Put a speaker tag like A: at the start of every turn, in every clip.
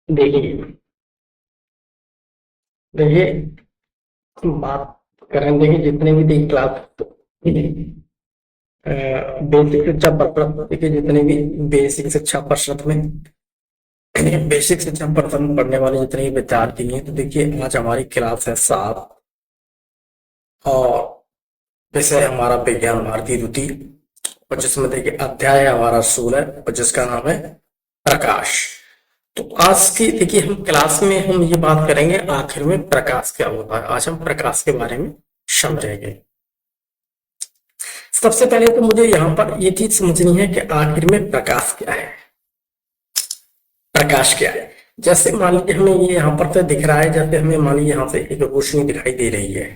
A: देखिए देखिए बात करें। देखिए जितने भी देखिए क्लास बेसिक शिक्षा प्रथम, देखिए जितने भी बेसिक शिक्षा परिषद में बेसिक शिक्षा प्रथम पढ़ने वाले जितने भी विद्यार्थी हैं, तो देखिए आज हमारी क्लास है 7 और विषय हमारा विज्ञान भारती द्वितीय, और जिसमें देखिए अध्याय है हमारा 16 और जिसका नाम है प्रकाश। तो आज की देखिए हम क्लास में हम ये बात करेंगे आखिर में प्रकाश क्या होता है। आज हम प्रकाश के बारे में समझेंगे। सबसे पहले तो मुझे यहाँ पर ये चीज समझनी है कि आखिर में प्रकाश क्या है। प्रकाश क्या है, जैसे मान लीजिए हमें ये यहाँ पर तो दिख रहा है, जैसे हमें मान लीजिए यहाँ से एक रोशनी दिखाई दे रही है,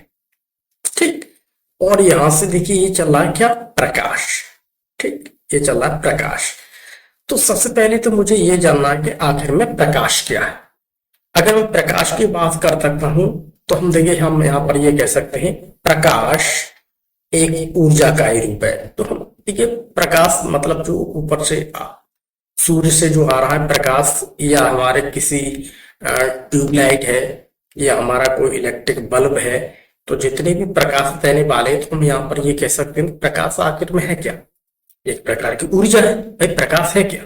A: ठीक। और यहां से देखिए ये चल रहा है क्या, प्रकाश। ठीक, ये चल रहा है प्रकाश। तो सबसे पहले तो मुझे ये जानना है कि आखिर में प्रकाश क्या है। अगर मैं प्रकाश की बात कर सकता हूं तो हम देखिए हम यहाँ पर ये कह सकते हैं प्रकाश एक ऊर्जा का ही रूप है। तो हम देखिए प्रकाश मतलब जो ऊपर से सूर्य से जो आ रहा है प्रकाश, या हमारे किसी ट्यूबलाइट है, या हमारा कोई इलेक्ट्रिक बल्ब है, तो जितने भी प्रकाश देने वाले तो हम यहाँ पर ये कह सकते हैं प्रकाश आखिर में है क्या, एक प्रकार की ऊर्जा है। भाई प्रकाश है क्या,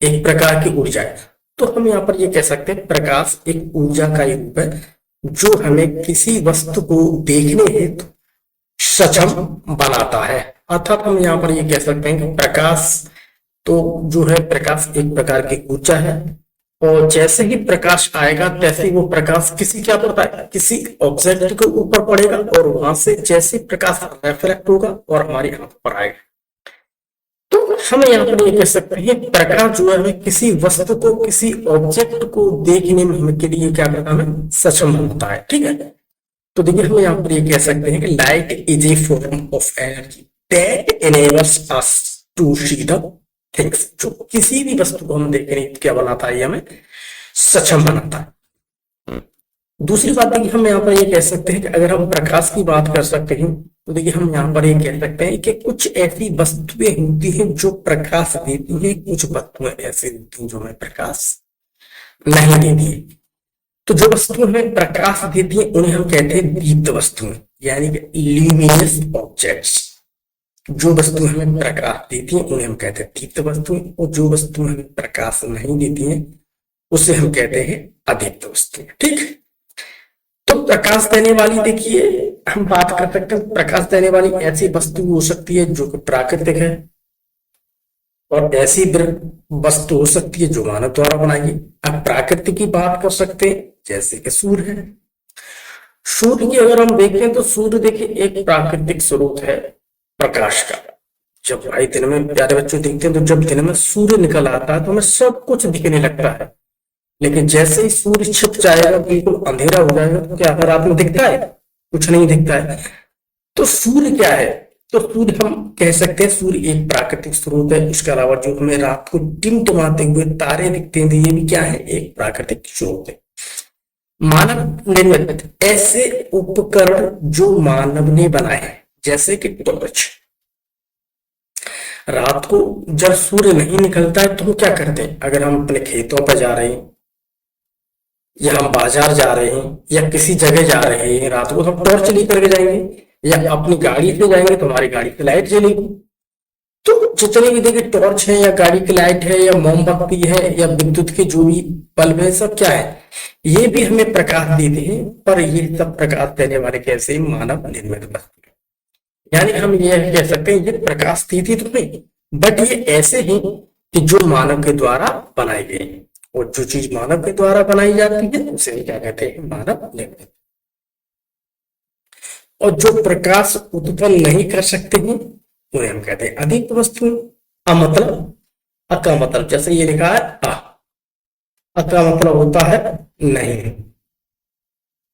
A: एक प्रकार की ऊर्जा है। तो हम यहाँ पर ये कह सकते हैं प्रकाश एक ऊर्जा का ही रूप है जो हमें किसी वस्तु को देखने हेतु सक्षम बनाता है। अर्थात हम यहाँ पर ये कह सकते हैं कि प्रकाश तो जो है प्रकाश एक प्रकार की ऊर्जा है, और जैसे ही प्रकाश आएगा तैसे ही वो प्रकाश किसी क्या पड़ता है, किसी ऑब्जेक्ट के ऊपर पड़ेगा, और वहां से जैसे प्रकाश रिफ्लेक्ट होगा और हमारी आंख पर आएगा। तो हम यहाँ पर ये कह सकते हैं प्रकाश जो है हमें किसी वस्तु को, किसी ऑब्जेक्ट को देखने में हमें के लिए क्या करता है, सक्षम होता है। ठीक है, तो देखिए हम यहाँ पर ये कह सकते हैं कि light is a form of energy that enables us to see the things. जो किसी भी वस्तु को हम देखने क्या बनाता है, ये हमें सक्षम बनाता है। दूसरी बात देखिए हम यहाँ पर ये कह सकते हैं कि अगर हम प्रकाश की बात कर सकते हैं तो देखिए हम यहाँ पर ये कह सकते हैं कि कुछ ऐसी वस्तुएं होती हैं जो प्रकाश देती हैं, कुछ वस्तुएं ऐसी होती हैं जो हमें प्रकाश नहीं देती है। तो जो वस्तुएं हमें प्रकाश देती हैं उन्हें हम कहते हैं दीप्त वस्तुएं, यानी कि ल्यूमिनस ऑब्जेक्ट्स। जो वस्तुएं हमें प्रकाश देती हैं उन्हें हम कहते हैं दीप्त वस्तुएं, और जो वस्तुएं हमें प्रकाश नहीं देती हैं उसे हम कहते हैं अदीप्त वस्तुएं। ठीक, तो प्रकाश देने वाली देखिए हम बात कर सकते हैं प्रकाश देने वाली ऐसी वस्तु हो सकती है जो कि प्राकृतिक है, और ऐसी वस्तु हो सकती है जो मानव द्वारा बनाई है। अब प्राकृतिक की बात कर सकते हैं जैसे कि सूर्य है। सूर्य की अगर हम देखें तो सूर्य देखिए एक प्राकृतिक स्रोत है प्रकाश का। जब भाई दिन में प्यारे बच्चों देखते हैं तो जब दिन में सूर्य निकल आता है तो हमें सब कुछ दिखने लगता है, लेकिन जैसे ही सूर्य छिप जाएगा, बिल्कुल अंधेरा हो जाएगा, तो क्या रात में दिखता है, कुछ नहीं दिखता है। तो सूर्य क्या है, तो सूर्य हम कह सकते हैं सूर्य एक प्राकृतिक स्रोत है। इसके अलावा जो हमें रात को टिमटिमाते हुए तारे दिखते हैं ये भी क्या है, एक प्राकृतिक स्रोत है। मानव निर्मित ऐसे उपकरण जो मानव ने बनाए हैं जैसे कि टॉर्च। रात को जब सूर्य नहीं निकलता है तो हम क्या करते हैं, अगर हम अपने खेतों पर जा रहे हैं, या हम बाजार जा रहे हैं, या किसी जगह जा रहे हैं, रात को हम टॉर्च लेकर के जाएंगे, या अपनी गाड़ी से जाएंगे तो हमारी गाड़ी की लाइट जलेगी। तो जितने भी देखिए टॉर्च है, या गाड़ी की लाइट है, या मोमबत्ती है, या विद्युत के जो भी बल्ब है, सब क्या है, ये भी हमें प्रकाश देते हैं। पर ये सब प्रकाश देने वाले कैसे, मानव निर्मित वस्तु। यानी हम ये कह सकते हैं ये प्रकाश देती तो नहीं, बट ये ऐसे हैं कि जो मानव के द्वारा बनाई गई, और जो चीज मानव के द्वारा बनाई जाती है उसे क्या कहते हैं, मानव निर्मित। और जो प्रकाश उत्पन्न नहीं कर सकते हैं उन्हें हम कहते हैं अधिक वस्तु। मतलब अ का मतलब जैसे ये लिखा है अ का मतलब होता है नहीं,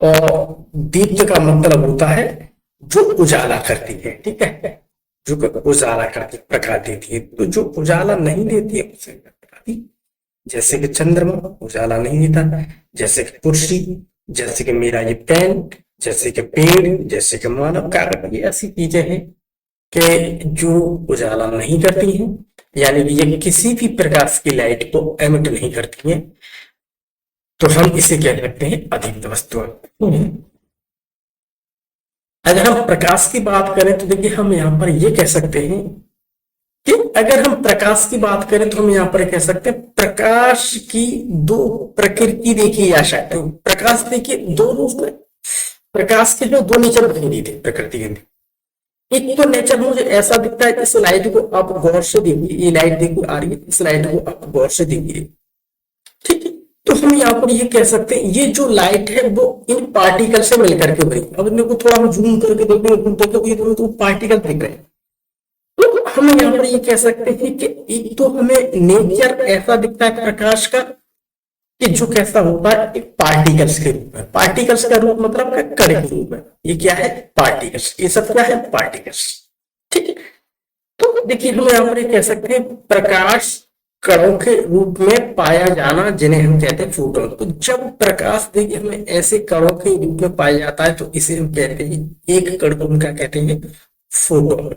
A: और दीप्त का मतलब होता है जो उजाला करती है। ठीक है, जो उजाला करती प्रकाश देती है। तो जो उजाला नहीं देती है उसे प्रकाश, जैसे कि चंद्रमा उजाला नहीं देता, जैसे कि कुर्सी, जैसे कि मेरा ये पेन, जैसे कि पेड़, जैसे कि मानव कागज, ये ऐसी चीजें हैं कि जो उजाला नहीं करती हैं, यानी कि ये किसी भी प्रकाश की लाइट को एमिट नहीं करती हैं। तो हम इसे कह सकते हैं अधिक वस्तु। अगर हम प्रकाश की बात करें तो देखिए हम यहाँ पर ये कह सकते हैं कि अगर हम प्रकाश की बात करें तो हम यहाँ पर कह सकते हैं प्रकाश की दो प्रकृति देखी जा सकती है। प्रकाश देखिए दो रूप में, प्रकाश के जो दो नेचर बनी थे प्रकृति के। एक तो नेचर मुझे ऐसा दिखता है, इस लाइट को आप गौर से देखिए, ये लाइट देखिए आ रही है, इस लाइट को आप गौर से देखिए, ठीक है। तो हम यहाँ पर ये कह सकते हैं ये जो लाइट है वो इन पार्टिकल से मिलकर के बनी। अब इनको थोड़ा हम जूम करके देखेंगे, ये तो पार्टिकल दिख रहे हैं। तो हम यहाँ पर ये कह सकते हैं कि एक तो हमें नेचर ऐसा दिखता है प्रकाश का कि जो कैसा होता है एक पार्टिकल्स के रूप में। पार्टिकल्स का रूप मतलब कण के रूप में। ये क्या है? पार्टिकल्स। ये सब क्या है? पार्टिकल्स, ठीक है। तो देखिए हम यहाँ पर कह सकते हैं प्रकाश कणों के रूप में पाया जाना, जिन्हें हम कहते हैं फोटोन। तो जब प्रकाश देखिए हमें ऐसे कणों के रूप में पाया जाता है तो इसे हम कहते हैं, एक कण को हम क्या कहते हैं? फोटोन।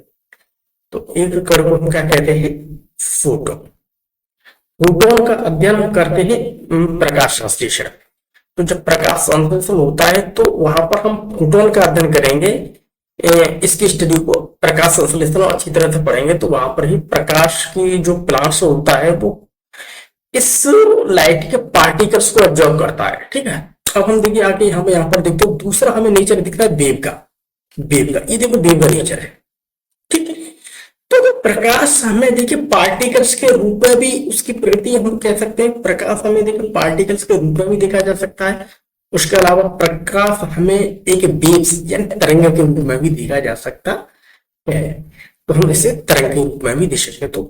A: तो एक कण को हम क्या कहते हैं? फोटोन। फोटोन का अध्ययन हम करते हैं प्रकाश संश्लेषण। तो जब प्रकाश संश्लेषण होता है तो वहां पर हम फोटोन का अध्ययन करेंगे, इसकी स्टडी को प्रकाश संश्लेषण अच्छी तरह से पढ़ेंगे। तो वहां पर ही प्रकाश की जो प्लांट्स होता है वो इस लाइट के पार्टिकल्स को ऑब्जर्व करता है, ठीक है। अब हम देखिए आगे हमें यहाँ पर देखते हो दूसरा हमें नेचर दिखता है वेव का। वेव का ये देखो वेव का नेचर है, ठीक है। तो प्रकाश हमें देखिए पार्टिकल्स के रूप में भी उसकी प्रकृति हम कह सकते हैं। प्रकाश हमें देखिए पार्टिकल्स के रूप में भी देखा जा सकता है। उसके अलावा प्रकाश हमें एक वेव्स यानी तरंग के रूप में भी देखा जा सकता है। तो हम इसे तरंग के रूप में भी देख सकते हैं। तो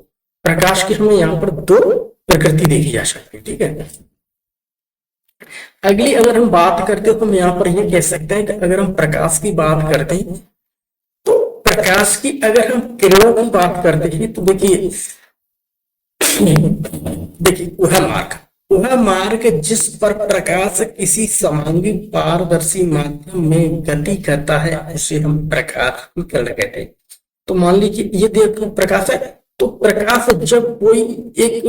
A: प्रकाश की हमें यहाँ पर दो प्रकृति देखी जा सकती है, ठीक है। अगली अगर हम बात करते हैं तो हम यहाँ पर ये कह सकते हैं कि अगर हम प्रकाश की बात करते हैं तो प्रकाश की अगर हम किरणों की बात करते हैं तो देखिए वह मार्ग जिस पर प्रकाश किसी समांगी पारदर्शी माध्यम में गति करता है उसे हम प्रकाश की किरण कहते हैं। तो मान लीजिए ये देखो प्रकाश है, तो प्रकाश जब कोई एक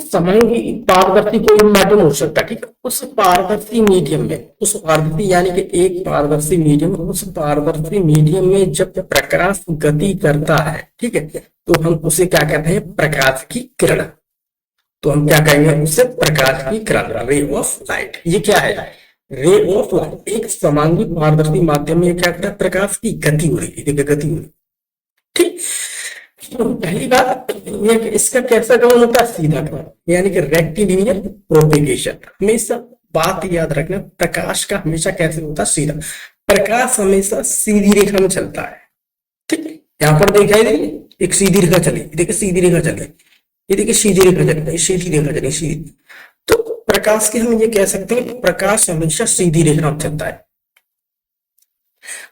A: समांगी पारदर्शी कोई माध्यम हो सकता है, ठीक है। उस पारदर्शी मीडियम में, उस पारदर्शी यानी कि एक पारदर्शी मीडियम, उस पारदर्शी मीडियम में जब प्रकाश गति करता है, ठीक है, तो हम उसे क्या कहते हैं? प्रकाश की किरण। तो हम क्या कहेंगे? उसे प्रकाश की किरण, रे ऑफ लाइट। ये क्या है? Ray of light. एक समांगी पारदर्शी माध्यम में क्या करता है? प्रकाश की गति हो रही है, देखिए गति हो रही है, ठीक। तो पहली बात ये कि इसका कैसा गमन होता है? सीधा गमन, यानी कि रेक्टिलिनियर प्रोपेगेशन। हमेशा बात याद रखना, प्रकाश का हमेशा कैसे होता है? सीधा। प्रकाश हमेशा सीधी रेखा में चलता है, ठीक है। यहाँ पर दिखाई दे एक सीधी रेखा चली, देखिए सीधी रेखा चली, ये देखिए सीधी रेखा चली, सीधी रेखा चली, सीधी। तो प्रकाश के हम ये कह सकते हैं प्रकाश हमेशा सीधी रेखा में चलता है।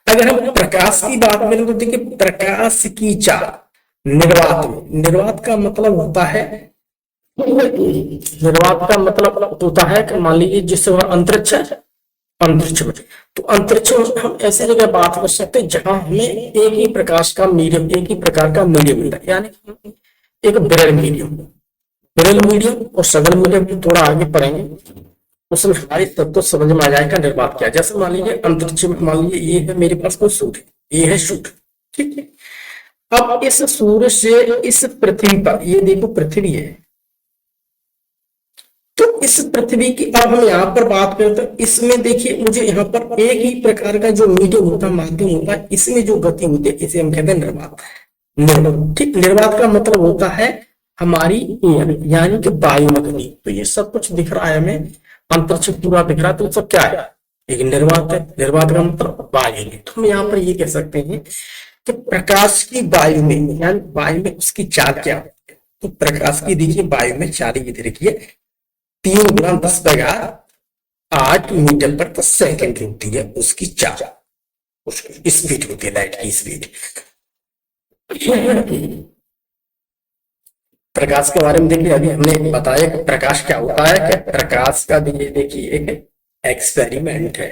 A: अगर हम प्रकाश की बात करें तो देखिए प्रकाश की चाल निर्वात में, निर्वात का मतलब होता है, निर्वात का मतलब होता है कि मान लीजिए जिससे अंतरिक्ष है, अंतरिक्ष में, तो अंतरिक्ष में हम ऐसी जगह बात कर सकते हैं जहां हमें एक ही प्रकाश का मीडियम, एक ही प्रकार का मीडियम मिलता है, यानी एक विरल मीडियम। विरल मीडियम और सघन मीडियम थोड़ा आगे पढ़ेंगे, उसमें हमारी तत्व समझ में आ जाएगा निर्वात क्या। जैसे मान लीजिए अंतरिक्ष में, मान लीजिए ये है मेरे पास कोई सूर्य, ये है सूर्य, ठीक है। अब इस सूर्य से इस पृथ्वी पर, ये देखो पृथ्वी है, तो इस पृथ्वी की अब हम यहाँ पर बात करें तो इसमें देखिए मुझे यहाँ पर एक ही प्रकार का जो मीडियम होता है, माध्यम होता है, इसमें जो गति होती है इसे हम कहते हैं निर्वात। निर्वात, ठीक। निर्वात का मतलब होता है हमारी यानी कि वायु में गति। तो ये सब कुछ दिख रहा है हमें, अंतरिक्ष पूरा दिख रहा है, तो सब क्या है? एक निर्वात है। निर्वात का मतलब वायु में। तो हम यहाँ पर ये कह सकते हैं कि प्रकाश की वायु में, यानी वायु में उसकी चाल क्या होती है? तो प्रकाश की देखिए वायु में चाल ये देखिए 3 × 10⁸ मीटर पर सेकंड होती है उसकी चाल, उसकी स्पीड होती है, लाइट की स्पीड। प्रकाश के बारे में देखिए अभी हमने बताया कि प्रकाश क्या होता है, कि प्रकाश का देखिए एक एक्सपेरिमेंट है,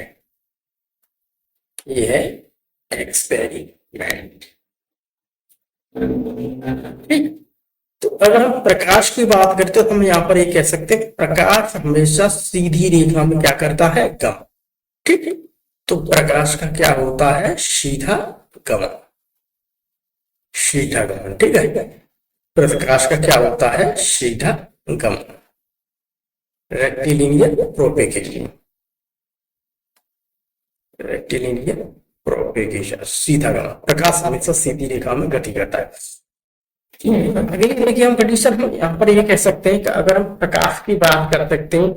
A: ये है एक्सपेरिमेंट, ठीक। तो अगर हम प्रकाश की बात करते हैं तो हम यहाँ पर ये कह सकते हैं प्रकाश हमेशा सीधी रेखा में क्या करता है, गमन। ठीक है, तो प्रकाश का क्या होता है, सीधा गमन, सीधा गमन। ठीक है, प्रकाश का क्या होता है, सीधा गमन, रेक्टिलिनियर प्रोपेगेशन, रेक्टिलिनियर प्रोपेगेशन, सीधा गमन। प्रकाश हमेशा सीधी रेखा में गति करता है। अगली देखिए हम कंडीशन हम यहाँ पर ये कह सकते हैं कि अगर हम प्रकाश की बात कर सकते हैं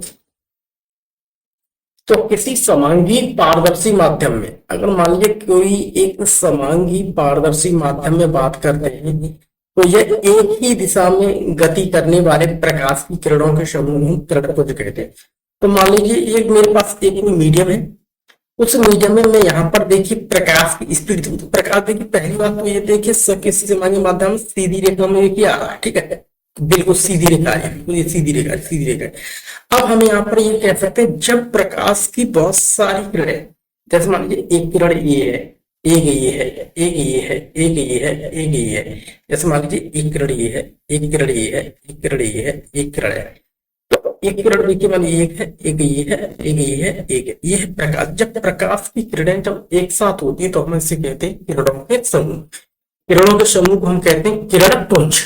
A: तो किसी समांगी पारदर्शी माध्यम में, अगर मान लीजिए कोई एक समांगी पारदर्शी माध्यम में बात करते हैं तो यह एक ही दिशा में गति करने वाले प्रकाश की किरणों के समूह को किरणपुंज कहते हैं। तो मान लीजिए एक मेरे पास एक मीडियम है, उस मीडियम में मैं यहाँ पर देखिए प्रकाश की स्पीड, तो प्रकाश देखिए पहली बात तो ये देखिए किसी समांगी माध्यम सीधी रेखा में क्या आ रहा है। ठीक है, बिल्कुल सीधी रेखा है, ये सीधी रेखा, सीधी रेखा है। अब हम यहाँ पर ये कह सकते हैं जब प्रकाश की बहुत सारी किरणें, जैसे मान लीजिए एक किरण ये है, एक ये है, एक ये है, एक ये है, एक ये है, जैसे मान लीजिए एक किरण ये है, एक किरण ये है, एक किरण ये है, एक किरण है, तो एक किरण देखिए मान लीजिए एक है, एक ये है, एक ये है, एक ये है प्रकाश। जब प्रकाश की किरणें जब एक साथ होती है तो हम इसे कहते हैं किरणों के समूह। किरणों के समूह को हम कहते हैं किरणपुंज।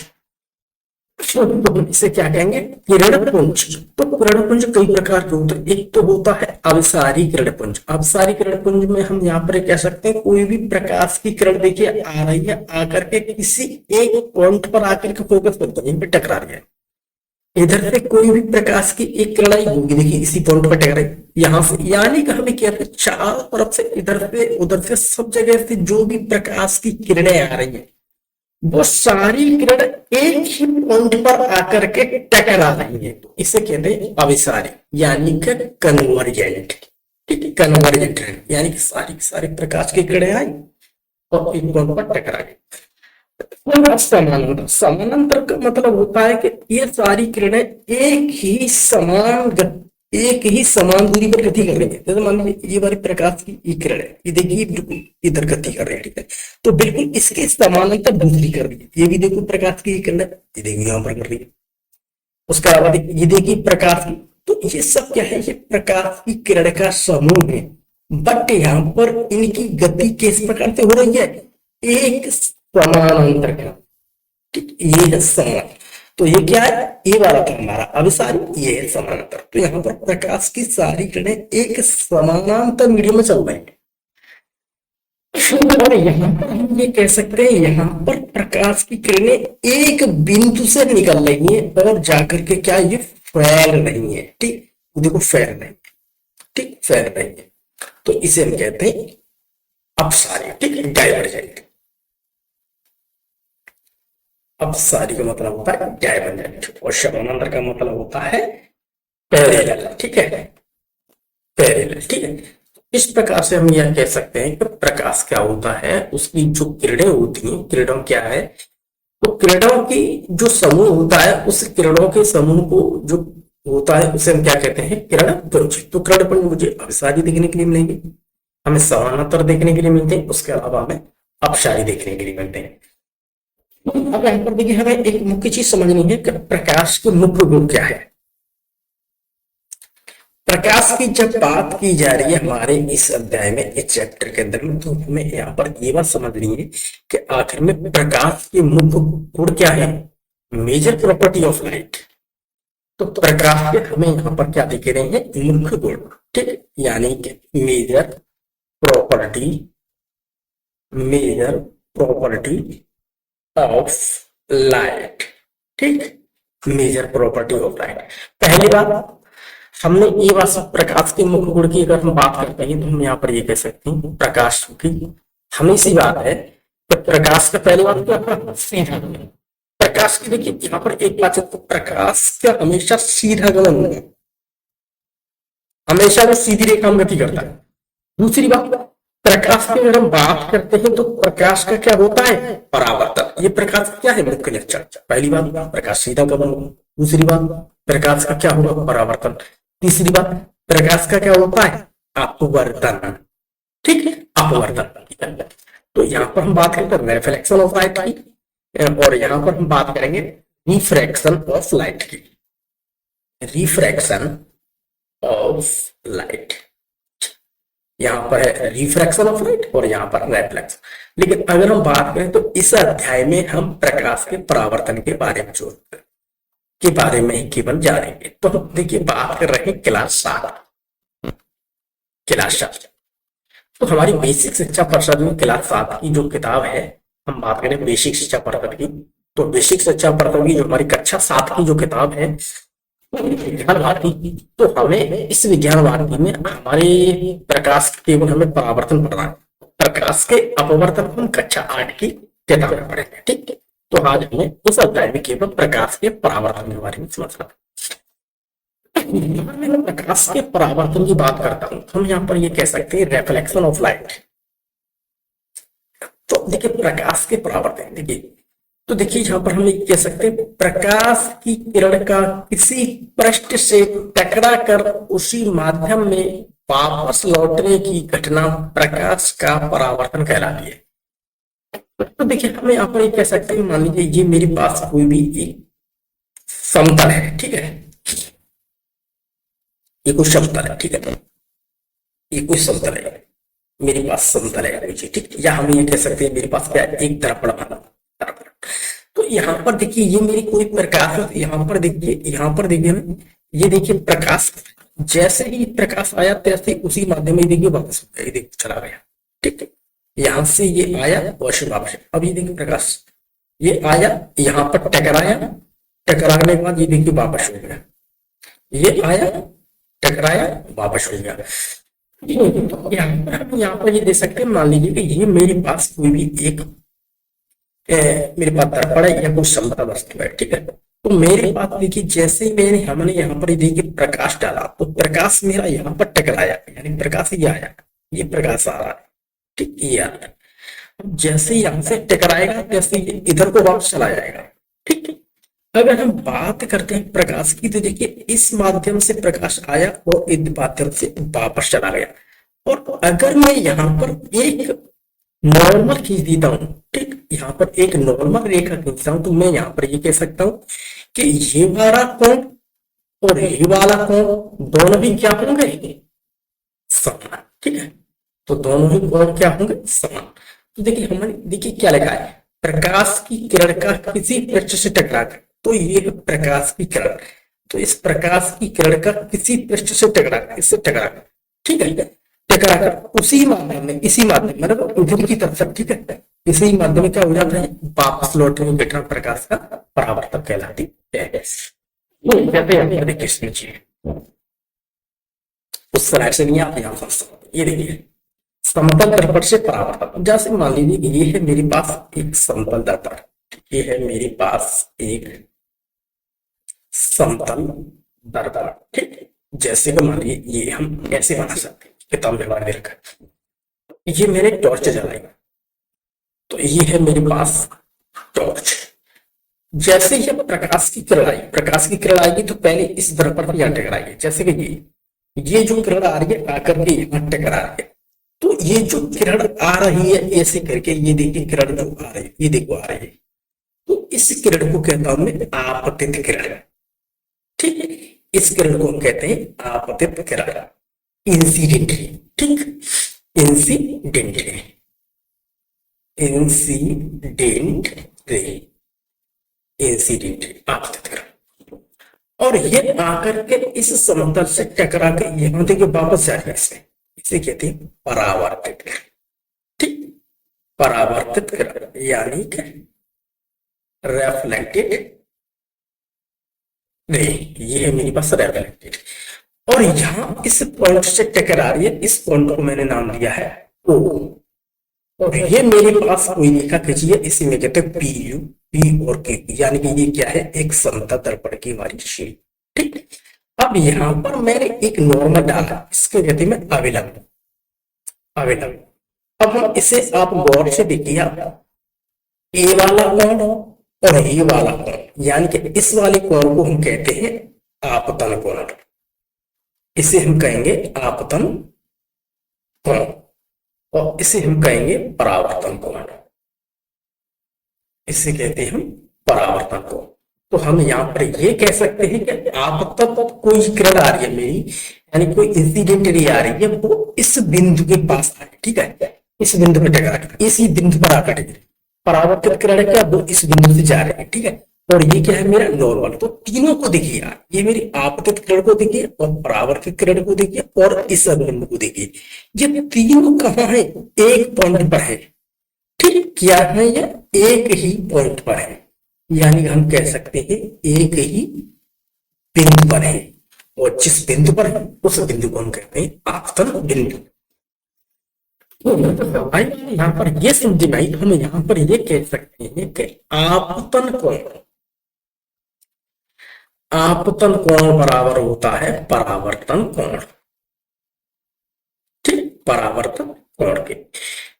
A: तो इसे क्या कहेंगे, किरणपुंज। तो किरणपुंज कई प्रकार के होते हैं, एक तो होता है अभिसारी किरणपुंज। अभिसारी किरणपुंज में हम यहाँ पर कह सकते हैं कोई भी प्रकाश की किरण देखिए आ रही है, आकर के किसी एक पॉइंट पर आकर के फोकस करता है, टकरा रही है। इधर से कोई भी प्रकाश की एक किरण आई होगी, देखिए इसी पॉइंट पर टकराई यहां से, यानी कि हमें क्या चारों तरफ से इधर से उधर से सब जगह से जो भी प्रकाश की किरणें आ रही है वो सारी किरण एक ही पॉइंट पर आकर के टकरा रही है, तो इसे कहते हैं अभिसारी, यानी कि कन्वर्जेंट। ठीक है, कन्वर्जेंट यानी कि सारी प्रकाश की किरणें आई और एक पॉइंट पर टकरा गई। समानांतर, समानांतर का मतलब होता है कि ये सारी किरणें एक ही समान दूरी पर गति कर रही है। जैसे मान लीजिए ये वाली प्रकाश की ये किरण है, ये देखिए बिल्कुल इधर गति कर रही है। ठीक है, तो बिल्कुल इसके समानांतर दूसरी कर रही है, ये भी देखो प्रकाश की किरण है, ये देखिए यहाँ पर कर रही है। उसके अलावा ये देखिए प्रकाश की, तो ये सब क्या है, ये प्रकाश की किरण का समूह है। बट यहाँ पर इनकी गति किस प्रकार से हो रही है, एक समानांतर का। ठीक, ये है समान, तो ये क्या है, ये वाला था हमारा अभिसारी, ये है समानांतर। तो यहाँ पर प्रकाश की सारी किरणें एक समानांतर मीडियम में चल रही है। और यहाँ पर हम ये कह सकते हैं यहाँ पर प्रकाश की किरणें एक बिंदु से निकल रही है और जाकर के क्या ये फैल रही है। ठीक, देखो फैल रही है, ठीक फैल रही है, तो इसे हम कहते हैं अपसारी। ठीक है, डाइवर्जेंट। अपसारी का मतलब होता है डाइवर्जेंट और समानांतर का मतलब होता है पैरेलल। ठीक है, पैरेलल। ठीक है, इस प्रकार से हम यह कह सकते हैं कि प्रकाश क्या होता है, उसकी जो किरणें होती हैं, किरणों क्या है, तो किरणों की जो समूह होता है उस किरणों के समूह को जो होता है उसे हम क्या कहते हैं, किरणपुंज। तो किरणपुंज मुझे अभिसारी देखने के लिए मिलेंगे, हमें समानांतर देखने के लिए मिलते हैं, उसके अलावा हमें अपसारी देखने के लिए मिलते हैं। अब यहाँ पर देखिए हमें एक मुख्य चीज समझनी है कि प्रकाश के मुख्य गुण क्या है। प्रकाश की जब बात की जा रही है हमारे इस अध्याय में, इस चैप्टर के अंदर में, तो हमें यहाँ पर ये बात समझनी है कि आखिर में प्रकाश के मुख्य गुण क्या है, मेजर प्रॉपर्टी ऑफ लाइट। तो प्रकाश के हमें यहाँ पर क्या दिख रहे हैं, मुख्य गुण। ठीक, यानी कि मेजर प्रॉपर्टी ऑफ लाइट। ठीक, मेजर प्रॉपर्टी ऑफ लाइट। पहली बात हमने ये बात प्रकाश के मुख्य गुण की अगर हम बात करते हैं तो हम यहाँ पर ये कह सकते हैं प्रकाश की हमेशा बात है तो प्रकाश का पहली बात क्या, सीधा गमन। प्रकाश की देखिए यहाँ पर एक बात है, तो प्रकाश का हमेशा सीधा गमन है, हमेशा वो सीधी रेखा में गति करता है। दूसरी बात, प्रकाश की अगर हम बात करते हैं तो प्रकाश का क्या होता है, परावर्तन। ये प्रकाश क्या है, मुख्य लक्षण। पहली बात प्रकाश सीधा गमन, दूसरी बात प्रकाश का क्या होगा, परावर्तन, तीसरी बात प्रकाश का क्या होता है, अपवर्तन। ठीक है, अपवर्तन। तो यहाँ पर हम बात करते हैं रिफ्लेक्शन ऑफ लाइट की, और यहाँ पर हम बात करेंगे रिफ्रैक्शन ऑफ लाइट की, रिफ्रैक्शन ऑफ लाइट, यहाँ पर है रिफ्रैक्शन ऑफ लाइट और यहाँ पर रिफ्लेक्शन। लेकिन अगर हम बात करें तो इस अध्याय में हम प्रकाश के परावर्तन के बारे में के बारे में ही केवल जानेंगे। तो हम देखिए बात कर रहे हैं क्लास 7, क्लास 7। तो हमारी बेसिक शिक्षा परिषद में क्लास 7 की जो किताब है, हम बात करें बेसिक शिक्षा परिषद की, तो बेसिक शिक्षा परिषद की जो हमारी कक्षा 7 की जो किताब है विज्ञान भारती की, तो हमें इस विज्ञान भारती में हमारे प्रकाश केवल हमें परावर्तन पढ़ना है, प्रकाश के अपवर्तन हम कक्षा 8 की किताब में पढ़ेंगे। ठीक है, तो आज हमें उस अध्याय में केवल प्रकाश के परावर्तन के बारे में समझना है। मैं प्रकाश के परावर्तन की बात करता हूं तो हम यहाँ पर ये कह सकते हैं रिफ्लेक्शन ऑफ लाइट। तो देखिए प्रकाश के परावर्तन, देखिए तो देखिए यहाँ पर हम ये कह सकते हैं प्रकाश की किरण का किसी पृष्ठ से टकरा कर उसी माध्यम में वापस लौटने की घटना प्रकाश का परावर्तन कहलाती है। तो देखिए हमें यहाँ पर ये कह सकते हैं, मान लीजिए ये मेरे पास कोई भी एक समतल है, ठीक है, ये कोई समतल है, ठीक है, ये कोई समतल है, मेरे पास समतल है कोई चीज, ठीक, या हम ये कह सकते हैं मेरे पास क्या है, एक दर्पण बना दर्पण। तो यहाँ पर देखिए ये मेरी कोई प्रकाश, यहाँ पर देखिए, यहाँ पर देखिए ना, ये देखिए प्रकाश, जैसे ही प्रकाश आया तैसे उसी माध्यम में देखिए वापस हो गया, ये देखिए चला गया, ठीक है, यहाँ से ये आया और वापस। अब ये देखिए प्रकाश ये आया, यहाँ पर टकराया, टकराने के बाद ये देखिए वापस हो गया, ये आया टकराया वापस हो गया। यहाँ पर ये दे सकते हैं, मान लीजिए कि ये मेरे पास कोई भी एक मेरे पास दर्पण है या कोई समतल वस्तु है, ठीक है, तो मेरे पास देखिए जैसे ही हमने यहाँ पर देखिए प्रकाश डाला तो प्रकाश मेरा यहाँ पर टकराया, यानी प्रकाश ये आया, ये प्रकाश आ रहा है, ठीक, ये आ रहा है। जैसे ही यहाँ से टकराएगा जैसे इधर को वापस चला जाएगा, ठीक है। अगर हम बात करते हैं प्रकाश की तो देखिए इस माध्यम से प्रकाश आया और इस माध्यम से वापस चला गया। और अगर मैं यहाँ पर एक नॉर्मल खींच देता हूं, ठीक, यहाँ पर एक नॉर्मल रेखा खींचता हूं तो मैं यहाँ पर ये कह सकता हूं कि ये वाला कोण और ये वाला कोण दोनों भी क्या होंगे, समान, ठीक है, तो दोनों ही कोण क्या होंगे, समान। तो देखिए हमारे देखिए क्या लिखा है, प्रकाश की किरण का किसी पृष्ठ से टकराकर, तो ये प्रकाश की किरण, तो इस प्रकाश की किरण का किसी पृष्ठ से टकराकर, इससे टकराकर, ठीक है, टकराकर उसी माध्यम में, इसी माध्यम मतलब उधर की तरफ से, ठीक है, इसी माध्यम में क्या हो जाता है, वापस लौटने की घटना प्रकाश का परावर्तन कहलाती है। उस स्लाइड से नहीं आप यहाँ पर ये देखिए समतल दर्पण से परावर्तन, जैसे मान लीजिए कि ये है मेरे पास एक समतल दर्पण, ये है मेरे पास एक समतल दर्पण, ठीक है, जैसे कि मान लीजिए ये हम कैसे बना सकते हैं, किताब में हमारे रखा, ये मैंने टॉर्च जलाई, तो ये है मेरे पास टॉर्च। जैसे ही प्रकाश की किरण आई, प्रकाश की किरण आएगी तो पहले इस दर्पण पर यहाँ टकराएगी, जैसे कि ये जो किरण आ रही है आकर के यहाँ टकरा रही है, तो ये जो किरण आ रही है ऐसे करके, ये देखिए किरण जो आ रही है, ये देखो आ रही है, तो इस किरण को कहता हूं मैं आपतित किरण, ठीक है, इस किरण को हम कहते हैं आपतित किरण, इंसिडेंटली, ठीक, इंसिडेंटली, इंसिडेंट रे, इंसिडेंट आपतित किरण। और ये आकर के इस समतल से टकरा के यहां देखिए वापस जाएगा, इसे कहते हैं परावर्तित किरण, ठीक, परावर्तित किरण यानी कि रेफ्लेक्टेड रे, ये है मेरे पास रेफ्लेक्टेड। और यहां इस पॉइंट से टकरा रही है, इस पॉइंट को मैंने नाम दिया है O, और ये मेरे पास कोई रेखा खींची है, इसी में कहते हैं पी यू, पी और के, यानी कि ये क्या है, एक समतल दर्पण की हमारी शीट, ठीक। अब यहां पर मैंने एक नॉर्मल डाला, इसके कहते हैं अविलंब, अविलंब। अब हम इसे आप गौर से देखिए, ए वाला कोण और ये वाला कोण, यानी कि इस वाले कोण को हम कहते हैं आपतन कोण, इसे हम कहेंगे आपतन कोण, और इसे हम कहेंगे परावर्तन कोण, इसे कहते हैं हम परावर्तन कोण। तो हम यहाँ पर ये कह सकते हैं कि आप तक कोई किरण आ रही है मेरी, यानी कोई इंसिडेंट रे आ रही है, वो इस बिंदु के पास आ रही है, ठीक है, इस बिंदु पे टकरा, इसी बिंदु पर आकर टकरी। परावर्तित किरण है क्या, वो इस बिंदु से जा रहे हैं, ठीक है। और ये क्या है मेरा नॉर्मल। तो तीनों को देखिए यार, ये मेरी आपतित किरण को देखिए और परावर्तित किरण को देखिए और इस बिंदु को देखिए, ये तीनों कहाँ है, एक पॉइंट पर है, ठीक, क्या है, ये एक ही पॉइंट पर है, यानी हम कह सकते हैं एक ही बिंदु पर है, और जिस बिंदु पर है उस बिंदु को हम कहते हैं आपतन बिंदु। तो भाई यहाँ पर ये समझे भाई, हम यहाँ पर ये कह सकते हैं कि आपतन कोण, आपतन कोण बराबर होता है परावर्तन कोण, ठीक, परावर्तन कोण के।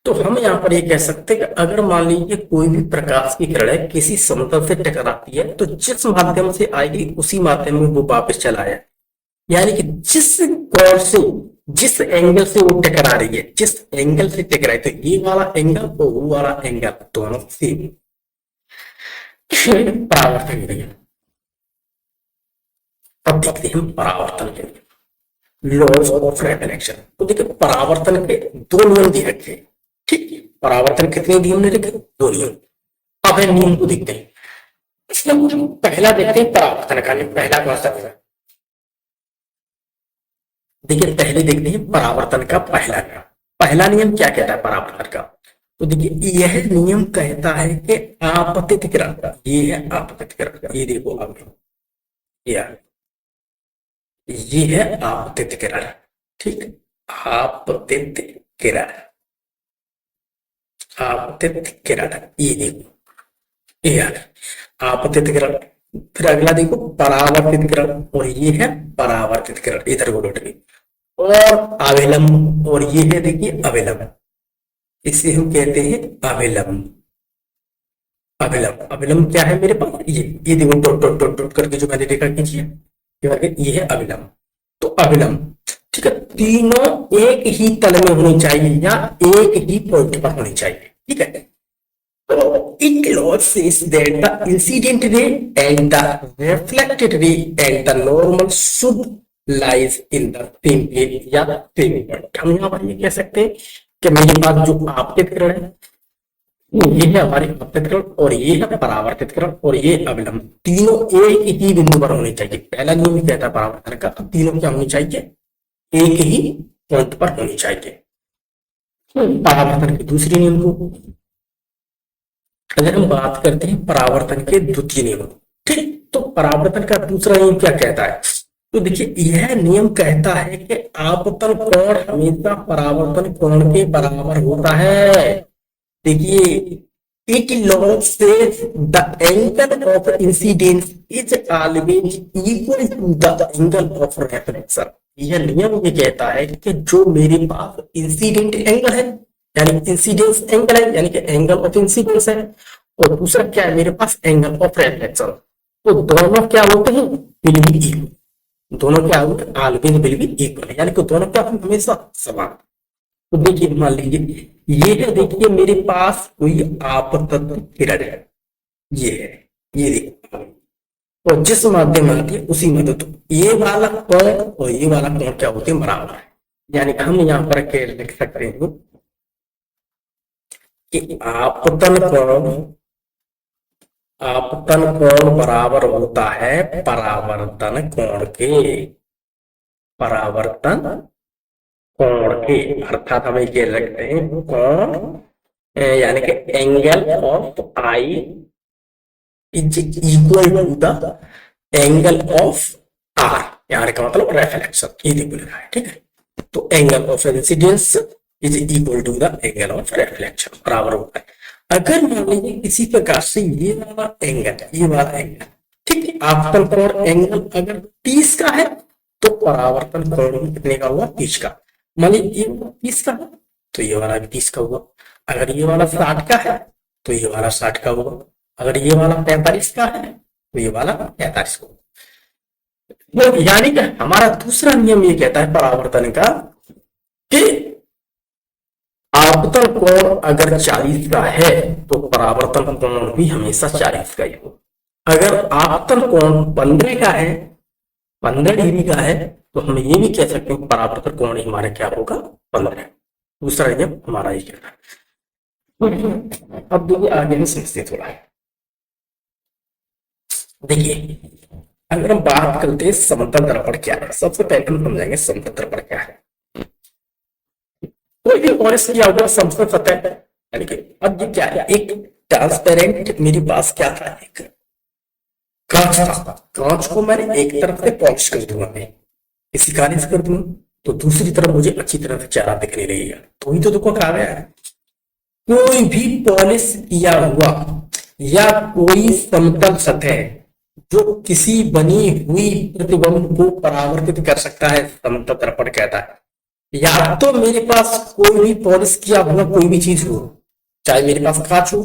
A: तो हम यहाँ पर ये कह सकते हैं कि अगर मान लीजिए कोई भी प्रकाश की किरण किसी समतल से टकराती है, तो जिस माध्यम से आएगी उसी माध्यम में वो वापस चला है, यानी कि जिस कोण से, जिस एंगल से वो टकरा रही है, जिस एंगल से टकराई, तो ये वाला एंगल और वो वाला एंगल दोनों सेम परावर्तन के लिए। अब देखते हैं परावर्तन के लिए लॉज ऑफ रिफ्लेक्शन। तो देखिए परावर्तन के दो नियम दिए रखे, ठीक, परावर्तन कितने नियम ने रखे, दो नियम। अब है नियम को देखते हैं, इसलिए पहला देखते हैं परावर्तन का नियम, पहला कौन सा है, देखिए पहले देखते हैं परावर्तन का पहला नियम क्या कहता है परावर्तन का। तो देखिए यह नियम कहता है कि आपतित किरण, ये है आपतित किरण, ये देखो आप, ये है आपतित किरण, ठीक, आपतित किरण, आपतित किरण, ये देखो ये आपतित किरण। फिर अगला देखो परावर्तित किरण, और ये है परावर्तित किरण, इधर को लौट गई, और अविलंब, और ये है देखिए अविलंब, इसे हम कहते हैं अविलंब। अविलंब, अविलंब क्या है मेरे पास, ये देखो डॉट डॉट डॉट डॉट करके जो मैंने रेखा खींची है, ये है अविलंब। तो अविलंब, ठीक है, तीनों एक ही तल में होनी चाहिए या एक ही पॉइंट पर होनी चाहिए, ठीक है। तो it law says that the incident ray and the reflected ray and the normal should lies in the same plane या same point। हम यहाँ पर ये कह सकते हैं कि मेरे पास जो आपतित किरण है, ये है हमारी आपतित किरण, और ये है परावर्तित किरण, और ये अविलंब, तीनों एक ही बिंदु पर होने चाहिए। पहला नियम ही कहता है परावर्तन का, तीनों क्या होनी चाहिए, एक ही पॉइंट पर होनी चाहिए। परावर्तन के दूसरे नियम को अगर हम बात करते हैं परावर्तन के द्वितीय नियम, ठीक, तो परावर्तन का दूसरा नियम क्या कहता है, तो देखिए यह नियम कहता है कि आपतन कोण हमेशा परावर्तन कोण के बराबर होता है। देखिए it law says the angle of incidence is always equal to the angle of reflection. यह नियम ये कहता है कि जो मेरे पास इंसिडेंट एंगल है, यानी इंसिडेंस एंगल है, यानी कि एंगल ऑफ इंसिडेंस है, और दूसरा क्या है मेरे पास एंगल ऑफ रिफ्लेक्शन, तो दोनों क्या होते हैं, विल बी इक्वल, दोनों क्या होते हैं, ऑलवेज विल बी इक्वल, यानी कि दोनों क्या हमेशा समान। तो देखिए मान लीजिए ये है, देखिए मेरे पास कोई आपतन किरण है, ये है, ये देखो, और जिस माध्यम आती है उसी में, तो ये वाला कोण और ये वाला कोण क्या होते हैं, बराबर है, यानी कि हम यहाँ पर क्या लिख सकते हैं कि आपतन कोण बराबर होता है परावर्तन कोण के, परावर्तन कोण के, अर्थात हम ये रखते हैं कोण, यानी कि angle of I is equal to the angle of R, यानी का मतलब रिफ्लेक्शन, ये देखो लिखा है, ठीक है। तो angle of incidence is equal to the angle of reflection, बराबर होता है। अगर मान लीजिए किसी प्रकार से ये वाला एंगल, ये वाला एंगल, ठीक है, आपतन कोण एंगल अगर 30 का है, तो परावर्तन कोण कितने का हुआ, 30 का। मान लीजिए ये 30 का है, तो ये वाला भी 30 का हुआ। अगर ये वाला 60 का है, तो ये वाला 60 का हुआ। अगर ये वाला 45 का है, तो ये वाला 45 का हुआ। यानी कि हमारा दूसरा नियम ये कहता है परावर्तन का कि आपतन कोण अगर 40 का है, तो परावर्तन कोण भी हमेशा 40 का ही हो। अगर आपतन कोण 15 का है, 15 डिग्री का है, तो हम ये भी कह सकते हैं परावर्तन कोण ही हमारा क्या होगा, 15। दूसरा नियम हमारा ये कहता है। अब देखिए आगे में समझते थोड़ा। देखिए अगर हम बात करते हैं समतल दर्पण क्या है, सबसे पहले हम समझेंगे समतल दर्पण क्या है। कोई भी पॉलिश किया हुआ समतल सतह, यानी कि अब ये क्या है, एक ट्रांसपेरेंट मेरे पास क्या था, एक कांच था। कांच को मैंने एक तरफ से पॉलिश कर दूंगा, मैं इसी कार्य से कर दूंगा, तो दूसरी तरफ मुझे अच्छी तरह से चेहरा दिखने लगेगा। तो ही तो देखो कहा गया है, कोई भी पॉलिश किया हुआ या कोई समतल सतह जो किसी बनी हुई प्रतिबिंब को परावर्तित कर सकता है, समतल दर्पण कहता है। या तो मेरे पास कोई भी पॉलिश किया हुआ कोई भी चीज हो, चाहे मेरे पास कांच हो,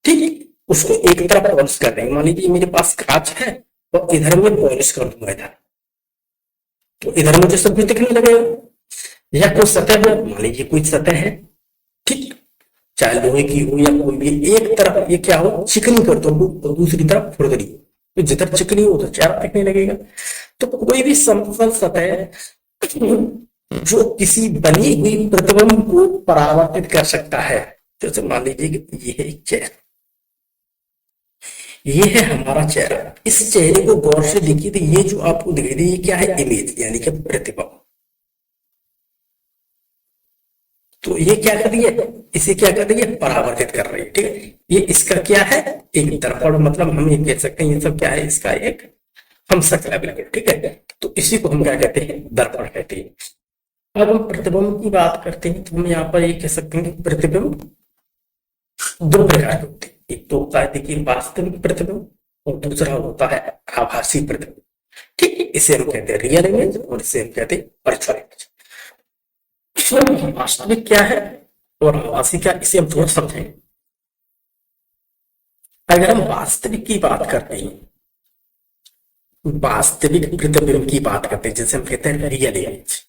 A: ठीक, उसको एक तरफ पॉलिश कर देंगे। मान लीजिए मेरे पास कांच है और इधर में पॉलिश कर दूंगा इधर, तो इधर मुझे सब कुछ दिखने लगेगा। या कोई सतह है, मान लीजिए कोई सतह है, ठीक, चाहे लोहे की हो या कोई भी, एक तरफ ये क्या हो, चिकनी कर दो और दूसरी तरफ खुरदरी, तो जिधर चिकनी हो उधर चेहरा दिखने लगेगा। तो कोई भी समतल सतह जो किसी बनी हुई प्रतिबिंब को परावर्तित कर सकता है, जैसे मान लीजिए कि ये है एक चेहरा, ये है हमारा चेहरा। इस चेहरे को गौर से देखिए तो ये जो आपको दिखाई दे, ये क्या है, इमेज, यानी कि प्रतिबिंब। तो ये क्या कर रही है, इसे क्या कर रही है, परावर्तित कर रही है, ठीक है। ये इसका क्या है, एक दर्पण, मतलब हम ये कह सकते हैं ये सब क्या है, इसका एक हम शक्ल है बिल्कुल, ठीक है। तो इसी को हम क्या कहते हैं, दर्पण कहते हैं। अब हम प्रतिबिंब की बात करते हैं, तो हम यहाँ पर ये कह सकते हैं कि प्रतिबिंब दो प्रकार के होते हैं। एक तो होता है देखिए वास्तविक प्रतिबिंब और दूसरा होता है आभासी प्रतिबिंब, ठीक है। इसे हम कहते हैं रियल इमेज और इसे हम कहते हैं वर्चुअल इमेज। वास्तविक क्या है और आभासी क्या, इसे हम थोड़ा समझेंगे। अगर हम वास्तविक की बात करते हैं, वास्तविक प्रतिबिंब की बात करते हैं, जैसे हम कहते हैं रियल इमेज,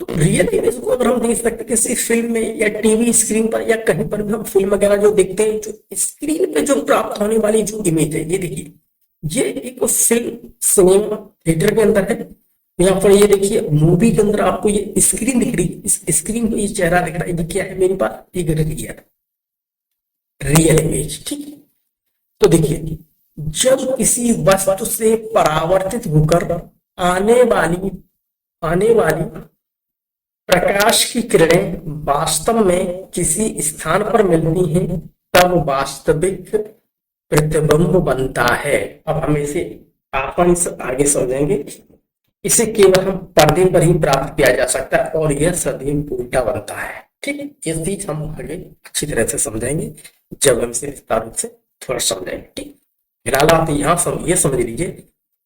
A: तो रियल इमेज को अगर हम देख सकते हैं किसी फिल्म में या टीवी स्क्रीन पर या कहीं पर भी हम फिल्म वगैरह जो देखते हैं, जो स्क्रीन पे जो प्राप्त होने वाली जो इमेज है, ये देखिए, ये एक फिल्म सिनेमा थिएटर के अंदर है। यहाँ पर ये देखिए मूवी के अंदर आपको ये स्क्रीन दिख रही है, इस स्क्रीन पे ये चेहरा दिख रहा है, ये क्या है मेरे पास, एक रियल इमेज, ठीक है। तो देखिए जब किसी वस्तु से परावर्तित होकर आने वाली प्रकाश की किरणें वास्तव में किसी स्थान पर मिलती हैं, तब वास्तविक प्रतिबिंब बनता है। अब हम इसे आसानी से आगे समझेंगे। इसे केवल हम पर्दे पर ही प्राप्त किया जा सकता है और यह सदैव उल्टा बनता है, ठीक है। ये चीज हम आगे अच्छी तरह से समझेंगे जब हम इसे विस्तार रूप से थोड़ा समझेंगे, ठीक। फिलहाल आप यहाँ ये समझ लीजिए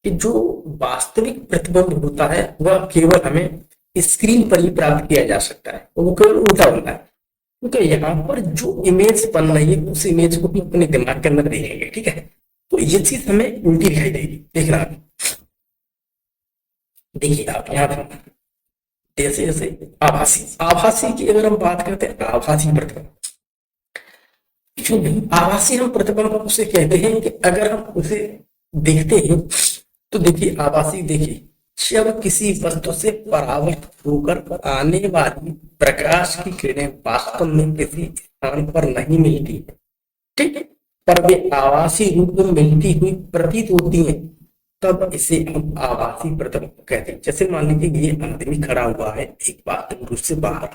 A: कि जो वास्तविक प्रतिबिंब होता है वह केवल हमें स्क्रीन पर ही प्राप्त किया जा सकता है, वो केवल उल्टा बनता है, क्योंकि यहाँ पर जो इमेज बन रही है उस इमेज को भी अपने दिमाग के अंदर देखेंगे, ठीक है। तो ये चीज हमें उल्टी दिखाई देगी, देखना। देखिए आप यहाँ जैसे जैसे आभासी की अगर हम बात करते हैं, आभासी प्रतिबिंब, आभासी हम प्रतिबिंब उसे कहते हैं कि अगर हम उसे देखते हैं तो देखिए आभासी, देखिए जब किसी वस्तु से परावर्तित होकर आने वाली प्रकाश की किरणें वास्तव में किसी स्थान पर नहीं मिलती, ठीक है, पर वे आभासी रूप में मिलती हुई प्रतीत होती हैं, तब इसे हम आभासी प्रतिबिंब कहते हैं। जैसे मान लीजिए ये आदमी खड़ा हुआ है एक वास्तविक रूप से बाहर,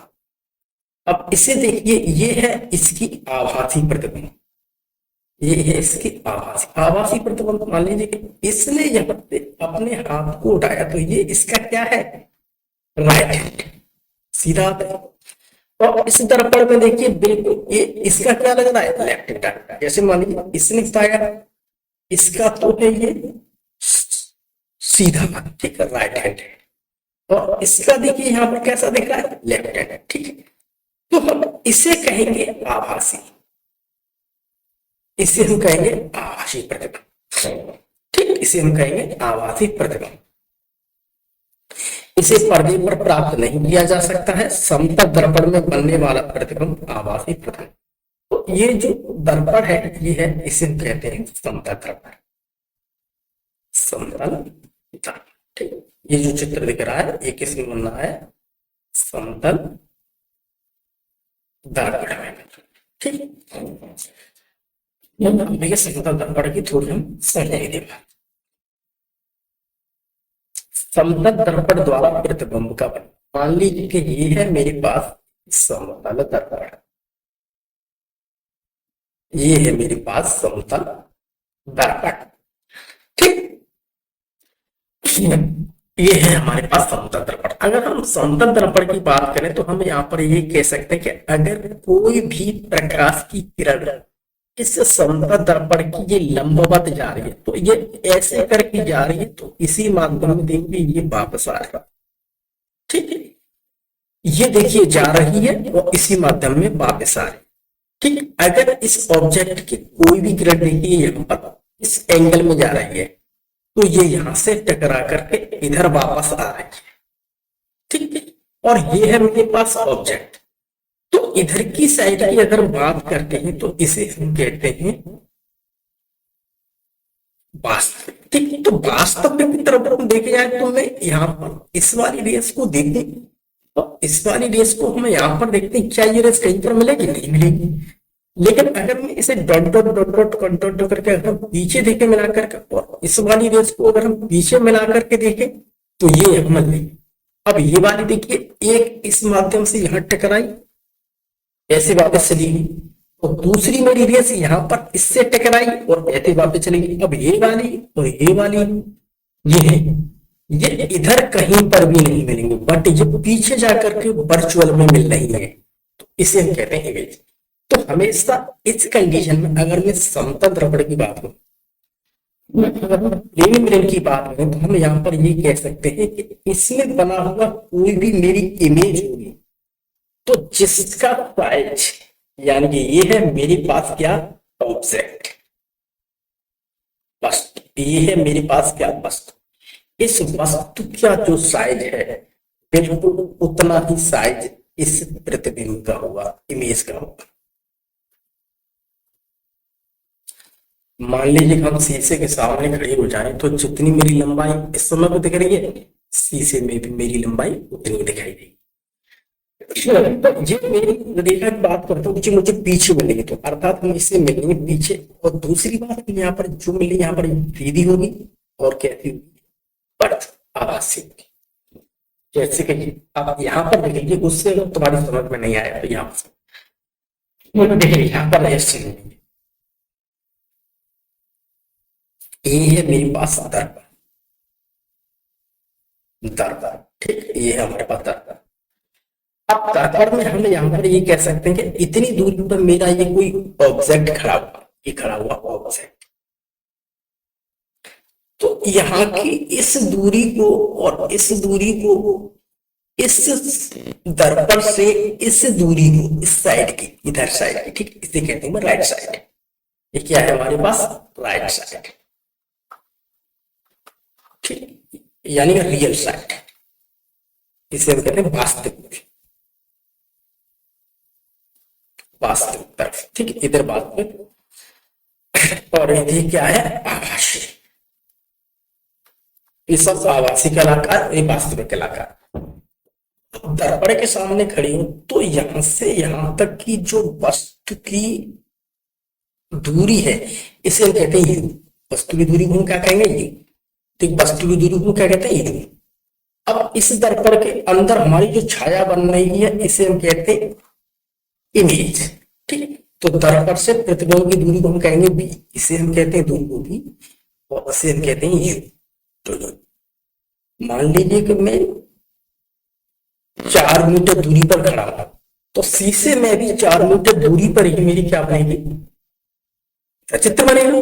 A: अब इसे देखिए, ये है इसकी आभासी प्रतिबिंब, ये है इसकी आभासी प्रतिबिंब। मान लीजिए कि इसने यहाँ पे अपने हाथ को उठाया तो ये इसका क्या है, राइट हैंड, सीधा हाथ है। और इस दर्पण में देखिए बिल्कुल ये इसका क्या लग रहा है, लेफ्ट हैंड। जैसे मान लीजिए इसने उठाया, इसका तो है ये सीधा हाथ, ठीक है, राइट हैंड है, और इसका देखिए यहाँ पर कैसा दिख रहा है, लेफ्ट हैंड, ठीक है। तो हम इसे कहेंगे आभासी, इसे हम कहेंगे आभासी प्रतिबिंब, ठीक, इसे हम कहेंगे आभासी प्रतिबिंब। इसे पर्दे पर प्राप्त नहीं किया जा सकता है, समतल दर्पण में बनने वाला प्रतिबिंब आभासी प्रतिबिंब। तो ये जो दर्पण है ये है, इसे हम कहते हैं समतल दर्पण, समतल दर्पण। ठीक, ये जो चित्र दिख रहा है ये किसमें बन रहा है? समतल दर्पण में। ठीक, देखिए समतल दर्पण की थोड़ी हम समझाई देगा। समतल दर्पण द्वारा प्रतिबिंब का बन, मान लीजिए कि ये है मेरे पास समतल दर्पण, ये है मेरे पास समतल दर्पण। ठीक, ये है हमारे पास समतल दर्पण। अगर हम समतल दर्पण की बात करें तो हम यहाँ पर ये कह सकते हैं कि अगर कोई भी प्रकाश की किरण इस समतल दर्पण की ये लंबवत जा रही है तो ये ऐसे करके जा रही है तो इसी माध्यम में देखिए ये वापस आ रहा। ठीक है, ये देखिए जा रही है और इसी माध्यम में वापस आ रही। ठीक, अगर इस ऑब्जेक्ट की कोई भी किरण देखिए यहाँ पर इस एंगल में जा रही है तो ये यहां से टकरा करके इधर वापस आ रही है। ठीक है, और ये है मेरे पास ऑब्जेक्ट। तो इधर की साइड की अगर बात करते हैं तो इसे हम कहते हैं वास्तविक। ठीक है, तो वास्तविक की तरफ हम देखे जाए तो मैं यहाँ पर इस वाली रेस को देखें तो इस वाली रेस को हम यहाँ पर देखते हैं, क्या ये रेस कहीं पर मिलेगी? नहीं मिलेगी। लेकिन अगर मैं इसे dot dot dot dot dot करके अगर हम पीछे देखे मिला करके और इस वाली रेस को अगर हम पीछे मिला करके देखें तो ये हम मिलेगी। अब ये वाली देखिए एक इस माध्यम से यहाँ टकराई, ऐसे वापस चली गई, और दूसरी मेरी रेस यहाँ पर इससे टकराई और ऐसे वापस चलेगी। अब ये वाली और ये वाली ये है, ये इधर कहीं पर भी नहीं मिलेंगे, बट ये पीछे जाकर के वर्चुअल में मिल रही है, तो इसे हम कहते हैं इमेज। तो हमेशा इस कंडीशन में अगर मैं समतल दर्पण की बात करूं, प्लेन मिरर की बात करें तो हम यहाँ पर ये कह सकते हैं कि इसमें बना हुआ कोई भी मेरी इमेज होगी तो जिसका साइज यानी कि ये है मेरे पास क्या? ऑब्जेक्ट, वस्तु। ये है मेरे पास क्या? वस्तु। इस वस्तु का जो साइज है बिल्कुल उतना ही साइज इस प्रतिबिंब का होगा, इमेज का होगा। मान लीजिए हम शीशे के सामने खड़े हो जाएं तो जितनी मेरी लंबाई इस समय को दिख रही है शीशे में भी मेरी लंबाई उतनी दिखाई देगी। तो ये मेरी रेखा की बात करता हूँ, मुझे पीछे मिलेगी तो अर्थात हम इससे मिलेंगे पीछे। और दूसरी बात यहाँ पर जो मिली यहाँ पर सीधी होगी और कैसी होगी? अर्थ आभासी होगी। जैसे कि आप यहाँ पर देख लीजिए, उससे अगर तुम्हारी समझ में नहीं आया तो यहाँ पर देखिए, यहाँ पर ऐसे होगी। ये है मेरे पास दर्पण, दर्पण। ठीक, ये है हमारे पास दर्पण। अब दर्पण में हम यहाँ पर ये कह सकते हैं कि इतनी दूरी पर मेरा ये कोई ऑब्जेक्ट खड़ा हुआ, ये खड़ा हुआ ऑब्जेक्ट, तो यहाँ की इस दूरी को और इस दूरी को इस दर्पण से इस दूरी को इस साइड की, इधर साइड की, ठीक, इसे कहते हैं राइट साइड। ये क्या है हमारे पास? Right side. ठीक, यानी रियल साइड, इसे हम कहते हैं वास्तविक, वास्तविक तरफ। ठीक, इधर वास्तविक और इधर क्या है? आभासी। ये सब आभासी कलाकार, ये वास्तविक कलाकार। दर्पण के सामने खड़ी हूं तो यहां से यहां तक की जो वस्तु की दूरी है इसे हम कहते हैं यू। वस्तु की दूरी को हम क्या कहेंगे? यू। ठीक, वस्तु की दूरी को क्या कहते हैं? यू। अब इस दर्पण के अंदर हमारी जो छाया बन रही है इसे हम कहते हैं इमेज। ठीक, तो दर्पण से प्रतिबिंब की दूरी को हम कहेंगे बी, इसे हम कहते हैं दूरी को बी और इसे हम कहते हैं यू। तो मान लीजिए कि मैं 4 मीटर दूरी पर खड़ा हूं तो शीशे में भी 4 मीटर दूरी पर ही मेरी क्या बनेगी? चित्र बनेगा।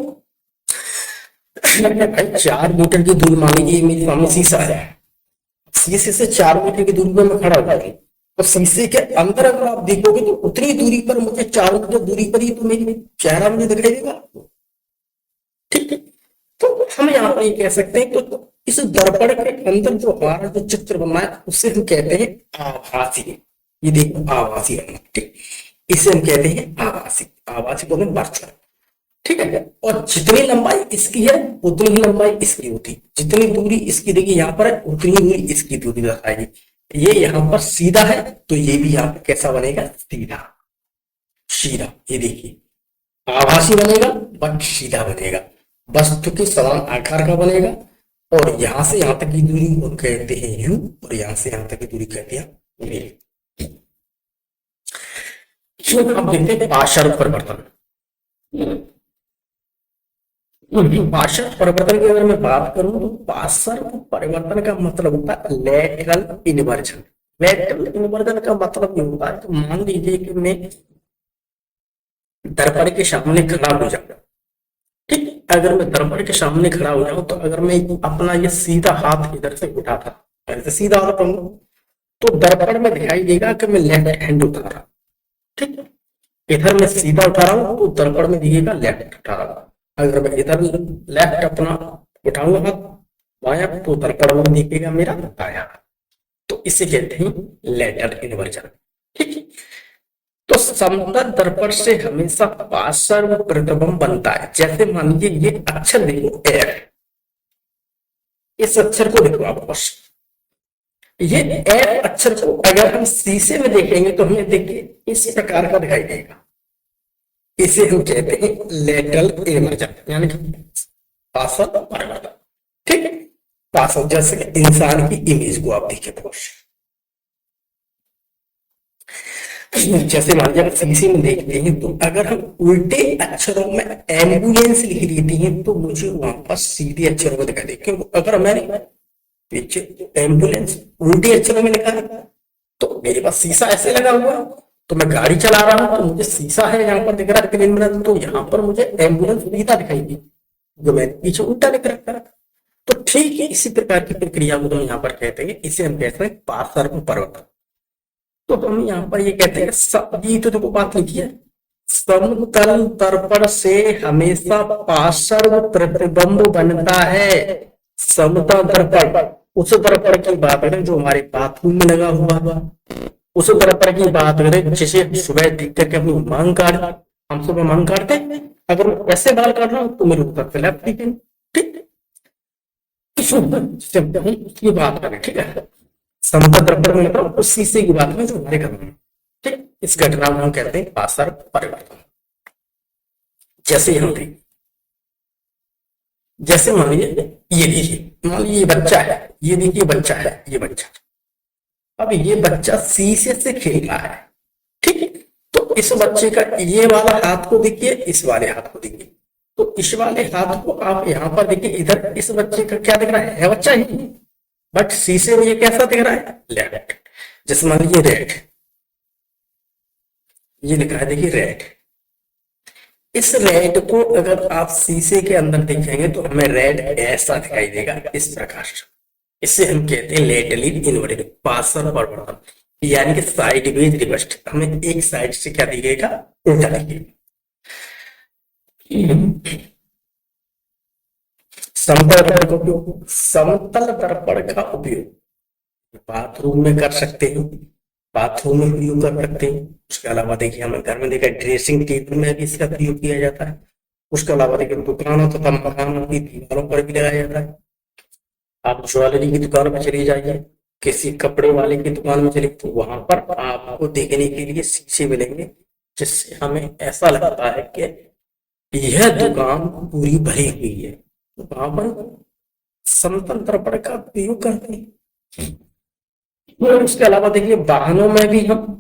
A: भाई 4 मीटर की दूरी, मान लीजिए मेरे सामने शीशा है, शीशे से 4 मीटर की दूरी पर मैं खड़ा होता हूँ तो शीशे के अंदर अगर आप देखोगे तो उतनी दूरी पर मुझे 4 मीटर दूरी पर ही तो मेरी चेहरा मुझे दिखाई देगा। ठीक है, तो हम यहाँ पर ये कह सकते हैं तो इस दर्पण के अंदर जो हमारा जो चित्र बना है उसे हम कहते हैं आभासी। ये देखो आभासी है। ठीक, इसे हम कहते हैं आभासी, आभासी को हम वर्चुअल। ठीक है। और जितनी लंबाई इसकी है उतनी ही लंबाई इसकी होती, जितनी दूरी इसकी देखिए यहाँ पर है उतनी ही दूरी इसकी दूरी दिखाएगी। ये यहाँ पर सीधा है तो ये भी यहाँ पे कैसा बनेगा, सीधा। सीधा ये देखिए आभासी बनेगा बट सीधा बनेगा, वस्तु के समान आकार का बनेगा। और यहां से यहां तक की दूरी को कहते हैं यू, और यहां से यहां तक की दूरी कहते हैं वी। अब देखते हैं पार्श्व परिवर्तन। पार्श्व परिवर्तन की अगर मैं बात करूं तो पार्श्व परिवर्तन का मतलब होता है लेटरल इन्वर्जन। लेटरल इन्वर्जन का मतलब ये होता है कि मान लीजिए कि मैं दर्पण के सामने खड़ा हो जाऊं, ठीक है? अगर मैं दर्पण के सामने खड़ा हो जाऊं तो अगर मैं अपना ये सीधा हाथ इधर से उठाता, ऐसे सीधा हाथ उठाऊंगा तो दर्पण में दिखाई देगा कि मैं लेफ्ट हैंड उठा रहा, ठीक है? इधर मैं सीधा उठा रहा हूं तो दर्पण में दिखेगा लेफ्ट उठा रहा हूं। अगर मैं इधर लेफ्ट अपना उठाऊंगा हाथ बाया तो दर्पण में दिखेगा मेरा दाया। तो इसे कहते हैं लेटरल इन्वर्जन, ठीक है? तो समतल दर्पण से हमेशा पार्श्व प्रतिबिंब बनता है। जैसे मान लीजिए ये अक्षर देखो एफ, इस अक्षर को देखो आप बस, ये एफ अक्षर को अगर हम शीशे में देखेंगे तो हमें देखिए इस प्रकार का दिखाई देगा। इसे हम कहते हैं लेटरल इन्वर्जन यानी कि पार्श्व परिवर्तन, ठीक है? पार्श्व जैसे इंसान की इमेज को आप देखिए बस, जैसे मान लीजिए शीशे में देखते हैं तो अगर हम उल्टे अक्षरों में एम्बुलेंस लिख देते हैं तो मुझे वहां पर सीधे अक्षरों में दिखाई दे, क्योंकि अगर मैंने पीछे एम्बुलेंस उल्टे अक्षरों में लिखा है तो मेरे पास शीशा ऐसे लगा हुआ है, तो मैं गाड़ी चला रहा हूं तो मुझे शीशा है यहाँ पर दिख रहा है स्क्रीन में, तो यहाँ पर मुझे एम्बुलेंस सीधा दिखाई दी जो मैंने पीछे उल्टा लिख रखा है। तो ठीक है, इसी प्रकार की प्रक्रिया को हम यहाँ पर कहते हैं, इसे हम कहते हैं पार्श्व परिवर्तन। तो हम यहाँ पर ये कहते हैं, ये तो देखो बात लिखी है, समतल दर्पण से हमेशा पार्श्व प्रतिबिंब बनता है। समतल दर्पण उस दर्पण की बात करें जो हमारे बाथरूम में लगा हुआ, उस दर्पण की बात करें जिसे सुबह देख करके अपनी मांग काट, हम सुबह मांग काटते हैं, अगर मैं ऐसे बाल काट रहा हूं तो मेरे ऊपर फ्लैप दिखेंगे, ठीक है? उसकी बात करें, ठीक है? समतल दर्पण में मतलब उस शीशे की बात में जो हमारे घर में, ठीक? इस घटना को हम कहते हैं पार्श्व परिवर्तन। जैसे हम देखिए, जैसे मान लीजिए ये देखिए, मान लीजिए ये बच्चा है, ये देखिए बच्चा है, ये बच्चा, अब ये बच्चा शीशे से खेल रहा है, ठीक है? तो इस बच्चे का ये वाला हाथ को देखिए, इस वाले हाथ को देखिए, तो इस वाले हाथ को आप यहाँ पर देखिए, इधर इस बच्चे का क्या दिख रहा है बच्चा ही, बट शीशे में ये कैसा दिख रहा है, लेफ्ट। जैसे मान लीजिए रेड, ये लिखा है देखिए रेड, इस रेड को अगर आप शीशे के अंदर देखेंगे तो हमें रेड ऐसा दिखाई देगा, इस प्रकार से। इसे हम कहते हैं लेटरली इन्वर्टेड पार्श्व परिवर्तन, यानी कि साइडवेज रिवर्स्ड, हमें एक साइड से क्या दिखेगा, उल्टा दिखेगा। समतल दर्पण का उपयोग, समतल दर्पण का उपयोग बाथरूम में कर सकते हैं, बाथरूम में प्रयोग कर सकते हैं। उसके अलावा देखिए हमें घर में देखा ड्रेसिंग टेबल में भी इसका प्रयोग किया जाता है। उसके अलावा देखिए दुकानों तथा मकानों की दीवारों पर भी लगाया जाता है। आप ज्वेलरी की दुकान पर चले जाइए, किसी कपड़े वाले की दुकान में चले तो वहां पर आपको देखने के लिए शीशे मिलेंगे, जिससे हमें ऐसा लगता है कि यह दुकान पूरी भरी हुई है। तो वहां पर समतल दर्पण का प्रयोग करते हैं। उसके अलावा देखिए वाहनों में भी हम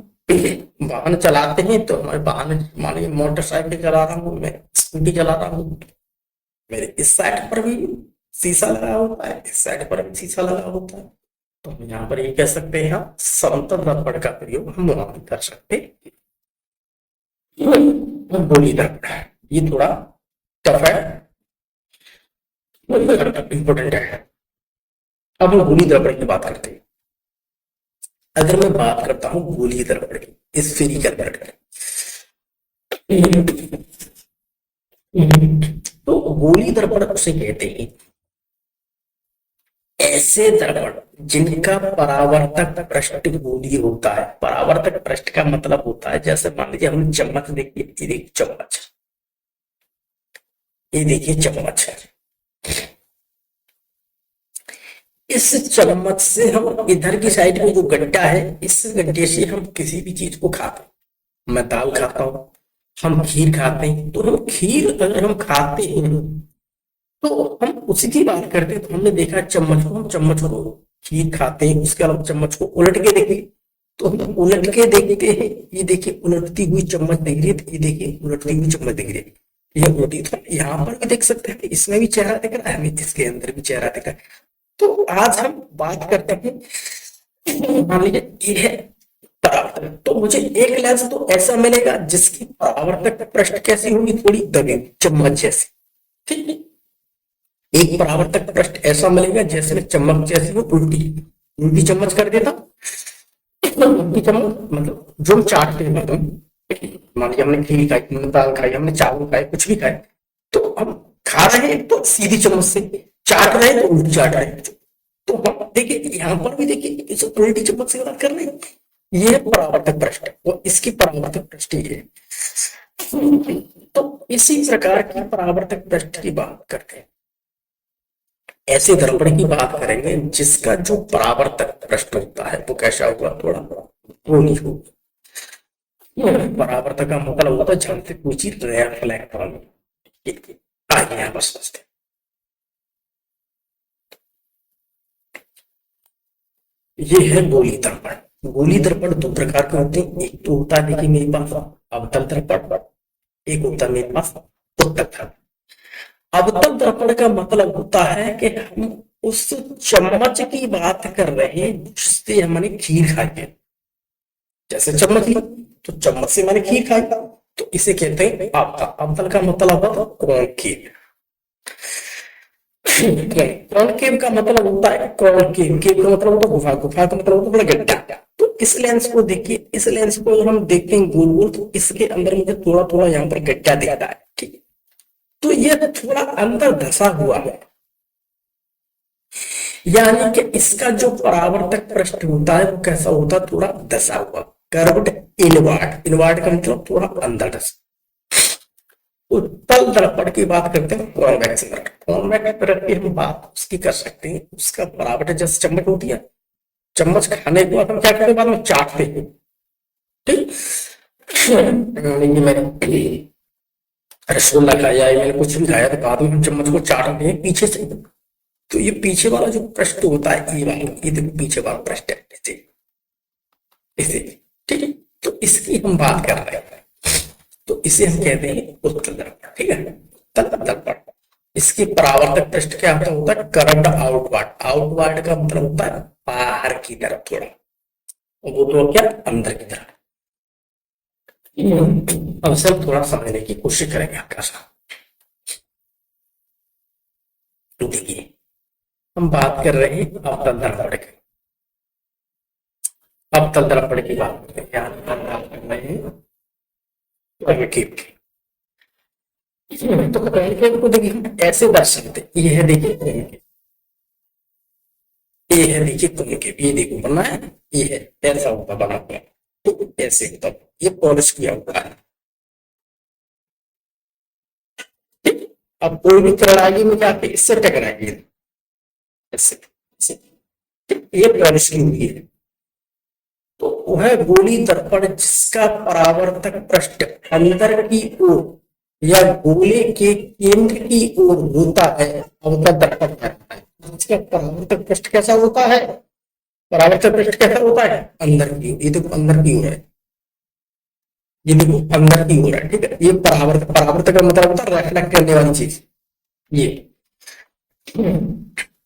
A: वाहन चलाते हैं तो हमारे वाहन, मानिए मोटरसाइकिल चला रहा हूँ मैं, स्कूटी चला रहा हूँ, मेरे इस साइड पर भी शीशा लगा होता है, इस साइड पर भी शीशा लगा होता है। तो हम यहाँ पर ये कह सकते हैं समतल दर्पण का प्रयोग हम वहां भी कर सकते हैं। गोली दर्पण ये थोड़ा टफ है, इंपोर्टेंट है। अब हम गोली दर्पण की बात करते हैं। अगर मैं बात करता हूं गोली दर्पण की, स्फेरिकल दर्पण, तो गोली दर्पण उसे कहते हैं ऐसे दर्पण जिनका परावर्तक पृष्ठ गोलीय होता है। परावर्तक पृष्ठ का मतलब होता है, जैसे मान लीजिए हमने चम्मच देखी, चम्मच, ये देखिए चम्मच है। इस चम्मच से हम इधर की साइड में जो गड्ढा है, इस गड्ढे से हम किसी भी चीज को खाते हैं। मैं दाल खाता हूँ, हम खीर खाते हैं, तो हम खीर अगर हम खाते हैं तो हम उसी की बात करते हैं। तो हमने देखा चम्मच को, हम चम्मच को खीर खाते हैं, उसके अलावा चम्मच को उलट के देखें तो हम उलट के देखते हैं। ये देखिए उलटती हुई चम्मच दिख रही है, तो ये देखिए उलटती हुई चम्मच दिख रही है, ये उलटी। तो यहाँ पर भी देख सकते हैं, इसमें भी चेहरा दिख रहा है हमें, इसके अंदर भी चेहरा दिख रहा है। तो आज हम बात करते हैं, मान लीजिए ये है परावर्तक, तो मुझे एक लेंस तो ऐसा मिलेगा जिसकी परावर्तक पृष्ठ कैसी होगी, थोड़ी दबी चम्मच जैसी, ठीक है। एक परावर्तक पृष्ठ ऐसा मिलेगा जैसे चम्मच जैसी हो, उल्टी उल्टी चम्मच कर देता। उल्टी चम्मच मतलब जो हम चाटते हैं, मान लीजिए हमने खीर खाई, हमने दाल खाई, हमने चावल खाए, कुछ भी खाए, तो हम खा रहे हैं तो सीधी चम्मच से, चाट रहे हैं तो उल्टी चाट रहे हैं। तो हम देखिए यहाँ पर भी देखिए इसे उल्टी चम्मच से बात कर रहे हैं। ये है परावर्तक पृष्ठ और इसकी परावर्तक पृष्ठ ये है। तो इसी प्रकार की परावर्तक पृष्ठ की बात करते हैं। ऐसे दर्पण की बात करेंगे जिसका जो परावर्तक पृष्ठ होता है वो कैसा होगा, थोड़ा कोनी होगा। परावर्तक का मतलब होता है जहां से कोई चीज रिफ्लेक्ट होगी। आइए यहाँ पर समझते हैं। ये है गोली दर्पण। गोली दर्पण दो प्रकार के होते हैं। एक तो होता है देखिए मेरे पास अवतल दर्पण, एक होता है मेरे पास उत्तल दर्पण। अवतल दर्पण का मतलब होता है कि हम उस चम्मच की बात कर रहे हैं जिससे हमने खीर खाई है। जैसे चम्मच ली तो चम्मच से मैंने खीर खाई, तो इसे कहते हैं अवतल। अवतल का मतलब होता है कॉन्केव। कॉन्केव का मतलब होता है कॉन्केव, केव का मतलब होता है गुफा, गुफा का मतलब होता है गड्ढा। तो इस लेंस को देखिए, इस लेंस को हम देखते हैं गोल गोल, तो इसके अंदर मुझे थोड़ा थोड़ा यहाँ पर गड्ढा दिखता है, ठीक है। तो ये थोड़ा अंदर धसा हुआ है, यानी कि इसका जो परावर्तक पृष्ठ होता है वो कैसा होता है, थोड़ा धसा हुआ, कर्व्ड इनवर्ड। इनवर्ड का मतलब थोड़ा अंदर धसा। उत्तल दर्पण की बात करते हैं, कॉन्वेक्स मिरर। कॉन्वेक्स मिरर की हम बात उसकी कर सकते हैं, उसका परावर्तक जैसे चम्मच होती है, चम्मच खाने के बाद हम क्या करते हैं, बाद में चाटते हैं, ठीक। मैंने रसगुल्ला खाया या मैंने कुछ भी खाया तो बाद में हम चम्मच को चाटते हैं पीछे से। तो ये पीछे वाला जो पृष्ठ होता है, ये वाला, ये देखो पीछे वाला पृष्ठ है, इसे इसे, ठीक है। तो इसकी हम बात कर रहे हैं, तो इसे हम कहते हैं उत्तल दर्पण, ठीक है। उत्तल दर्पण, इसकी परावर्तक पृष्ठ क्या होता है, कर्व्ड आउटवर्ड। आउटवर्ड का मतलब होता है बाहर की तरफ थोड़ा, वो तो क्या अंदर की तरफ। अब से हम थोड़ा समझने की कोशिश करेंगे आपका साथ। देखिए हम बात कर रहे हैं अवतल दर्पण की। अवतल दर्पण की बात करते हैं, क्या बात कर रहे हैं, कॉन्केव की। तो कॉन्केव को देखिए हम ऐसे दर्शाते हैं, ये है देखिए कॉन्केव, ये है देखिए कॉन्केव, ये देखो बना है, ये है ऐसा होता बना हुआ, तो ऐसे होता, ये पॉलिश किया हुआ है। अब कोई भी चढ़ाई में जाके इससे टकराएगी, ऐसे ऐसे, ये पॉलिश की हुई है। तो वह गोली दर्पण जिसका परावर्तक पृष्ठ अंदर की ओर या गोले के केंद्र की ओर होता है, अवतल दर्पण कहता है। इसका परावर्तक पृष्ठ कैसा होता है, परावर्तक पृष्ठ कैसा होता है, अंदर की, ये देखो अंदर की ओर है, ये देखो अंदर की ओर है, ठीक है। ये परावर्तक, परावर्तक का मतलब होता है रिफ्लेक्ट करने वाली चीज, ये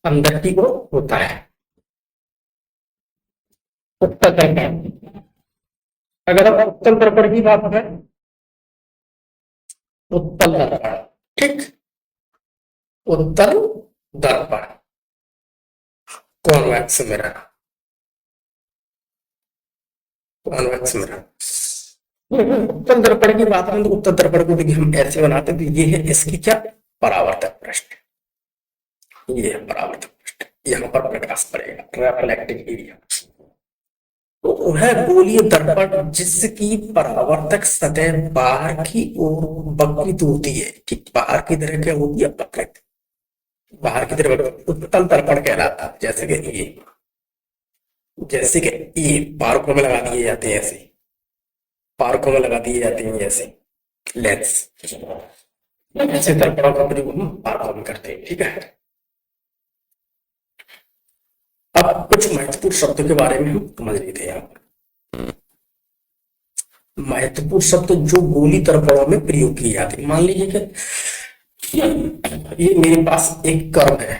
A: अंदर की ओर होता है उत्तल दर्पण। अगर हम उत्तल दर्पण की बात करें, उत्तल दर्पण, ठीक, उत्तल दर्पण, कॉन्वेक्स मिरर, कॉन्वेक्स मिरर। उत्तल दर्पण की बात करें तो उत्तल दर्पण को देखिए हम ऐसे बनाते हैं, तो ये है इसकी क्या, परावर्तक पृष्ठ, ये है परावर्तक पृष्ठ, यहाँ पर प्रकाश पड़ेगा, रिफ्लेक्टिंग एरिया। तो वह गोलीय दर्पण जिसकी परावर्तक सतह बाहर की ओर वक्रित होती है। ठीक, बाहर की तरह क्या होती है? वक्रित। बाहर की तरफ उत्तल दर्पण कहलाता है। जैसे कि ये पार्कों में लगा दिए जाते हैं, ऐसे पार्कों में लगा दिए जाते हैं जैसे लेंस, ऐसे दर्पणों का प्रयोग हम पार्कों में करते हैं। ठीक है, अब कुछ महत्वपूर्ण शब्दों के बारे में हम समझ लेते हैं। यहाँ महत्वपूर्ण शब्द जो गोली दर्पणों में प्रयोग किए जाते हैं। मान लीजिए कि ये मेरे पास एक कर्व है,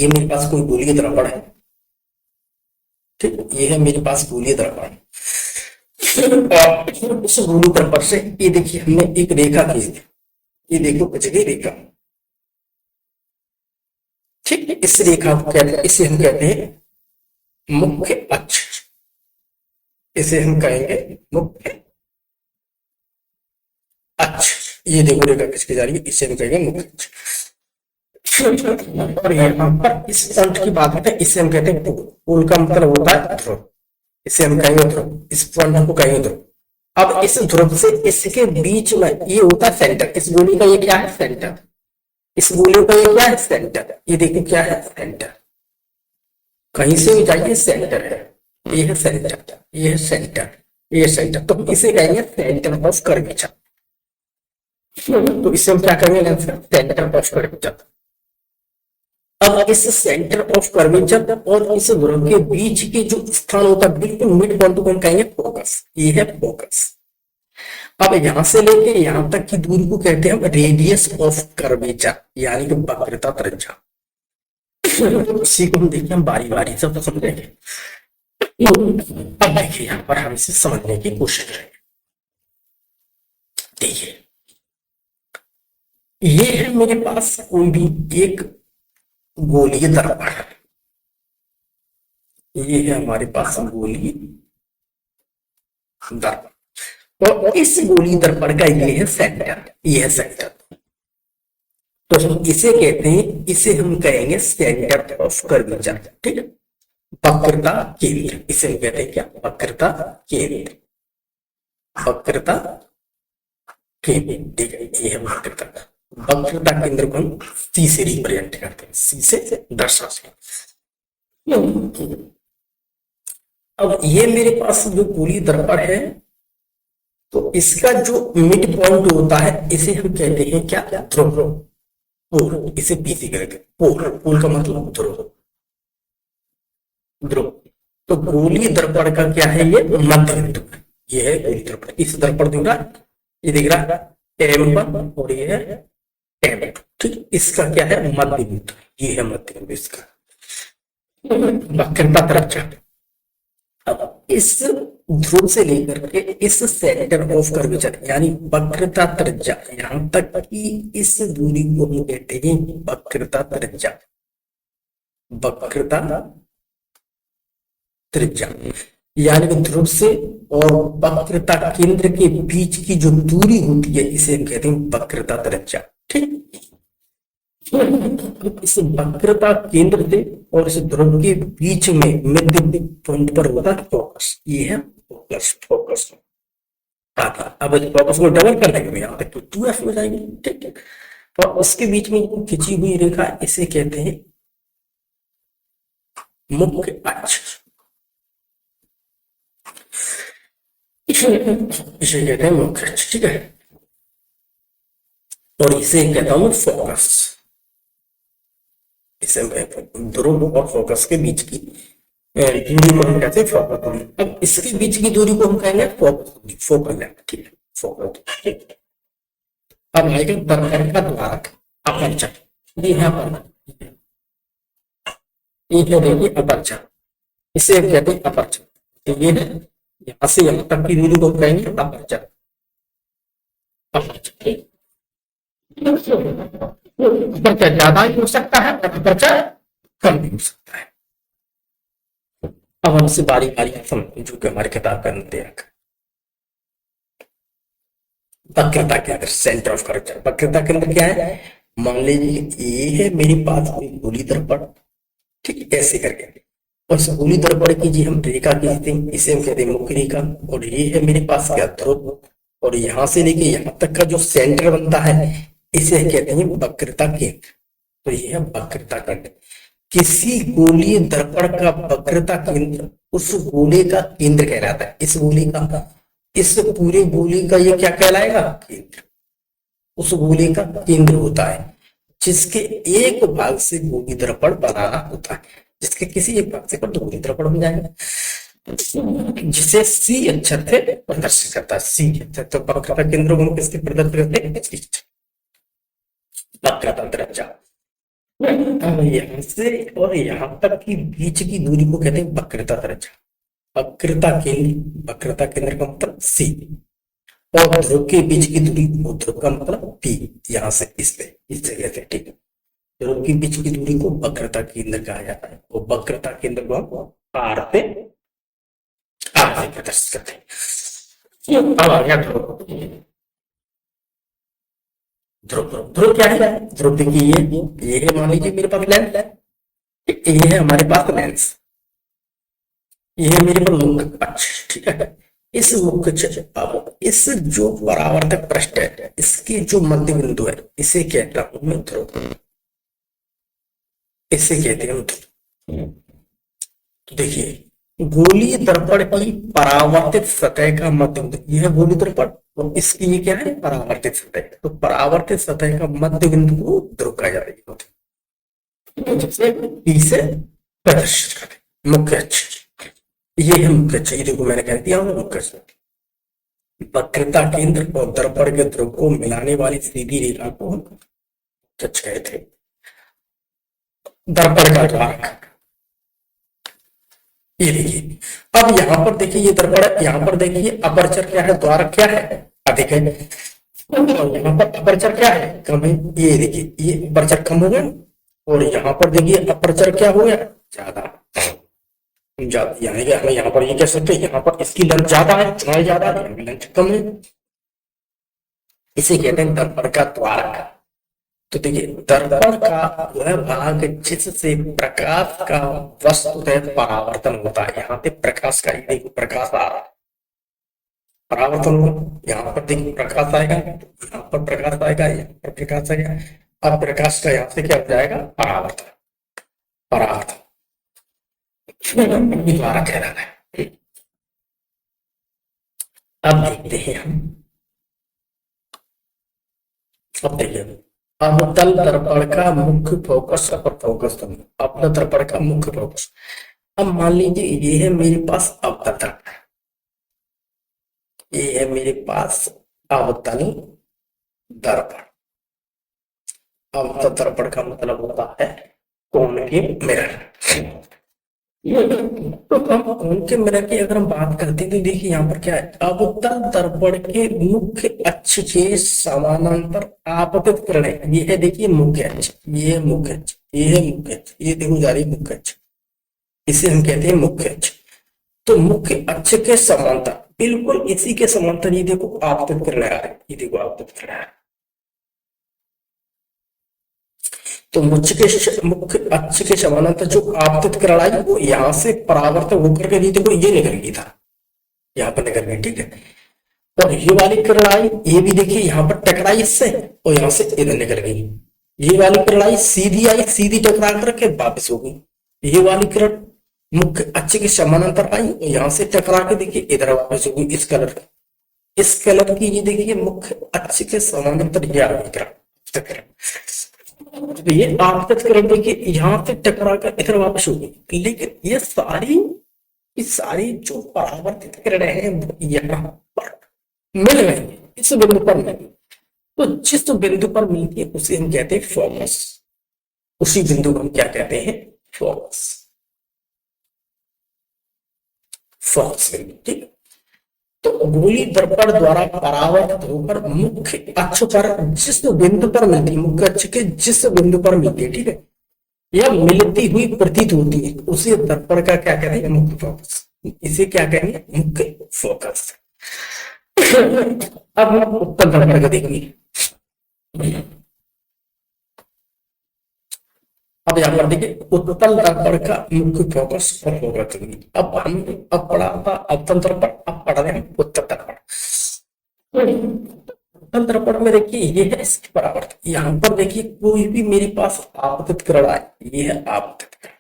A: ये मेरे पास कोई गोलीय दर्पण है। ठीक, ये है मेरे पास गोलीय दर्पण। और इस गोली दर्पण से ये देखिए हमने एक रेखा खींची, ये देखो कुचली रेखा। ठीक, इस रेखा को कहते हैं, इसे हम कहते हैं मुख्य अक्ष। इसे हम कहेंगे मुख्य अक्ष। ये देखो रेखा खिंचती जा रही है, इसे हम कहेंगे मुख्य अक्ष। और यहाँ पर इस पॉइंट की बात करते हैं, इसे हम कहते हैं पोल। पोल का मतलब होता है ध्रुव, इसे हम कहेंगे ध्रुव, इस पॉइंट को कहेंगे ध्रुव। अब इस ध्रुव से इसके बीच में ये होता है सेंटर। इस गोली का ये क्या है? सेंटर। इस गोली का ये क्या है? सेंटर। ये देखो क्या है? सेंटर। कहीं से भी जाइए सेंटर है, ये है सेंटर, ये है सेंटर, ये सेंटर। तो हम इसे कहेंगे सेंटर ऑफ कर्वेचर। तो इसे हम क्या कहेंगे? Centre of curvature. अब इस सेंटर ऑफ कर्वेचर और इस ध्रुव के बीच के जो स्थान होता है बिल्कुल मिड पॉइंट को हम कहेंगे फोकस। ये है फोकस। अब यहां से लेके यहां तक की दूरी को कहते हैं हम रेडियस ऑफ कर्वेचर, यानी कि वक्रता त्रिज्या। इसी को हम देखिए, हम बारी बारी से समझेंगे। अब देखिए यहां पर हम इसे समझने की कोशिश करेंगे। देखिए ये है मेरे पास कोई भी एक गोलीय दर्पण, ये है हमारे पास गोलीय दर्पण, और इस गोलीय दर्पण का ये है सेंटर, ये है सेंटर। तो हम इसे कहते हैं, इसे हम कहेंगे सेंटर ऑफ कर्वेचर। ठीक है, वक्रता केंद्र, इसे हम कहते हैं क्या? वक्रता केंद्र, वक्रता केंद्र। ठीक है, ये है वक्रता। वक्रता केंद्र को हम सी से रिप्रेजेंट करते हैं, सी से दर्शाते हैं। अब ये मेरे पास जो गोलीय दर्पण है, तो इसका जो मिड पॉइंट होता है इसे हम कहते हैं क्या? ध्रुव, पोल। इसे पीसी करके पोल, पोल का मतलब ध्रुव, ध्रुव। तो गोलीय दर्पण का क्या है? ये मध्य बिंदु है, ये है गोलीय दर्पण। इस दर्पण दिख रहा है, ये दिख रहा है M1 और ये है M2। ठीक, इसका क्या है? मध्य बिंदु, ये है मध्य बिंदु इसका। वक्रता त्रिज्या। अब इस ध्रुव से लेकर के इस सेंटर ऑफ कर्वेचर यानी वक्रता त्रिज्या यहां तक की इस दूरी को हम कहते हैं वक्रता त्रिज्या, वक्रता त्रिज्या। यानी कि ध्रुव से और वक्रता केंद्र के बीच की जो दूरी होती है इसे हम कहते हैं वक्रता त्रिज्या। ठीक, इस वक्रता केंद्र से और इस ध्रुव के बीच में मध्य पॉइंट पर होता है फोकस, ये है फोकस, फोकस। अब फोकस को डबल कर देंगे यहाँ तक तो 2f हो जाएगी। ठीक है, और उसके बीच में खिंची हुई रेखा इसे कहते हैं मुख्य अक्ष, इसे कहते हैं मुख्य अक्ष। ठीक है, और इसे कहता हूं फोकस। इसे ध्रुव और फोकस के बीच की दूरी को हम कहते हैं फोकल दूरी। अब इसके बीच की दूरी को हम कहेंगे फोकस दूरी, फोकल लेंथ। ठीक है, फोकल। ठीक, अब आएगा दर्पण का द्वारक, अपर्चर। ये है अपर्चर, ये है देखिए अपर्चर, इसे कहते हैं अपर्चर। तो ये है यहां से यहां तक की दूरी को हम कहेंगे अपर्चर, अपर्चर। अपर्चर ज्यादा ही हो सकता है, अपर्चर कम भी हो सकता है। अब हमसे बारी बारी समझ जो कि हमारे किताब का अंत वक्रता केंद्र, सेंटर ऑफ कर्वेचर। वक्रता केंद्र क्या है? मान लीजिए ये है मेरे पास कोई गोली दर्पण, ठीक, ऐसे करके और इस गोली दर्पण की जी हम रेखा खींचते हैं, इसे हम कहते हैं मुख्य रेखा। और ये है मेरे पास क्या, ध्रुव। और यहां से लेके यहां तक का जो सेंटर बनता है इसे कहते हैं वक्रता केंद्र। तो ये है वक्रता केंद्र। किसी गोलीय दर्पण का वक्रता केंद्र उस गोले का केंद्र कहलाता है। इस गोले का, इस पूरे गोले का ये क्या कहलाएगा, केंद्र। उस गोले का केंद्र होता है जिसके एक भाग से गोली दर्पण बनाना होता है। जिसके किसी एक भाग से पर गोली दर्पण बन जाएगा, जिसे सी अक्षर से प्रदर्शित करता है। सी अक्षर तो वक्रता केंद्र को हम किससे प्रदर्शित करते हैं, वक्रता त्रिज्या। यहां से और यहां तक की बीच की दूरी को कहते हैं वक्रता त्रिज्या। वक्रता केंद्र का मतलब सी, और ध्रुव के बीच की दूरी, ध्रुव का मतलब पी। यहां से इससे कहते हैं, ठीक है। ध्रुव के बीच की दूरी को वक्रता केंद्र कहा जाता है। और वक्रता केंद्र को हम आर पे प्रदर्शित करते हैं। अब आ गया ध्रुव। ध्रुव क्या है, ध्रुव देखिए ये है, मान लीजिए मेरे पास लेंस है, ये है हमारे पास लेंस, ये है मेरे पास मुख्य अक्ष, ठीक है। इस मुख्य अक्ष, अब इस जो परावर्तक पृष्ठ है इसकी जो मध्य बिंदु है इसे कहता हूं मैं ध्रुव, इसे कहते हैं ध्रुव। तो देखिए गोलीय दर्पण की परावर्तित सतह का मध्य बिंदु, यह गोलीय दर्पण और इसकी ये क्या है, परावर्तित सतह। तो परावर्तित सतह का मध्य बिंदु को ध्रुव कहा जाता है, जिसे पी से प्रदर्शित करते हैं, मुख्य अक्ष। ये है मुख्य अक्ष, ये देखो मैंने कह दिया मुख्य अक्ष। वक्रता केंद्र और दर्पण के ध्रुव को मिलाने वाली सीधी रेखा को हम मुख्य अक्ष कहते हैं। दर्पण का द्वारक, ये देखिए। अब यहां पर देखिए ये दर्पण, यहां पर देखिए अपर्चर क्या है, द्वारक क्या है, अधिक है। और यहाँ पर अपर्चर क्या है, कम है। ये देखिए ये अपर्चर कम हो गया, और यहाँ पर देखिए अपर्चर क्या हो गया, ज्यादा। यानी कि हमें यहाँ पर ये कह सकते हैं, यहाँ पर इसकी लेंथ ज्यादा है, चौड़ाई ज्यादा है, लेंथ कम है। इसे कहते हैं दर्पण का द्वारक। तो देखिए दर्पण का वह भाग जिससे प्रकाश का वस्तुतः परावर्तन होता है। यहाँ पे प्रकाश का, ये देखो प्रकाश आ रहा है, परावर्तन होगा। यहाँ पर देखिए प्रकाश आएगा, यहाँ पर प्रकाश आएगा, यहाँ पर प्रकाश आएगा। अब प्रकाश का यहाँ से क्या हो जाएगा, परावर्तन। परावर्तन द्वारा कहलाता है। अब देखते हैं हम, अब देखिए अवतल दर्पण का मुख्य फोकस, अपर फोकस, अवतल दर्पण का मुख्य फोकस। अब मान लीजिए ये है मेरे पास अवतल दर्पण, ये है मेरे पास अवतल दर्पण। अवतल दर्पण का मतलब होता है कॉन्केव मिरर। तो हम कॉन्केव मिरर की अगर हम बात करते हैं तो देखिए यहाँ पर क्या है, अवतल दर्पण के मुख्य अक्ष के समानांतर आपतित किरणें, ये है देखिए मुख्य अक्ष, ये है मुख्य अक्ष, ये है मुख्य अक्ष, ये देखो जा रही मुख्य अक्ष, इसे हम कहते हैं मुख्य अक्ष। तो मुख्य अक्ष के समांतर, बिल्कुल इसी के समांतर ये देखो आपतित किरणें आ रही, ये देखो आपतित किरणें आ रही। तो मुख्य अक्ष के समानांतर जो आपतित किरण आई वो यहां से परावर्तन होकर के देखो ये निकल गई था, यहाँ पर निकल गई, ठीक है। और ये वाली किरण आई, ये भी देखिए यहाँ पर टकराई इससे, और यहाँ से इधर निकल गई। ये वाली किरण आई, सीधी टकरा करके वापस हो गई। ये वाली किरण मुख्य अक्ष के समानांतर आई और यहाँ से टकरा के देखिए इधर वापस हो गई। इस कलर की ये देखिए मुख्य अक्ष के समानांतर ये आ गई किरण। तो ये आपतित किरण देखिए यहाँ से टकरा कर इधर वापस हो गई। लेकिन ये सारी जो परावर्तित किरणें हैं यहाँ पर मिल गई, इस बिंदु पर मिल गई। तो जिस बिंदु पर मिलती है उसे हम कहते हैं फोकस, उसी बिंदु को हम क्या कहते हैं, फोकस। फोकस बिंदु, ठीक है। तो गोली दर्पण द्वारा परावर्तित होकर मुख्य अक्ष पर जिस बिंदु पर मिलती है, मुख्य अक्ष के जिस बिंदु पर मिलती है, ठीक है, यह मिलती हुई प्रतीत होती है, उसे दर्पण का क्या कहते हैं, मुख्य फोकस। इसे क्या कहेंगे, मुख्य फोकस। अब हम उत्तल दर्पण का देखेंगे। अब यहाँ पर देखिए उत्तल दर्पण का मुख्य फोकस और फोकस होगी। अब हम अब पढ़ा था अवतल दर्पण, अब पढ़ रहे हैं उत्तल दर्पण। उत्तल दर्पण में देखिए ये है इसके बराबर, यहाँ पर देखिए कोई भी मेरे पास आपतित किरण आए, ये है आपतित किरण,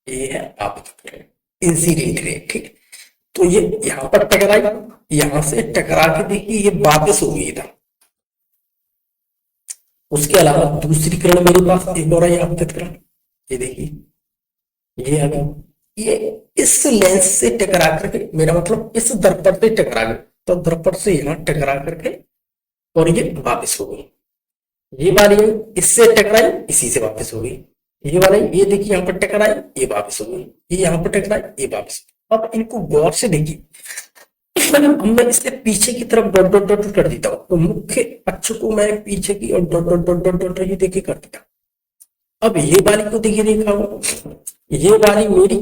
A: ये है आपतित किरण, इंसिडेंट रे, ठीक। तो ये यहाँ पर टकराई, यहां से टकरा के देखिए ये वापस हो गई था। उसके अलावा दूसरी किरण मेरे पास एक और है आपतित किरण, ये देखिए ये अगर ये इस लेंस से टकरा करके, मेरा मतलब इस दर्पण से टकरा गई, तो दर्पण से यहां टकरा करके और ये वापस हो गई। ये वाली इससे टकराई, इसी से वापस हो गई। ये वाली ये देखिए यहाँ पर टकराई, ये वापस हो गई, ये यहाँ पर टकराई, ये वापस। अब इनको गौर से देखिए, अब मैं इससे पीछे की तरफ डॉट डॉट डॉट कर देता हूँ, तो मुख्य अक्ष को मैं पीछे की और dot dot dot dot dot ये देखिए कर देता। अब ये वाली को देखिए, देखा होगा ये वाली मेरी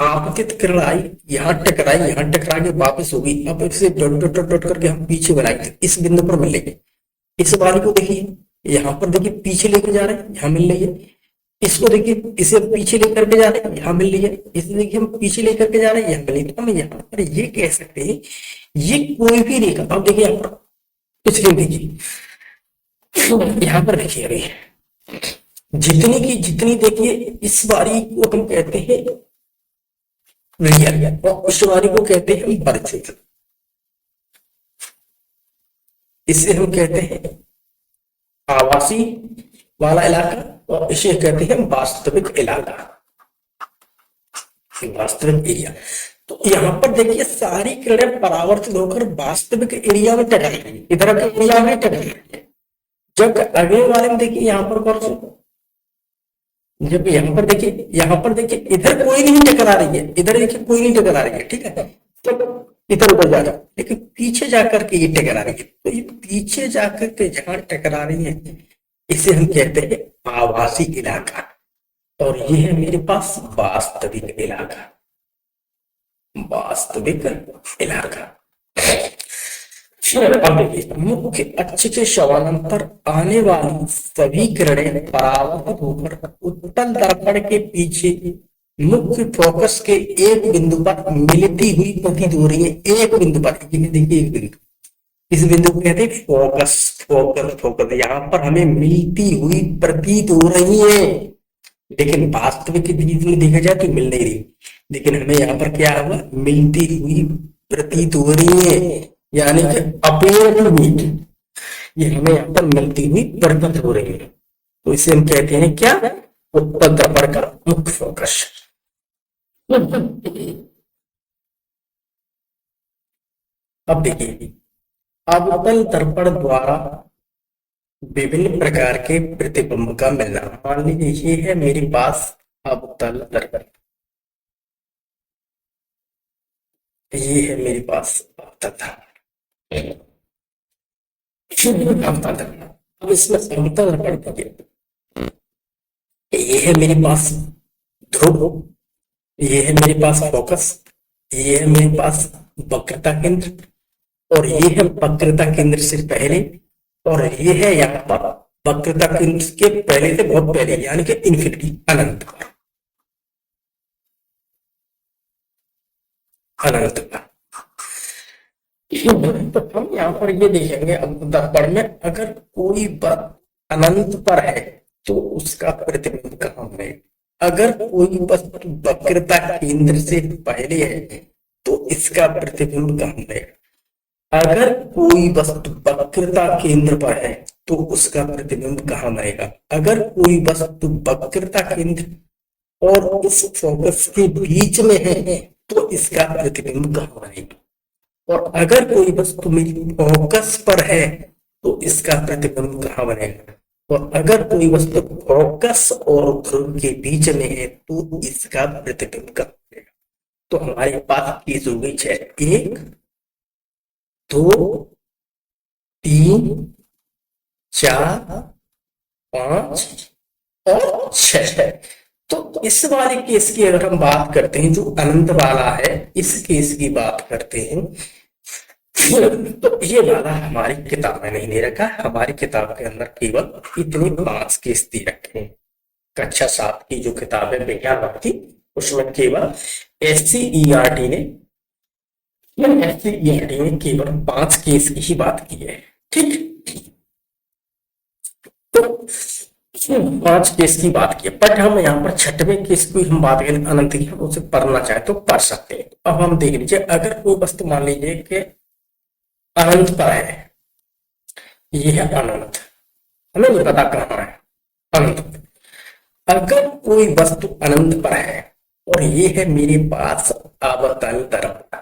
A: आपतित किरण आई, यहाँ टकराई, यहाँ टकरा के वापस हो गई। अब इसे डॉट डॉट डॉट डॉट करके हम पीछे बनाएंगे, इस बिंदु पर मिलेंगे। इस वाली को देखिए, यहाँ पर देखिए पीछे लेके जा रहे हैं, यहाँ मिल रही है। इसको देखिए, इसे पीछे लेकर के जा रहे हैं, यहाँ मिल रही है। इसे देखिए हम पीछे लेकर के जा रहे हैं, यहाँ मिल रही है। तो हम यहाँ पर ये कह सकते हैं ये कोई भी रेखा, अब देखिए यहाँ पर पिछले देखिए, यहाँ पर देखिए अभी जितनी की जितनी देखिए, इस बारी को हम कहते हैं रियल और उस बारी को कहते हैं वर्चुअल। इसे हम कहते हैं आवासी वाला इलाका और इसे कहते हैं वास्तविक इलाका, वास्तविक एरिया। तो यहाँ पर देखिए सारी किरणें परावर्तित होकर वास्तविक एरिया में टकरा रही है, इधर के एरिया में टकरा रही है। जब अगले वाले में देखिए यहाँ पर कौन से, जब यहाँ पर देखिए इधर कोई नहीं टकरा रही है, इधर देखिए कोई नहीं टकरा रही है, ठीक है। तो इधर उधर जा रहा, लेकिन पीछे जाकर के ये टकरा रही है। तो ये पीछे जाकर के जहां टकरा रही है इसे हम कहते हैं आवासी इलाका, और ये है मेरे पास वास्तविक इलाका, वास्तविक इलाका। अब देखिए मुख्य अक्ष के समानांतर आने वाली सभी किरणें परावर्तित होकर उत्तल दर्पण के पीछे मुख्य फोकस के एक बिंदु पर मिलती हुई प्रतीत हो रही है। एक बिंदु पर, देखिए एक बिंदु, इस बिंदु को कहते हैं फोकस, फोकस फोकस। यहाँ पर हमें मिलती हुई प्रतीत हो रही है, लेकिन वास्तविक में देखा जाए तो मिल नहीं रही, लेकिन हमें यहाँ पर क्या हुआ, मिलती हुई प्रतीत हो रही है, यानी कि अपीयरिंग, ये हमें यहाँ पर मिलती हुई प्रतीत हो रही है। तो इसे हम कहते हैं क्या, उत्तल दर्पण का मुख्य फोकस। अब देखिए अवतल दर्पण द्वारा विभिन्न प्रकार के प्रतिबिंब का मिलना। मान लीजिए ये है मेरे पास अवतल दर्पण, ये है मेरे पास अवतल दर्पण। अब इसमें अवतल दर्पण देखिए, ये है मेरे पास ध्रुव, ये है मेरे पास फोकस, ये है मेरे पास वक्रता केंद्र, और ये है वक्रता केंद्र से पहले, और ये है यहाँ पर वक्रता केंद्र के पहले से बहुत पहले, यानी कि इन्फिनिटी, अनंत पर, अनंत पर। तो हम यहाँ पर ये देखेंगे अब दर्पण में अगर कोई वस्तु अनंत पर है तो उसका प्रतिबिंब कहाँ है। अगर कोई वस्तु वक्रता केंद्र से पहले है तो इसका प्रतिबिंब कहाँ है। अगर कोई वस्तु वक्रता केंद्र पर है तो उसका प्रतिबिंब कहाँ बनेगा। अगर कोई वस्तु वक्रता केंद्र और इस फोकस के बीच में है तो इसका प्रतिबिंब कहाँ बनेगा। और अगर कोई वस्तु मेरी फोकस पर है तो इसका प्रतिबिंब कहाँ बनेगा। और अगर कोई वस्तु फोकस और ध्रुव के बीच में है तो इसका प्रतिबिंब कहाँ बनेगा। तो हमारे पास केस हो गई 6, 1 2 3 4 5 और 6। तो इस वाले केस की अगर हम बात करते हैं, जो अनंत वाला है, इस केस की बात करते हैं, तो ये वाला हमारी किताब में नहीं दे रखा है। हमारी किताब के अंदर केवल इतने 5 केस दे रखे हैं। कक्षा 7 की जो किताब है विज्ञान की, उसमें केवल एससीईआरटी ने एससीईआरटी ने केवल 5 केस की ही बात की है। ठीक, तो 5 केस की बात की है, बट हम यहाँ पर छठवें केस की हम बात करें अनंत की, हम उसे पढ़ना चाहे तो पढ़ सकते हैं। अब हम देख लीजिए, अगर कोई वस्तु मान लीजिए कि अनंत पर है, ये है अनंत, हमें नहीं पता कहाँ है अनंत। अगर कोई वस्तु अनंत पर है और ये है मेरे पास आवर्तन तरंग,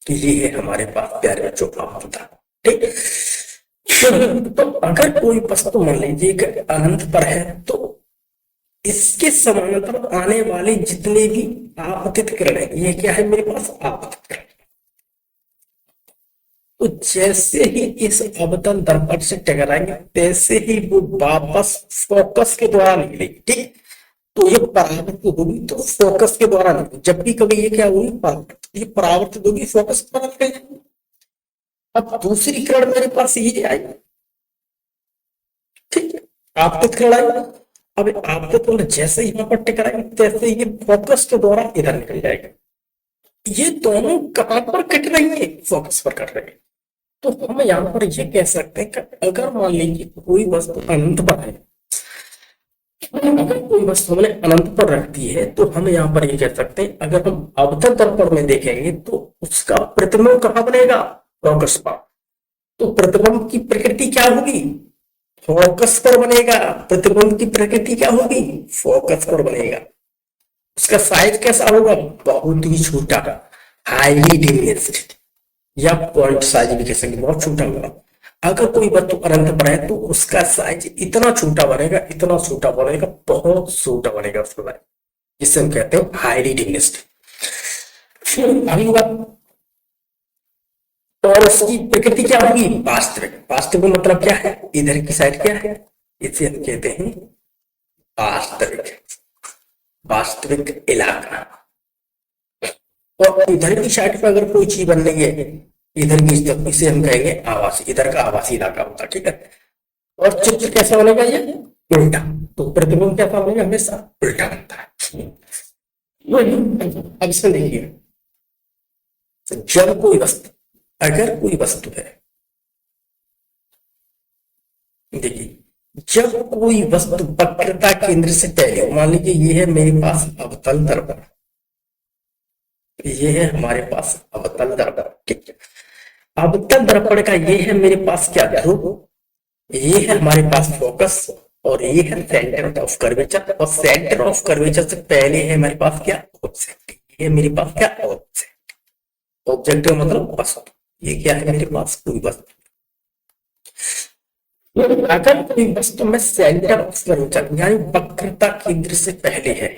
A: ये है हमारे पास प्यारे बच्चों आवर्तन। ठीक, तो अगर कोई वस्तु मान लीजिए कि अनंत पर है, तो इसके समानांतर आने वाले जितने भी आपतित किरण है, ये क्या है मेरे पास आपतित किरण। तो जैसे ही इस अवतल दर्पण से टकराएंगे, तैसे ही वो वापस फोकस के द्वारा निकलेगी। ठीक, तो ये परावर्तित होगी, तो फोकस के द्वारा निकलेगी, जबकि कभी ये क्या होगी परावर्तित, ये परावर्तित होगी, फोकस पर निकलेगी। अब दूसरी किरण मेरे पास ये आई, ठीक है, आपतित किरण आई। अब आपतित मतलब जैसे ही यहाँ पर टकराएंगे, तैसे ये फोकस के द्वारा इधर निकल जाएगा। ये दोनों कहां पर कट रही है, फोकस पर कट रही है। तो हम यहाँ पर ये कह सकते हैं कि अगर मान लीजिए कोई वस्तु अनंत पर है, अगर कोई वस्तु हमने अनंत पर रख दी है, तो हम यहाँ पर ये कह सकते हैं, अगर हम अवतल दर्पण में देखेंगे तो उसका प्रतिबिंब कहाँ बनेगा, फोकस पर। तो प्रतिबिंब की प्रकृति क्या होगी, फोकस पर बनेगा। प्रतिबिंब की प्रकृति क्या होगी, फोकस पर बनेगा। उसका साइज कैसा होगा, बहुत ही छोटा, हाईली डिमिनिश्ड, या पॉइंट साइज भी कह सकते, बहुत छोटा होगा। अगर कोई वस्तु अनंत पर है तो उसका साइज इतना छोटा बनेगा, इतना छोटा बनेगा, बहुत छोटा बनेगा उसका साइज, जिसे हम कहते हैं हाईली डिमिनिश्ड। अगली बात, और उसकी प्रकृति क्या होगी, वास्तविक। वास्तविक मतलब क्या है, इधर की साइड क्या है, इसे हम कहते हैं वास्तविक, वास्तविक इलाका। और इधर की साइड पर अगर कोई चीज बन रही है, इधर की तरफ, इसे हम कहेंगे आवासी, इधर का आवासी इलाका होता है। ठीक है, और चित्र कैसा बनेगा, ये उल्टा। तो प्रतिबिंब कैसा बनेगा, हमेशा उल्टा बनता है। अब इसमें देखिए, जब कोई वस्तु, अगर कोई वस्तु है, देखिए जब कोई वस्तु वक्रता केंद्र से पहले, मान लीजिए ये है मेरे पास अवतल दर्पण, ये है हमारे पास अवतल दर्पण। ठीक है, अवतल दर्पण का ये है मेरे पास क्या ध्रुव, ये है हमारे पास फोकस, और ये है सेंटर ऑफ कर्वेचर। और सेंटर ऑफ कर्वेचर से पहले है मेरे पास क्या, ऑब्जेक्ट। ये मेरे पास क्या, ऑब्जेक्ट। ऑब्जेक्ट मतलब वस्तु, ये क्या है मेरे पास, कोई वस्तु। अगर कोई वस्तु में सेंटर ऑफ कर्वेचर यानी वक्रता केंद्र से पहले है,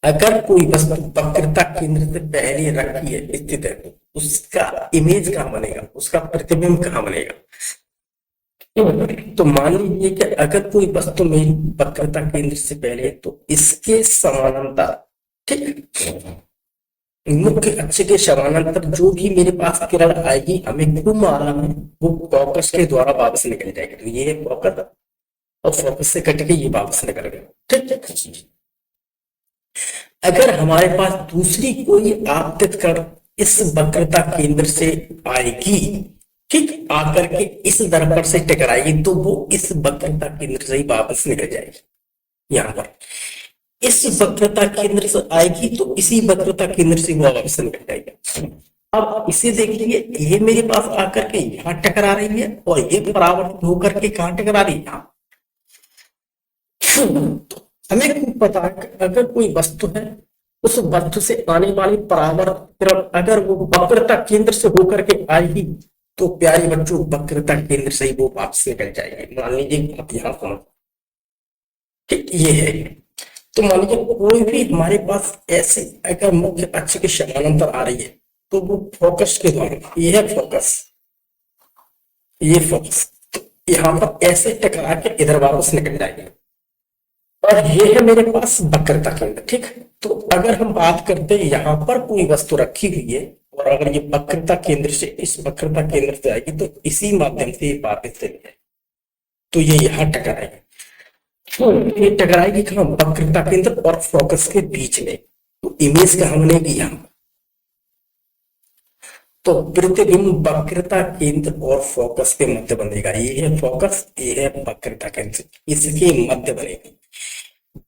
A: अगर कोई वस्तु वक्रता केंद्र से पहले रखी है, स्थित है, तो उसका इमेज कहां बनेगा, उसका प्रतिबिंब कहां बनेगा। तो मान लीजिए कि अगर कोई वस्तु मेरी वक्रता केंद्र से पहले है, तो इसके समानांतर, ठीक, मुख्य अक्ष के समानांतर जो भी मेरे पास किरण आएगी, हमें खूब मालूम है, वो फोकस के द्वारा वापस निकल जाएगी। तो ये फोकस, और फोकस से कट के ये वापस निकल गया। ठीक, अगर हमारे पास दूसरी कोई आपतित कण इस वक्रता केंद्र से आएगी, ठीक, आकर के इस दर्पण से टकराएगी, तो वो इस वक्रता केंद्र से ही वापस निकल जाएगी। यहां पर इस वक्रता केंद्र से आएगी, तो इसी वक्रता केंद्र से वो वापस निकल जाएगी। अब इसे देख लीजिए, ये मेरे पास आकर के यहां टकरा रही है, और ये परावर्तित होकर के कहां टकरा रही है, यहाँ। हमें खूब पता है कि अगर कोई वस्तु है, उस वस्तु से आने वाली परावर्तित अगर वो वक्रता केंद्र से होकर के आएगी, तो प्यारे बच्चों वक्रता केंद्र से ही वो वापस निकल जाएगी। मान लीजिए आप यहां समझ, ठीक, ये है। तो मान लीजिए कोई भी हमारे पास ऐसे अगर मुख्य अक्ष के समानांतर आ रही है, तो वो फोकस के द्वारा, ये है फोकस, ये फोकस, तो यहां पर ऐसे टकरा के इधर वापस निकल जाएगी। और ये है मेरे पास वक्रता केंद्र। ठीक, तो अगर हम बात करते हैं यहां पर कोई वस्तु रखी हुई है, और अगर ये वक्रता केंद्र से इस वक्रता केंद्र से आएगी, तो इसी माध्यम से ये वापस चली जाएगी। तो ये यहाँ टकराएगी। तो ये टकराएगी कहाँ? वक्रता केंद्र और फोकस के बीच में। तो इमेज कहाँ बनेगी? यहाँ। तो प्रतिबिंब वक्रता केंद्र और फोकस के मध्य बनेगा। ये है फोकस, ये है वक्रता केंद्र, इसके मध्य बनेगा।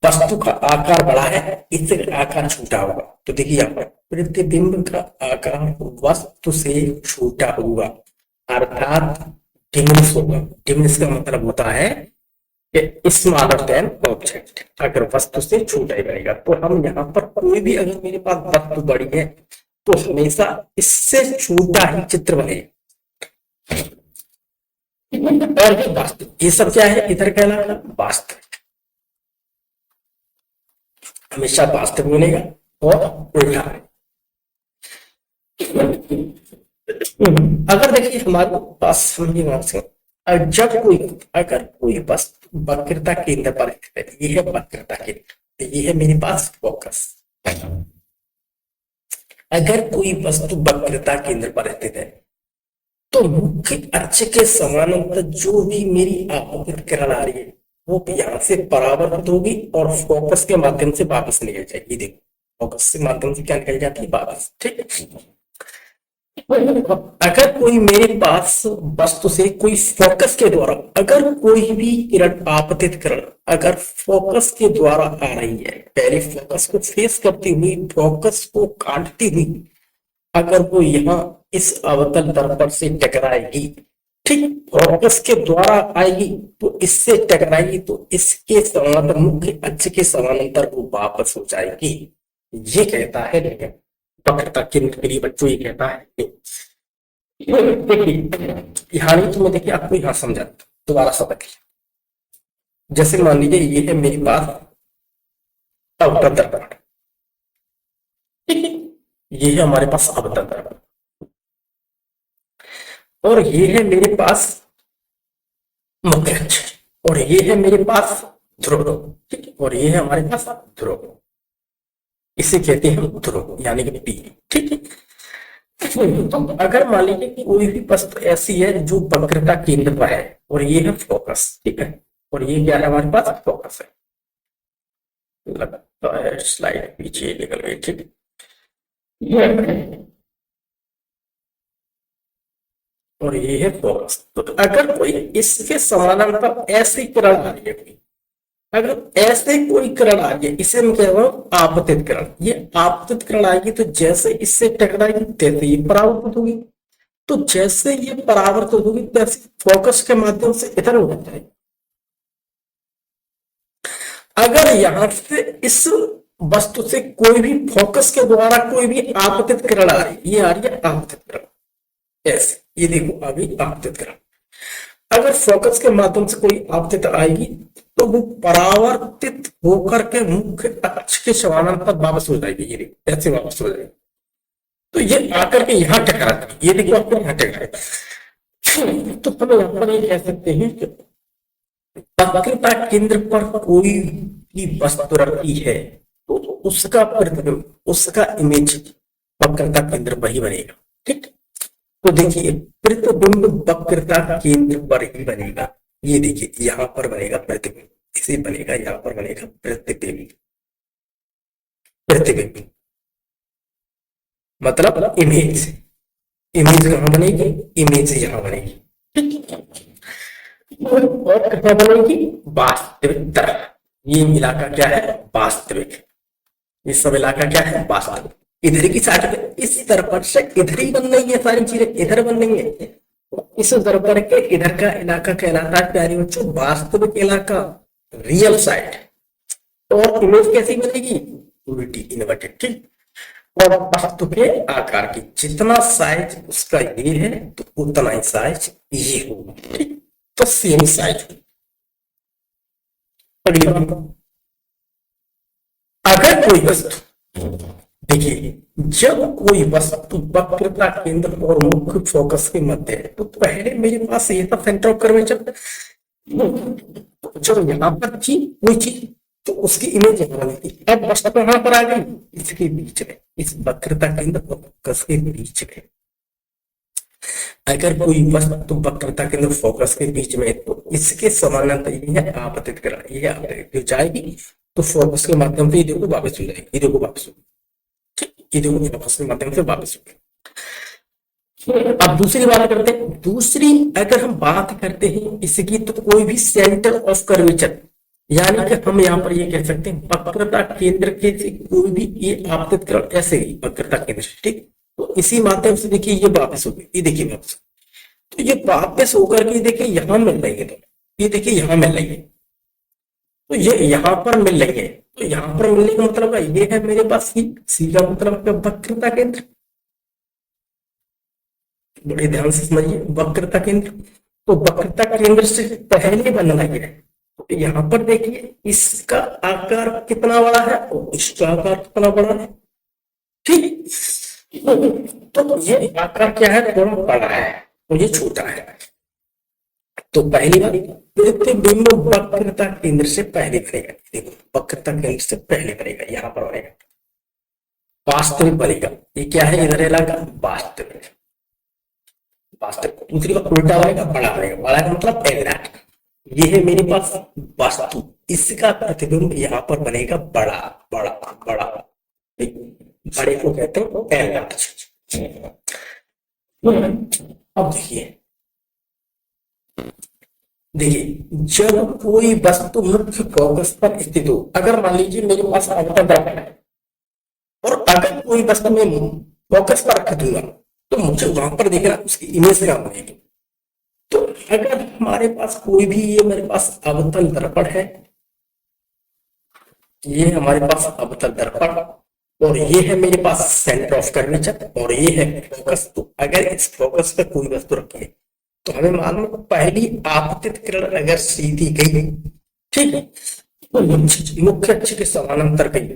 A: वस्तु का आकार बड़ा है, इससे आकार छोटा होगा। तो देखिए यहाँ पर प्रतिबिंब का आकार वस्तु से छोटा होगा, अर्थात डिमिनिश होगा। डिमिनिश का मतलब होता है कि स्मॉलर देन ऑब्जेक्ट, अगर वस्तु से छोटा ही रहेगा। तो हम यहाँ पर कोई भी, अगर मेरे पास वस्तु बड़ी है तो हमेशा इससे छोटा ही चित्र बनेगा। और वास्तविक, ये सब क्या है? इधर कहलाएगा वास्तविक, हमेशा वास्तविक बनेगा और उल्टा। अगर देखिए हमारे पास, समझिए, अगर कोई वस्तु वक्रता केंद्र पर है, ये है वक्रता केंद्र, ये है मेरे पास फोकस। अगर कोई वस्तु वक्रता केंद्र पर स्थित है तो मुख्य अक्ष के समानांतर जो भी मेरी आपतित किरण आ रही है वो यहाँ से परावर्तित होगी और फोकस के माध्यम से वापस निकल जाएगी। देखो, फोकस से माध्यम से क्या निकल जाती है? वापस। ठीक है। अगर कोई मेरे पास वस्तु से कोई फोकस के द्वारा, अगर कोई भी किरण, आपतित किरण अगर फोकस के द्वारा आ रही है, पहले फोकस को फेस करती हुई, फोकस को काटती हुई, अगर वो यहाँ इस अवतल दर्पण से टकराएगी, ठीक, फोकस के द्वारा आएगी तो इससे टकराएगी, तो इसके समानांतर, मुख्य अक्ष के समानांतर वो वापस हो जाएगी। ये कहता है वक्रता केंद्र के लिए बच्चों, ये कहता है। देखिए यहाँ नहीं, तो मैं देखिए आपको यहाँ समझा दोबारा समझ लिया। जैसे मान लीजिए ये है मेरे पास अवतल दर्पण, ये है हमारे पास अवतल दर्पण, और ये है मेरे पास मुख्य अक्ष, और ये है मेरे पास ध्रुव, ठीक, और ये है हमारे पास ध्रुव। इसे कहते हैं ध्रुव, यानी कि पी। ठीक है। तो अगर मान लीजिए कि कोई भी वस्तु ऐसी है जो वक्रता केंद्र पर है, और ये है फोकस, ठीक है, और ये क्या है? हमारे पास फोकस है। लगता है स्लाइड पीछे निकल गई। ठीक है। और ये है फोकस। तो अगर कोई इसके समानांतर ऐसी किरण आ रही है, अगर ऐसे कोई किरण आ गई, इसे मैं कह रहा हूं आपतित किरण। ये आपतित किरण आएगी तो जैसे इससे टकराएगी तैसे ये परावर्तित होगी, तो जैसे ये परावर्तित होगी तैसे फोकस के माध्यम से इधर हो जाएगी। अगर यहां से इस वस्तु से कोई भी फोकस के द्वारा कोई भी आपतित किरण आ रही है, ये आ रही है आपतित किरण, ऐसे, ये देखो आ गई आपतित किरण। अगर फोकस के माध्यम से कोई आपतित आएगी तो वो परावर्तित होकर के मुख्य अक्ष के समानांतर वापस हो जाएगी, ये देखो ऐसे वापस हो जाएगी। तो ये आकर के यहाँ टकराती है, ये देखो आपको यहाँ टकराएगा। तो हम यहाँ पर ये कह सकते हैं कि वक्रता केंद्र पर कोई भी वस्तु रखी है तो उसका प्रतिबिंब, उसका इमेज वक्रता केंद्र पर ही बनेगा। ठीक। तो देखिए प्रतिबिंब वक्रता केंद्र पर ही बनेगा। ये देखिए यहां पर बनेगा प्रतिबिंब, इसे बनेगा, यहां पर बनेगा प्रतिबिंब। प्रतिबिंब मतलब इमेज, इमेज कहां बनेगी? इमेज यहां बनेगी। और कहां बनेगी? वास्तविक तरफ। ये इलाका क्या है? वास्तविक। ये सब इलाका क्या है? वास्तविक। इधर की साइड पे इस दर्पण से इधर ही बन रही है, सारी चीजें इधर बन रही है। इस दर्पण के इधर का इलाका कहलाता है प्यारे बच्चों वास्तविक इलाका, रियल साइड। और इमेज कैसी बनेगी? उल्टी, इन्वर्टेड। ठीक। और वस्तु के आकार की जितना साइज उसका ये है तो उतना ही साइज ये होगा। ठीक। तो सेम साइज। अगली बात, अगर कोई वस्तु, देखिए जब कोई वस्तु वक्रता केंद्र और मुख्य फोकस के मध्य है तो पहले मेरे पास ये था सेंटर ऑफ कर्वेचर। जब यहां पर थी कोई चीज तो उसकी इमेज यहां बनी थी। अब वस्तु कहां पर आ गई? इसके बीच में, इस वक्रता केंद्र और फोकस के बीच में। अगर कोई वस्तु वक्रता केंद्र फोकस के बीच में तो इसके समानांतर ये है आपतित किरण, ये आपतित जो जाएगी तो फोकस के माध्यम से ये देखो वापस हो जाएगी, ये देखो वापस हो, ठीक, ये देखो फोकस के माध्यम से वापस हो गई। अब दूसरी बात करते हैं। दूसरी अगर हम बात करते हैं इसकी, तो कोई भी सेंटर ऑफ कर्वेचर, यानी कि हम यहाँ पर ये कह सकते हैं वक्रता केंद्र के से कोई भी ये आपतित किरण ऐसे ही वक्रता केंद्र से, ठीक, तो इसी माध्यम से देखिए ये वापस हो गई, ये देखिए वापस, तो ये वापस होकर के देखिए यहां मिल रही है, तो ये देखिए यहां मिल रही है, तो ये यहां पर मिल रही है, तो यहां पर मिलने का मतलब है ये है मेरे पास ही सी का मतलब वक्रता केंद्र। बड़े ध्यान से समझिए, वक्रता केंद्र, तो वक्रता केंद्र से पहले बनना है, तो यहाँ पर देखिए इसका आकार कितना बड़ा है और इसका आकार कितना बड़ा है, ठीक, तो ये आकार क्या है, थोड़ा बड़ा है और ये छोटा है। तो पहली बात, प्रतिबिंब वक्रता केंद्र से पहले बनेगा, देखो वक्रता केंद्र से पहले बनेगा, यहाँ पर बनेगा, वास्तविक बनेगा, ये क्या है इधर इलाका वास्तविक, वास्तविक। दूसरी बात उल्टा बनेगा, बड़ा बनेगा, बड़ा का मतलब एग्जैक्ट, ये है मेरे पास वास्तु, इसका प्रतिबिंब यहाँ पर बनेगा बड़ा बड़ा बड़ा, बड़े को कहते हैं एग्जैक्ट। अब देखिए, देखिए जब कोई वस्तु मुख्य फोकस पर स्थित हो, अगर मान लीजिए मेरे पास अवतल दर्पण है और अगर कोई वस्तु में फोकस पर रख दूंगा तो मुझे वहां पर देखना उसकी इमेज कहां बनेगी। तो अगर हमारे पास कोई भी, ये मेरे पास अवतल दर्पण है, ये हमारे पास अवतल दर्पण और ये है मेरे पास सेंटर ऑफ कर्वेचर और ये है फोकस, तो अगर इस फोकस पे कोई वस्तु रखी है तो हमें मालूम है पहली आपतित किरण अगर सीधी गई, ठीक है, तो मुख्य अक्ष के समानांतर गई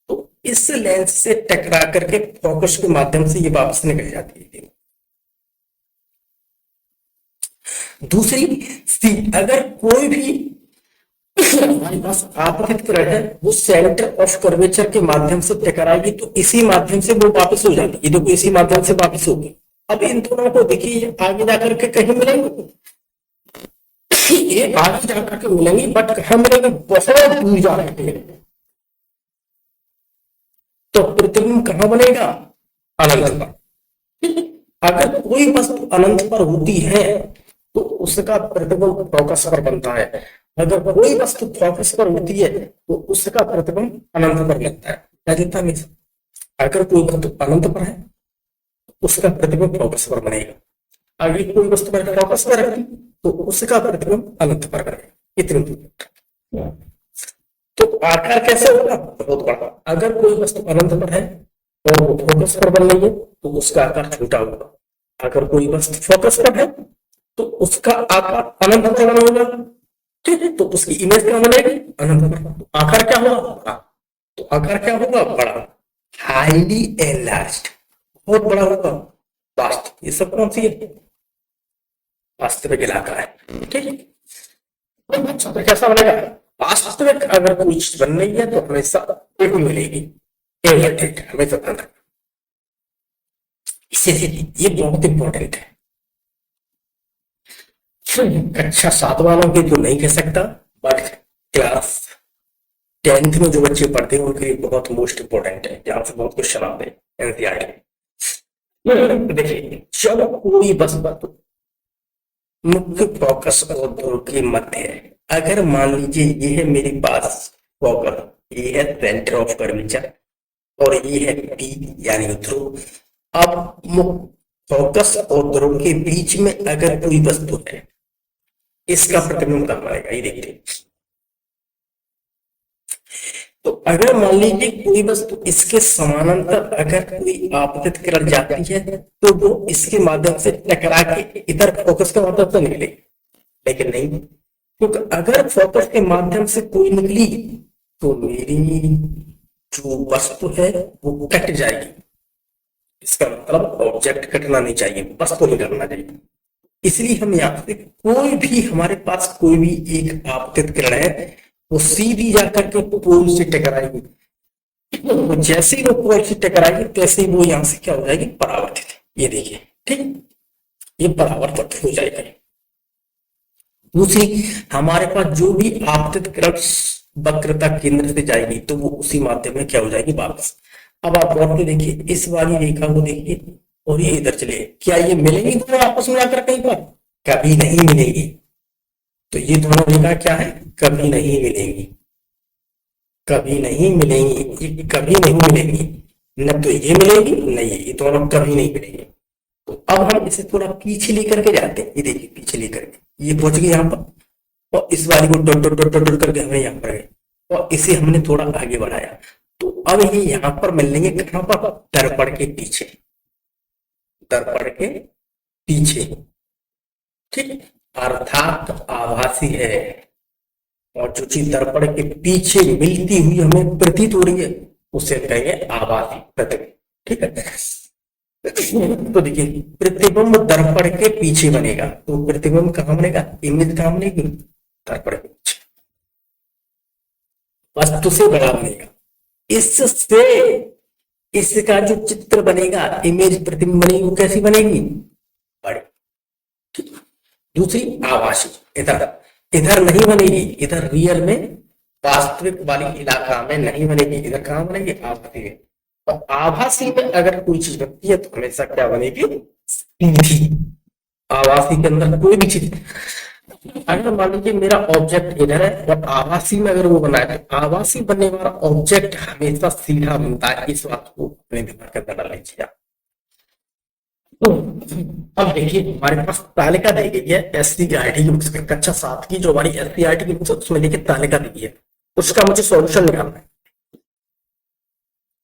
A: तो इस लेंस से टकरा करके फोकस के माध्यम से ये वापस निकल जाती है। दूसरी, अगर कोई भी हमारे पास आपतित किरण है वो सेंटर ऑफ कर्वेचर के माध्यम से टकराएगी तो इसी माध्यम से वो वापस हो जाती है, देखो इसी माध्यम से वापस होगी। अब इन दोनों को देखिए आगे जाकर के कहीं मिलेंगे, ये आगे जाकर के मिलेंगे बट कहां मिलेंगे, बहुत दूर जाकर के, तो प्रतिबिंब कहां बनेगा, अनंत पर। अगर कोई वस्तु अनंत पर होती है तो उसका प्रतिबिंब फोकस पर बनता है, अगर कोई वस्तु फोकस पर होती है तो उसका प्रतिबिंब अनंत पर बनता है। क्या देता है, अगर कोई वस्तु अनंत पर है उसका प्रतिबिंब फोकस पर बनेगा, अगर कोई वस्तु पर फोकस पर है तो उसका प्रतिबिंब अनंत पर बनेगा, इतनी। तो आकार कैसे होगा, बहुत बड़ा। अगर कोई वस्तु अनंत पर है और वो फोकस पर बन रही है तो उसका आकार छोटा होगा, अगर कोई वस्तु फोकस पर है तो उसका आकार अनंत पर होगा, ठीक है, तो उसकी इमेज क्या बनेगी, अनंत पर। तो आकार क्या होगा, बड़ा, तो आकार क्या होगा, बड़ा, हाईली एनलार्ज्ड, बहुत बड़ा होगा। वास्तव, ये सब कौन सी है, वास्तविक इलाका है, ठीक है। तो कैसा बनेगा, वास्तविक अगर कोई चीज बन रही है तो हमेशा एक मिलेगी, इन्वर्टेड, हमेशा ध्यान रखना, इसीलिए ये बहुत इंपॉर्टेंट है। कक्षा 7 वालों के जो नहीं कह सकता, बट क्लास 10th में जो बच्चे पढ़ते हैं उनके लिए बहुत मोस्ट इंपॉर्टेंट है, जहां से बहुत क्वेश्चन आते हैं एनसीईआरटी। देखिए जब कोई वस्तु मुख्य फोकस और ध्रुव के मध्य है, अगर मान लीजिए ये है मेरे पास फोकस, ये है सेंटर ऑफ कर्वेचर और ये है पी यानी ध्रुव। अब फोकस और ध्रुव के बीच में अगर कोई वस्तु है, इसका प्रतिबिंब कहां आएगा, ये देखिए। तो अगर मान लीजिए कोई वस्तु इसके समानांतर अगर कोई आपतित किरण जाती है तो वो इसके माध्यम से टकरा के इधर फोकस के माध्यम से निकलेगी, लेकिन नहीं, क्योंकि अगर फोकस के माध्यम से कोई निकली तो मेरी जो वस्तु है वो कट जाएगी। इसका मतलब ऑब्जेक्ट कटना नहीं चाहिए, वस्तु नहीं करना चाहिए। इसलिए हम यहाँ से कोई भी हमारे पास कोई भी एक आपतित किरण है वो सीधी जाकर के पोल से टकराएगी, तो जैसे ही वो पोल से टकराएगी तैसे ही वो यहां से क्या हो जाएगी, परावर्तित। ये देखिए, ठीक, ये परावर्तित हो जाएगा। दूसरी, हमारे पास जो भी आपतित किरण वक्रता केंद्र से जाएगी तो वो उसी माध्यम में क्या हो जाएगी, वापस। अब आप गौर से देखिए, इस वाली रेखा को देखिए और ये इधर चले, क्या ये मिलेंगी दोनों आपस में आकर कहीं पर? कभी नहीं मिलेगी। तो ये दोनों रेखा क्या है, कभी नहीं मिलेंगी, कभी नहीं मिलेंगी, ये कभी नहीं मिलेंगी, न तो ये मिलेगी न ये दोनों कभी नहीं मिलेंगे। तो अब हम इसे थोड़ा पीछे लेकर के जाते हैं, ये देखिए पीछे लेकर के ये पहुंच गए यहाँ पर, और इस वाली co dot dot dot dot करके हमें यहाँ पर गए, और इसे हमने थोड़ा आगे बढ़ाया, तो अब ये यहाँ पर मिलेंगे कहां पर, दर्पण के पीछे, दर्पण के पीछे, ठीक, अर्थात आभासी है। और जो चीज दर्पण के पीछे मिलती हुई हमें प्रतीत हो रही है उसे कहेंगे आभासी प्रतिबिंब, ठीक है। तो देखिए, प्रतिबिंब दर्पण के पीछे बनेगा, तो प्रतिबिंब कहां बनेगा, इमेज कहां बनेगी, दर्पण के पीछे, वस्तु से बड़ा बनेगा। इससे इसका जो चित्र बनेगा, इमेज प्रतिबिंब बनेगी, वो कैसी बनेगी, बड़ी। दूसरी, आभासी, इधर इधर नहीं बनेगी, इधर रियल में वास्तविक वाली इलाका में नहीं बनेगी, इधर कहां बनेगी, आभासी में। और आभासी में अगर कोई चीज बनती है तो हमेशा क्या बनेगी, सीधी। आभासी के अंदर कोई भी चीज, अगर मान लीजिए मेरा ऑब्जेक्ट इधर है और आभासी में अगर वो बना है, आभासी बनने वाला ऑब्जेक्ट हमेशा सीधा बनता है, इस बात को अपने दिमाग के अंदर डाल लीजिए। तो अब देखिए, हमारे पास तालिका दी गई है एससीईआरटी की बुक्स में, कक्षा 7 की जो हमारी एससीईआरटी की बुक्स है उसमें देखिए तालिका दी गई है, उसका मुझे सॉल्यूशन निकालना है।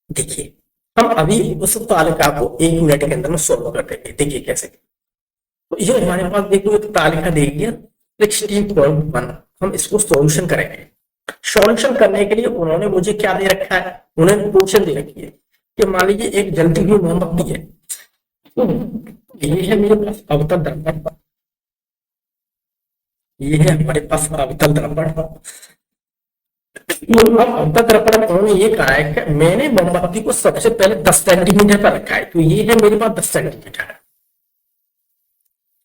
A: देखिए, हम अभी उस तालिका को 1 मिनट के अंदर में सॉल्व कर देंगे। देखिए कैसे, तो ये हमारे पास देखो एक तालिका दी गई है 16.1, हम इसको सॉल्यूशन करेंगे। सॉल्यूशन करने के लिए उन्होंने मुझे क्या दे रखा है, उन्होंने क्वेश्चन दे रखी है कि मान लीजिए एक जलती हुई मोमबत्ती है, ये है मेरे पास अवतल दर्पण, ये है हमारे पास अवतल दर्पण। अवतल दर्पण में उन्होंने ये कहा है कि मैंने मोमबत्ती को सबसे पहले 10 सेंटीमीटर पर रखा है, तो ये है मेरे पास 10 सेंटीमीटर।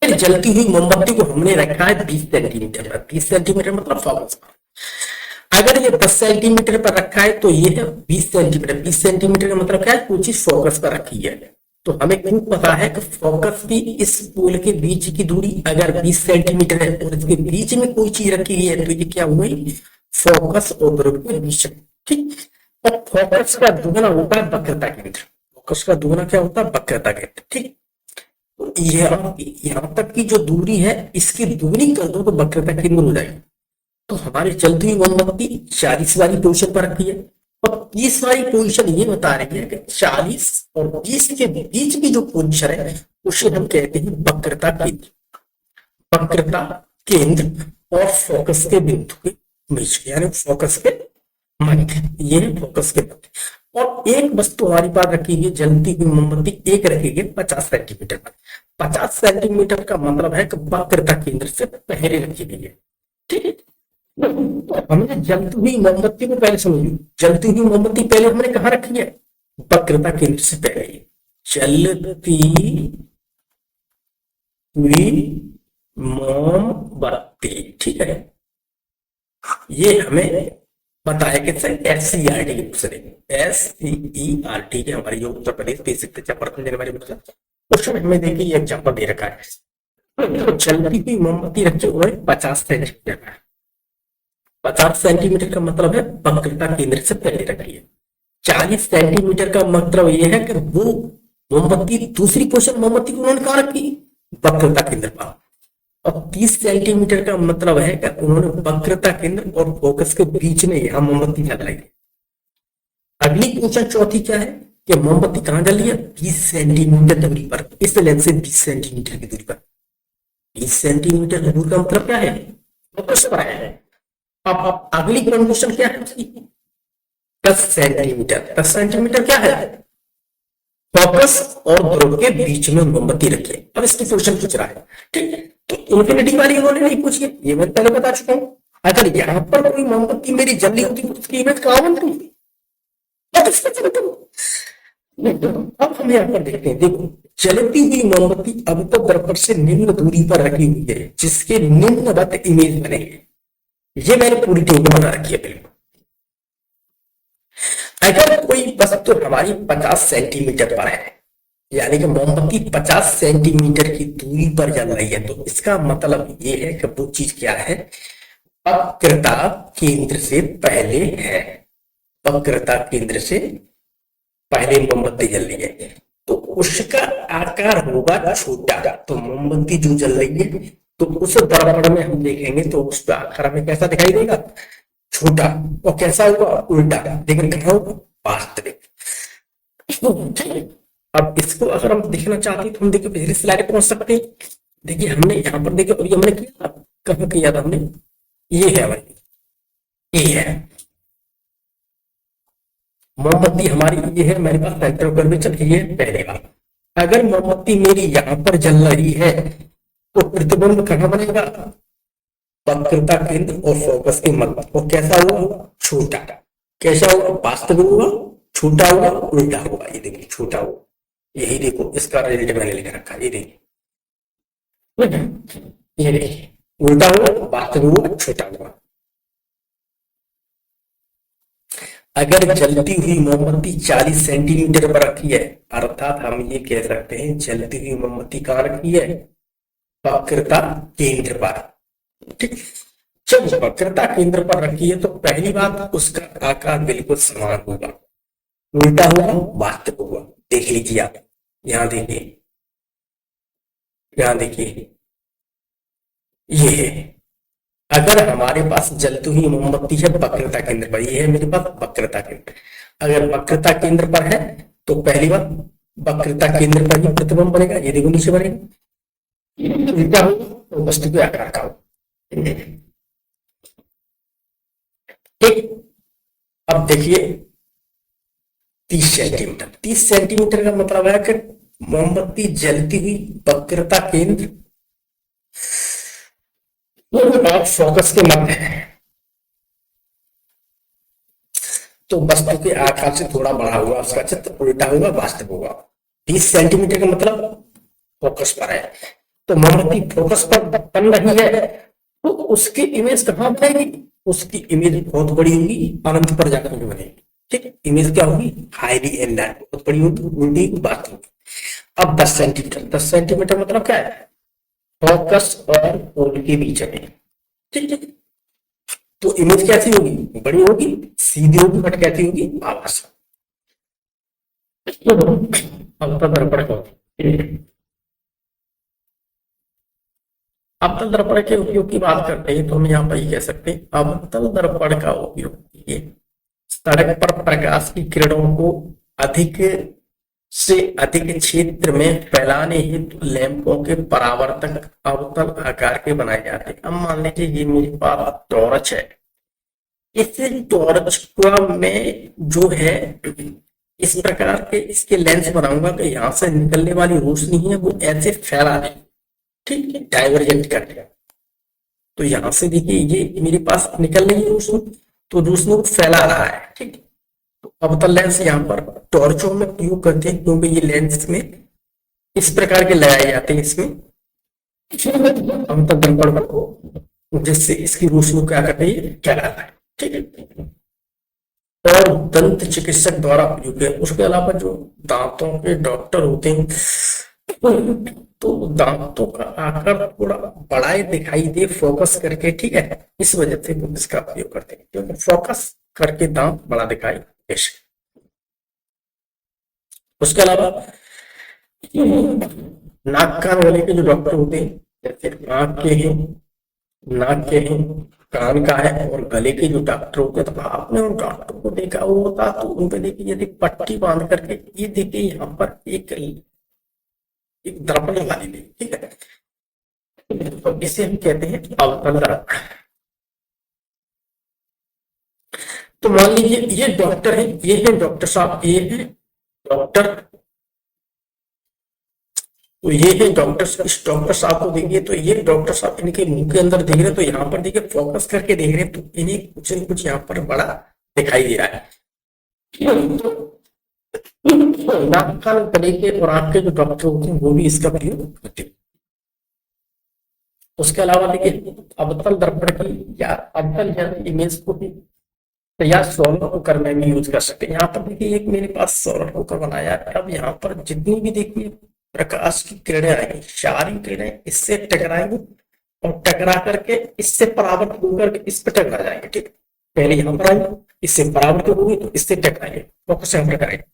A: फिर जलती हुई मोमबत्ती को हमने रखा है 20 सेंटीमीटर पर, 20 सेंटीमीटर मतलब फोकस पर। अगर ये 10 सेंटीमीटर पर रखा है तो ये है 20 सेंटीमीटर, 20 सेंटीमीटर का मतलब क्या है, कोई चीज फोकस पर रखी है। तो हमें क्यों पता है कि फोकस की इस पोल के बीच की दूरी अगर 20 सेंटीमीटर है और इसके बीच में कोई चीज रखी हुई है तो ये क्या हुई, फोकस और ध्रुव के बीच, ठीक। और फोकस का दुगना होता है वक्रता केंद्र, फोकस का दुगना क्या होता है, वक्रता केंद्र, ठीक। तो यहाँ तक की जो दूरी है इसकी दुगनी कर दो तो वक्रता केंद्र हो जाएगी। तो हमारी चलती हुई मोमबत्ती 40 वाली पोजीशन पर रखी है, और 30 वाली पोजीशन ये बता रही है कि 40 और 20 के बीच की जो पोजीशन है उसे हम कहते हैं वक्रता केंद्र, वक्रता केंद्र और फोकस के बिंदु के बीच, यानी फोकस के मध्य, ये है फोकस के मध्य। और एक वस्तु हमारी पास रखी है जलती हुई मोमबत्ती, एक रखी है 50 सेंटीमीटर पर। 50 सेंटीमीटर का मतलब है कि वक्रता केंद्र से पहले रखी गई है, ठीक है। तो हमने जलती हुई मोमबत्ती को पहले समझिए, जलती हुई मोमबत्ती पहले हमने कहा रखी है, वक्रता केंद्र से पहले। जलती हुई मोमबत्ती, ठीक है, ये हमें बताया कि एससीईआरटी की बुक से, एससीईआरटी के हमारी जो उत्तर प्रदेश बेसिक शिक्षा प्रथम जनवरी बुक है उसमें हमें देखिए ये एग्जाम्पल दे रखा है। तो जलती हुई मोमबत्ती रखी हुई 50 सेंटीमीटर का, 50 सेंटीमीटर का मतलब है वक्रता केंद्र से पहले रखी है। 40 सेंटीमीटर का मतलब यह है कि वो मोमबत्ती दूसरी पोजीशन मोमबत्ती को उन्होंने कहा रखी, वक्रता केंद्र पर। और 30 सेंटीमीटर का मतलब है कि उन्होंने वक्रता केंद्र और फोकस के बीच में यहां मोमबत्ती जलाई। अगली क्वेश्चन चौथी क्या है कि मोमबत्ती कहां जली है, 20 सेंटीमीटर दूरी पर, इस लेंथ से 20 सेंटीमीटर की दूरी पर। 20 सेंटीमीटर दूरी का मतलब क्या है, फोकस पर है। अब अगली कंडीशन क्या है उसकी, 10 सेंटीमीटर। 10 सेंटीमीटर क्या है, फोकस और ध्रुव के बीच में मोमबत्ती रखिए। अब इसकी क्वेश्चन पूछ रहा है, ठीक है। तो इन्फिनिटी वाली उन्होंने नहीं पूछी, ये मैं पहले बता चुका हूं। अगर यहां पर कोई मोमबत्ती मेरी जल्दी होती तो उसकी इमेज कहां बनती, अब हम यहां पर देखते हैं, देखो जलती हुई मोमबत्ती अवतल दर्पण से निम्न दूरी पर रखी हुई है, जिसके निम्नवत इमेज बनेंगे। ये मैंने पूरी टेबल बना रखी है बिल्कुल। अगर कोई वस्तु हमारी 50 सेंटीमीटर पर है, यानी कि मोमबत्ती 50 सेंटीमीटर की दूरी पर जल रही है, तो इसका मतलब ये है कि वो चीज क्या है, वक्रता केंद्र से पहले है। वक्रता केंद्र से पहले मोमबत्ती जल रही है तो उसका आकार होगा छोटा। तो मोमबत्ती जो जल रही है तो उस दर्पण में हम देखेंगे तो उसका आकार हमें कैसा दिखाई देगा, छोटा। और कैसा होगा, उल्टा। लेकिन क्या होगा, वास्तविक। अब इसको अगर हम देखना चाहते हैं तो हम देखिए पिछली स्लाइड पे पहुंच सकते हैं। देखिए हमने यहाँ पर देखिए, और ये हमने किया था, कहाँ किया था हमने, ये है भाई, ये है मोमबत्ती हमारी, ये है मेरे पास सेंटर कर्वेचर, ये पहले बात। अगर मोमबत्ती मेरी यहाँ पर जल रही है तो प्रतिबिंब कहाँ बनेगा, वक्रता केंद्र और फोकस के मध्य। और कैसा होगा, छोटा। कैसा होगा, वास्तविक होगा, छोटा होगा, उल्टा होगा। ये देखिए छोटा होगा, यही देखो इसका रिजल्ट मैंने लिख रखा है, ये देखिए, ये देखिए उल्टा होगा, वास्तविक होगा, छोटा होगा। अगर जलती हुई मोमबत्ती 40 सेंटीमीटर पर रखी है, अर्थात हम ये कह सकते हैं जलती हुई मोमबत्ती कहाँ रखी है, वक्रता केंद्र पर। ठीक, जब वक्रता केंद्र पर रखी है तो पहली बात उसका आकार बिल्कुल समान होगा, उल्टा होगा, वास्तविक होगा। देख लीजिए आप, यहां देखिए, यहां देखिए, ये है। अगर हमारे पास जलती हुई मोमबत्ती है वक्रता केंद्र पर, ये है मेरे पास वक्रता केंद्र। अगर वक्रता केंद्र पर है तो पहली बात वक्रता केंद्र पर ही प्रतिबिंब बनेगा, ये देखो नीचे बनेगा, उल्टा होगा तो वस्तु के आकार का होगा। ठीक, अब देखिए 30 सेंटीमीटर। 30 सेंटीमीटर का मतलब है कि मोमबत्ती जलती हुई वक्रता केंद्र और फोकस के मध्य है, तो वस्तु के आकार से थोड़ा बड़ा होगा, उसका चित्र उल्टा होगा, वास्तविक होगा। 30 सेंटीमीटर का मतलब फोकस पर है, तो मोमबत्ती फोकस पर बन रही है तो उसकी इमेज कहां बनेगी, उसकी इमेज बहुत बड़ी होगी, अनंत पर जाकर के बनेगी। ठीक, इमेज क्या होगी, हाईली एनलार्ज, बहुत बड़ी होगी, उल्टी वास्तविक। अब 10 सेंटीमीटर, 10 सेंटीमीटर मतलब क्या है, फोकस और पोल के बीच में। ठीक है, तो इमेज कैसी होगी, बड़ी होगी, सीधी होगी, बट कैसी होगी, आवास। अवतल दर्पण का अवतल दर्पण के उपयोग की बात करते हैं तो हम यहाँ पर ये कह सकते हैं अवतल दर्पण का उपयोग ये सड़क पर प्रकाश की किरणों को अधिक से अधिक क्षेत्र में फैलाने हेतु लैंपों के परावर्तक अवतल आकार के बनाए जाते हैं। अब मान लीजिए ये मेरे पास टॉर्च है, इस टॉर्च का मैं जो है इस प्रकार के इसके लेंस बनाऊंगा कि यहाँ से निकलने वाली रोशनी है वो ऐसे फैला दे, ठीक है, डाइवर्जेंट कर दिया। तो यहां से देखिए ये मेरे पास निकल रही है रोशनी, तो रोशनी को फैला रहा है। ठीक, तो अवतल लेंस यहाँ पर टॉर्चों में उपयोग करते हैं क्योंकि ये लेंस में इस प्रकार के लगाए जाते हैं इसमें अवतल दर्पण को, जिससे इसकी रोशनी क्या कर रही है, फैलाता है। ठीक है, और दंत चिकित्सक द्वारा उपयोग है। उसके अलावा जो दांतों के डॉक्टर होते हैं तो दांतों का आकार थोड़ा बड़ा दिखाई दे फोकस करके, ठीक है, इस वजह से वो इसका उपयोग करते हैं क्योंकि फोकस करके दांत बड़ा दिखाई दे। उसके अलावा नाक कान गले के जो डॉक्टर होते हैं, जैसे आंख के हैं, नाक के हैं, कान का है और गले के जो डॉक्टर होते हैं, तो आपने उन डॉक्टर को देखा होता तो उन पे देखिए यदि पट्टी बांध करके ये देखिए यहाँ पर एक दर्पण लगा दी, ठीक है, तो इसे हम कहते हैं अवतल दर्पण। तो मान लीजिए ये डॉक्टर है, ये है डॉक्टर साहब, ये है डॉक्टर, तो ये है डॉक्टर। इस डॉक्टर साहब को देखिए तो ये डॉक्टर साहब इनके मुंह के अंदर देख रहे हैं, तो यहाँ पर देखिए फोकस करके देख रहे हैं, तो इन्हें कुछ न कुछ यहाँ पर बड़ा दिखाई दे रहा है। नाक कान गले के और आंख के जो डॉक्टर होते हैं वो भी इसका प्रयोग करते हैं। उसके अलावा देखिए अवतल दर्पण की या अवतल इमेज को भी या सोलर कुकर में भी यूज कर सकते हैं। यहाँ पर देखिए एक मेरे पास सोलर कुकर बनाया है। अब यहाँ पर जितनी भी देखिए प्रकाश की किरणें आएंगी, सारी किरणें इससे टकराएंगी और टकरा करके इससे परावर्तित होकर इस पर टकरा जाएंगे। ठीक, पहले यहाँ पर आएंगे, इससे परावर्तित होगी तो इससे टकराएंगे, फोकस यहाँ पर करेंगे।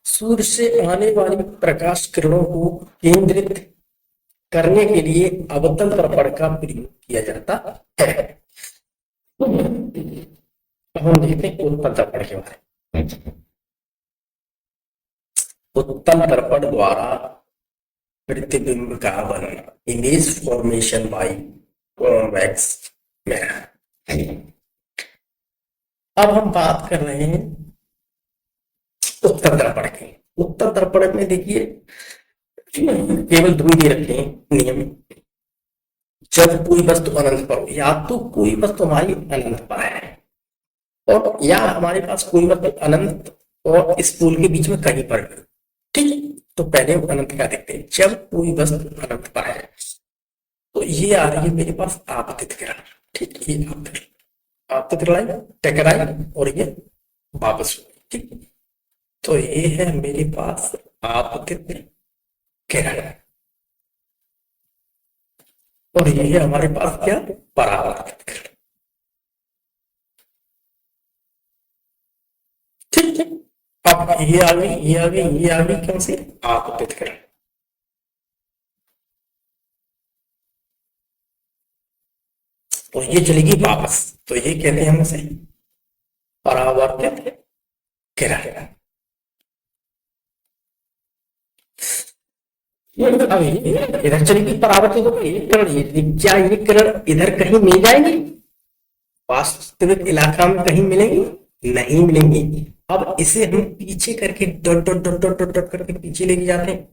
A: सूर्य से आने वाली प्रकाश किरणों को केंद्रित करने के लिए अवतल दर्पण का प्रयोग किया जाता है। अब हम देखते हैं उत्तल दर्पण के बारे में। उत्तल दर्पण द्वारा प्रतिबिंब का बनना, image formation by convex mirror. अब हम बात कर रहे हैं उत्तल दर्पण की। उत्तल दर्पण में देखिए केवल दो ही रखे हैं नियम। जब कोई वस्तु अनंत पर हो, या तो कोई वस्तु हमारी अनंत पर है और या हमारे पास कोई वस्तु अनंत और इस पोल के बीच में कहीं पर है। ठीक, तो पहले हम अनंत का देखते हैं। जब कोई वस्तु अनंत पर है तो ये आ रही है मेरे पास आपतित किरण। ठीक, ये आपतित किरण टकराई और ये वापस हुई। ठीक, तो ये है मेरे पास आपतित किरण और ये है हमारे पास क्या, परावर्तित किरण। ठीक है, अब ये आ गई, ये आ गई, ये आ गई, कौन सी, आपतित किरण। तो ये चलेगी वापस, तो ये कहते हैं हम इसे परावर्तित किरण। इधर चलेगी परावर्तित होगी किरण। क्या ये किरण इधर कहीं मिल जाएंगी, वास्तविक इलाका में कहीं मिलेंगी, नहीं मिलेंगी। अब इसे हम पीछे करके dot dot dot dot dot करके पीछे लेके जाते हैं।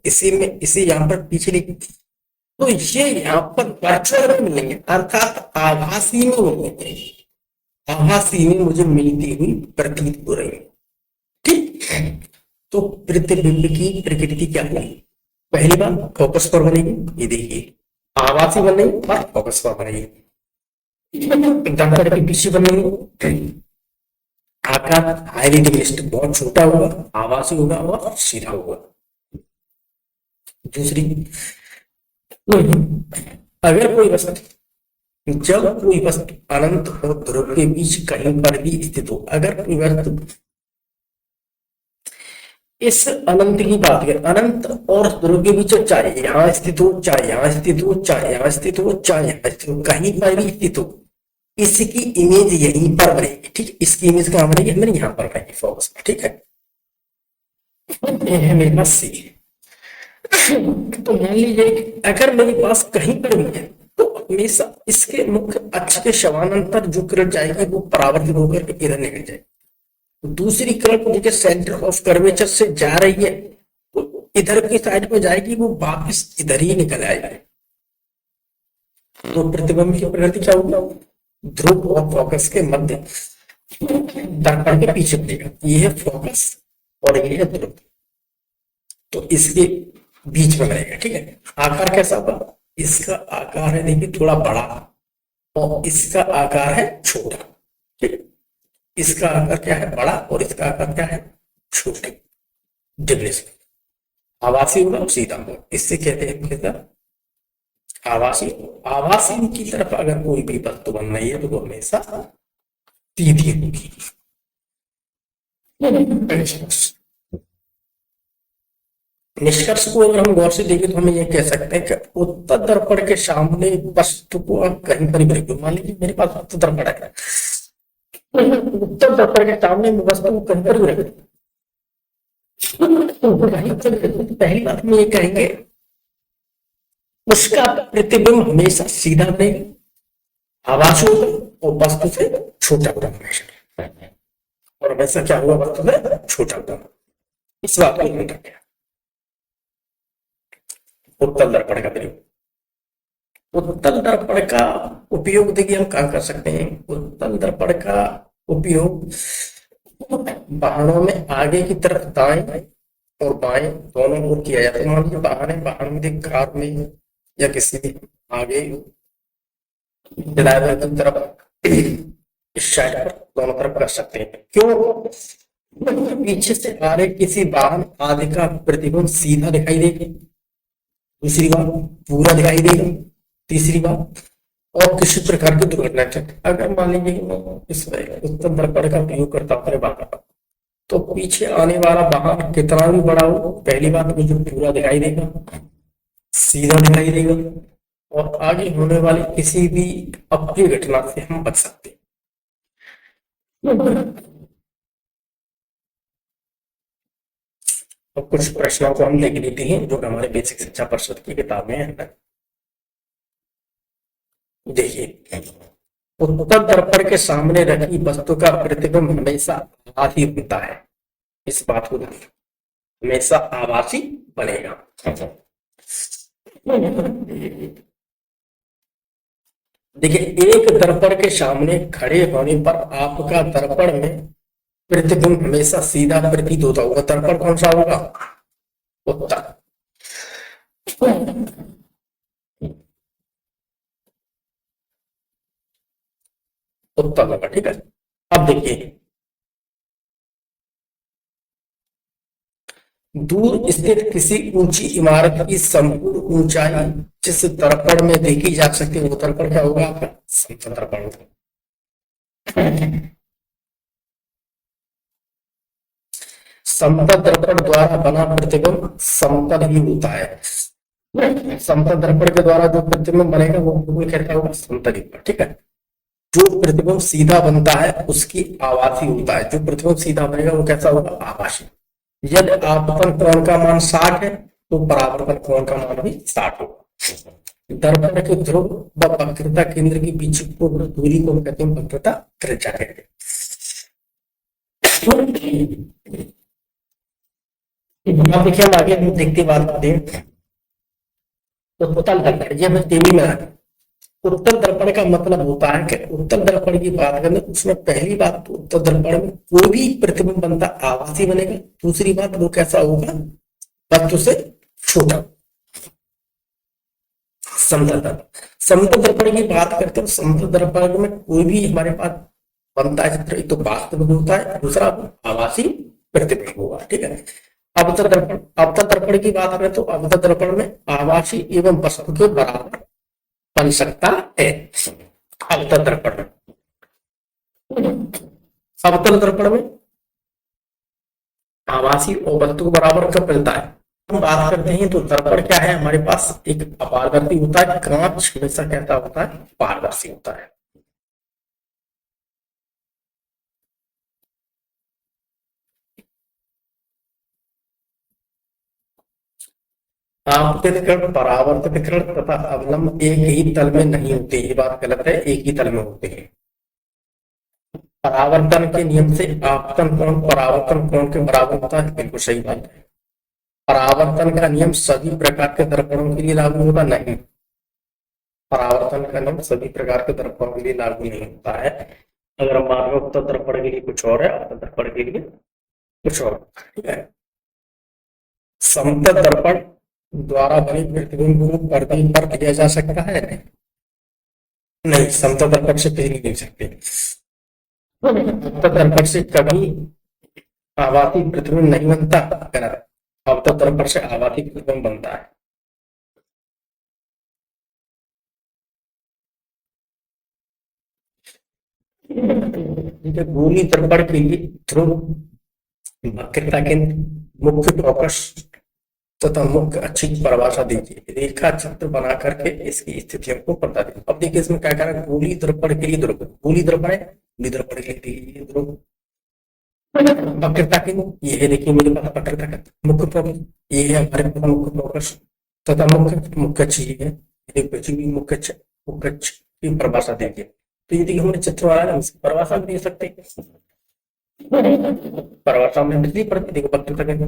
A: इसे यहाँ पर पीछे लेके, तो ये यहाँ पर वर्चुअल में मिलेंगे, अर्थात आभासी में मिलेंगे। आभासी में मुझे मिलती हुई प्रतीत हो रही है। ठीक, तो प्रतिबिंब की प्रकृति क्या है, पहली बात फोकस पर बनेगी, ये देखिए आभासी बनेगी और फोकस पर बनेगी। दर्पण के पीछे बनेगी, आकार हाईली डिमिनिश्ड, बहुत छोटा होगा, आभासी होगा और सीधा होगा। दूसरी, अगर कोई वस्तु, जब कोई वस्तु अनंत और ध्रुव के बीच कहीं पर भी स्थित हो, अगर कोई वस्तु इस अनंत की बात करें, अनंत और ध्रुव के बीच चाहे यहां स्थित हो, चाहे यहां स्थित हो, चाहे यहां स्थित हो, चाहे यहां स्थित हो, कहीं पर भी स्थित हो, इसकी इमेज यहीं पर बनेगी। ठीक, इसकी इमेज कहां बनेगी, हमें यहां पर बनेगी फोकस पर। ठीक है, ये है मेरे पास सी। तो मान लीजिए अगर मेरे पास कहीं पर भी है तो हमेशा इसके मुख्य अक्ष के समानांतर जो किरण जाएगी वो परावर्तित होकर के इधर निकल जाएगी। दूसरी किरण को देखिए सेंटर ऑफ कर्वेचर से जा रही है तो इधर की साइड में जाएगी, वो वापस इधर ही निकल आएगी। तो प्रतिबिंब की प्रकृति क्या होगा, ध्रुव और फोकस के मध्य दर्पण के पीछे बनेगा। ये है फोकस और ये है ध्रुव, तो इसके बीच में बनेगा। ठीक है, आकार कैसा होगा, इसका आकार है देखिए थोड़ा बड़ा और इसका आकार है छोटा। ठीक, इसका आकार क्या है, बड़ा, और इसका आकार क्या है, छोटे। डिग्रीज आवासी होगा और सीधा होगा, इससे कहते हैं कैसा, आवासी। आवासी की तरफ अगर कोई भी वस्तु बन रही है तो वो हमेशा सीधी होगी। निष्कर्ष को अगर हम गौर से देखें तो हमें यह कह सकते हैं कि उत्तर दर्पण के सामने वस्तु को आप कहीं पर भी रखो। मान लीजिए मेरे पास उत्तर दर्पण है, उत्तर दर्पण के सामने वस्तु को कहीं पर भी रखें, पहली बात हम ये कहेंगे उसका प्रतिबिंब हमेशा सीधा बनेगा, आभासी होगा और वस्तु से छोटा होगा हमेशा, और हमेशा क्या हुआ, वस्तु से छोटा होगा। इस बात को ध्यान रखें। उत्तल दर्पण का प्रयोग, उत्तल दर्पण का उपयोग देखिए हम कहाँ कर सकते हैं। उत्तल दर्पण का उपयोग वाहनों में आगे की तरफ दाएं और बाएं दोनों ओर किया जाता है। मान लीजिए वाहन में देख कार में या किसी भी आगे ड्राइवर की तरफ इस साइड पर दोनों तरफ कर सकते हैं। क्यों? पीछे से आ रहे किसी वाहन आदि का प्रतिबिंब सीधा दिखाई देगा। दूसरी बात, पूरा दिखाई देगा। तीसरी बात, और किसी प्रकार की दुर्घटना है। अगर मान लीजिए कि मैं इस उत्तम दर्पण का उपयोग करता हूँ अपने वाहन पर, तो पीछे आने वाला वाहन कितना भी बड़ा हो, पहली बात मुझे पूरा दिखाई देगा, सीधा दिखाई देगा, और आगे होने वाली किसी भी अप्रिय घटना से हम बच सकते हैं। तो कुछ प्रश्नों को हम देख लेते हैं जो हमारे बेसिक शिक्षा परिषद की किताब में है। देखिए, उत्तर दर्पण के सामने रखी वस्तु का प्रतिबिंब हमेशा आभासी होता है। इस बात को हमेशा आभासी बनेगा। देखिए, एक दर्पण के सामने खड़े होने पर आपका दर्पण में प्रतिबिंब हमेशा सीधा प्रतीत होता होगा। दर्पण कौन सा होगा? उत्तर। उत्तर होगा, ठीक है। अब देखिए, दूर स्थित किसी ऊंची इमारत की संपूर्ण ऊंचाई जिस दर्पण में देखी जा सकती है वो दर्पण क्या होगा? आपका समतल दर्पण होगा। समतल दर्पण द्वारा बना प्रतिबिंब समतल ही होता है। समतल दर्पण के द्वारा जो प्रतिबिंब बनेगा वो कहता होगा समतल ही, ठीक है। जो प्रतिबिंब सीधा बनता है उसकी आभासी होता है। जो प्रतिबिंब सीधा बनेगा वो कैसा होगा? आभासी। यदि आपतन कोण का मान 60 है तो परावर्तन कोण का मान भी 60 होगा। दर्पण के ध्रुव व वक्रता केंद्र के बीच को दूरी को कहते हैं वक्रता त्रिज्या कहते हैं। अब देखिए, हम आगे देखते बात करते हैं। उत्तल दर्पण, ये हमें टीवी में आते। उत्तल दर्पण का मतलब होता है कि उत्तल दर्पण की बात करें उसमें पहली बात तो उत्तल दर्पण में कोई भी प्रतिबिंब बनता आभासी बनेगा। दूसरी बात वो कैसा होगा? वस्तु से छोटा। समतल दर्पण, समतल दर्पण की बात करते हैं, समतल दर्पण में कोई भी हमारे पास बनता है चित्र, एक तो वास्तविक होता है, दूसरा आभासी प्रतिबिंब होगा, ठीक है। अवतल दर्पण, अवतल दर्पण की बात करें तो अवतल दर्पण में आभासी एवं वस्तु के बराबर बन सकता है। अवतल दर्पण में, अवतल दर्पण में आभासी और वस्तु को बराबर कब मिलता है? हम बात करते हैं तो दर्पण क्या है? हमारे पास एक अपारदर्शी होता है। कांच हमेशा कैसा होता है? पारदर्शी होता है। आपतित किरण, परावर्तित किरण तथा अवलंब एक ही तल में नहीं होते। ये बात गलत है, एक ही तल में होते हैं। परावर्तन के नियम से आपतन कोण परावर्तन कोण के बराबर होता है, बिल्कुल सही बात है। परावर्तन का नियम सभी प्रकार के दर्पणों के लिए लागू होता नहीं। परावर्तन का नियम सभी प्रकार के दर्पणों के लिए लागू नहीं होता है। अगर हम मान लो उत्तल दर्पण के लिए कुछ और है, अवतल दर्पण के लिए कुछ और, ठीक है। समतल दर्पण द्वारा बने प्रतिबिंब को पर्दे पर किया जा सकता है? नहीं, समतल दर्पण से कहीं नहीं देख सकते। अवतल दर्पण से कभी आभासी प्रतिबिंब नहीं बनता। गलत। अवतल दर्पण से आभासी प्रतिबिंब बनता है। गोली दर्पण के लिए ध्रुव, वक्रता केंद्र, मुख्य फोकस तथा मुख्य अक्ष की परिभाषा दीजिए। रेखा चित्र बना करके इसकी स्थितियों को बता दीजिए। अब देखिए इसमें क्या करें? गोली दर्पण के लिए ध्रुव, गोली दर्पण है, गोली दर्पण के लिए ध्रुव। वक्रता केंद्र, ये है, देखिए मेरे पास वक्रता का मुख्य फोकस, ये है हमारे पास मुख्य फोकस तथा मुख्य अक्ष ये है। मुख्य अक्ष की परिभाषा दीजिए। तो ये देखिए हमने चित्र वाला है, इसकी परिभाषा भी दे सकते हैं। परिभाषा में बिजली पड़ती, देखो वक्रता केंद्र,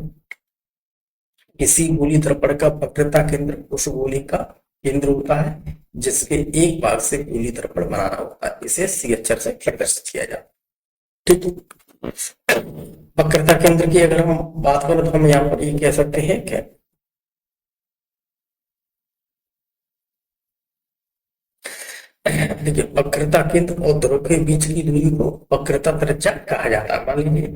A: किसी गोली दर्पण का वक्रता केंद्र उस गोली का केंद्र होता है जिसके एक भाग से गोली दर्पण बनाना होता है। इसे सी अक्षर से प्रदर्शित किया जाता है, ठीक है। वक्रता केंद्र की अगर हम बात करें तो हम यहाँ पर ये कह सकते हैं कि देखिए वक्रता केंद्र और ध्रुव के बीच की दूरी को वक्रता त्रिज्या कहा जाता है। मान लीजिए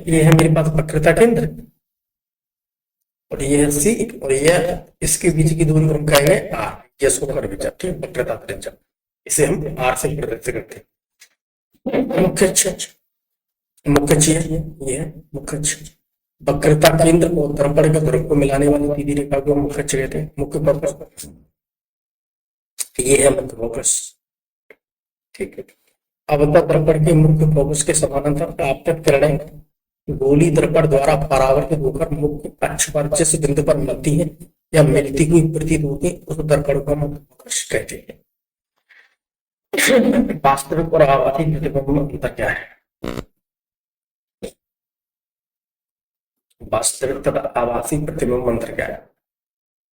A: ये है मेरे पास वक्रता केंद्र और ये है सी और ये इसके बीच की दूरी को हम कहेंगे आर, ये इसको कर्वेचर, ठीक, वक्रता त्रिज्या, इसे हम आर से प्रदर्शित करते हैं। मुख्य अक्ष, मुख्य अक्ष ये है मुख्य अक्ष। वक्रता केंद्र और दर्पण के ध्रुव को मिलाने वाली सीधी रेखा को मुख्य अक्ष कहते हैं। मुख्य फोकस ये है मुख्य फोकस, ठीक है। अवतल दर्पण के मुख्य फोकस के समानांतर आपतित किरणें गोली दर्पण द्वारा परावर्तित होकर मुख्य अक्ष पर जिस बिंदु पर मिलती है या मिलती हुई प्रतीत होती है उस दर्पण को मुख्य फोकस कहते हैं। वास्तविक और आभासी प्रतिबिंब में अंतर क्या है? वास्तविक तथा आभासी प्रतिबिंब अंतर क्या है?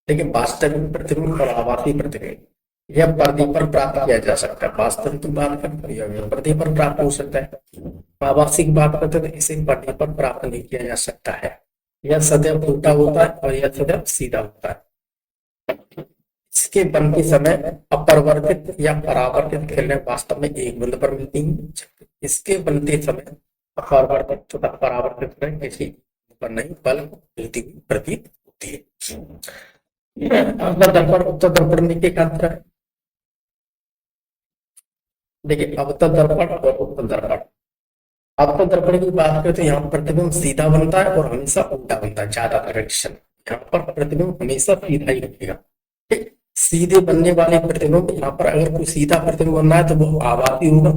A: देखिए वास्तविक प्रतिबिंब और आभासी प्रतिबिंब यह पर्दे पर प्राप्त किया जा सकता है। वास्तविक की बात करते हैं पर्दे पर प्राप्त हो सकता है, आभासी की बात करते हैं तो इसे पर्दे पर प्राप्त नहीं किया जा सकता है। यह सदैव उल्टा होता है और यह सदैव सीधा होता है। इसके बनते समय अपरिवर्तित या परावर्तित किरणें वास्तव में एक बिंदु पर मिलती हैं, इसके बनते समय अपरिवर्तित तथा परावर्तित किरणें किसी पर नहीं बल्कि मिलती हुई प्रतीत होती है। दर्पण उत्तर दर्पण में क्या अंतर है? देखिए अवतल दर्पण और उत्तल दर्पण, अवतल दर्पण की बात करें तो यहाँ प्रतिबिंब सीधा बनता है और हमेशा उल्टा बनता है। ज्यादातर कंडीशन यहाँ पर प्रतिबिंब हमेशा सीधा ही बनेगा, ठीक। सीधे बनने वाले प्रतिबिंब यहाँ पर अगर कोई सीधा प्रतिबिंब बनना है तो वो आभासी होगा,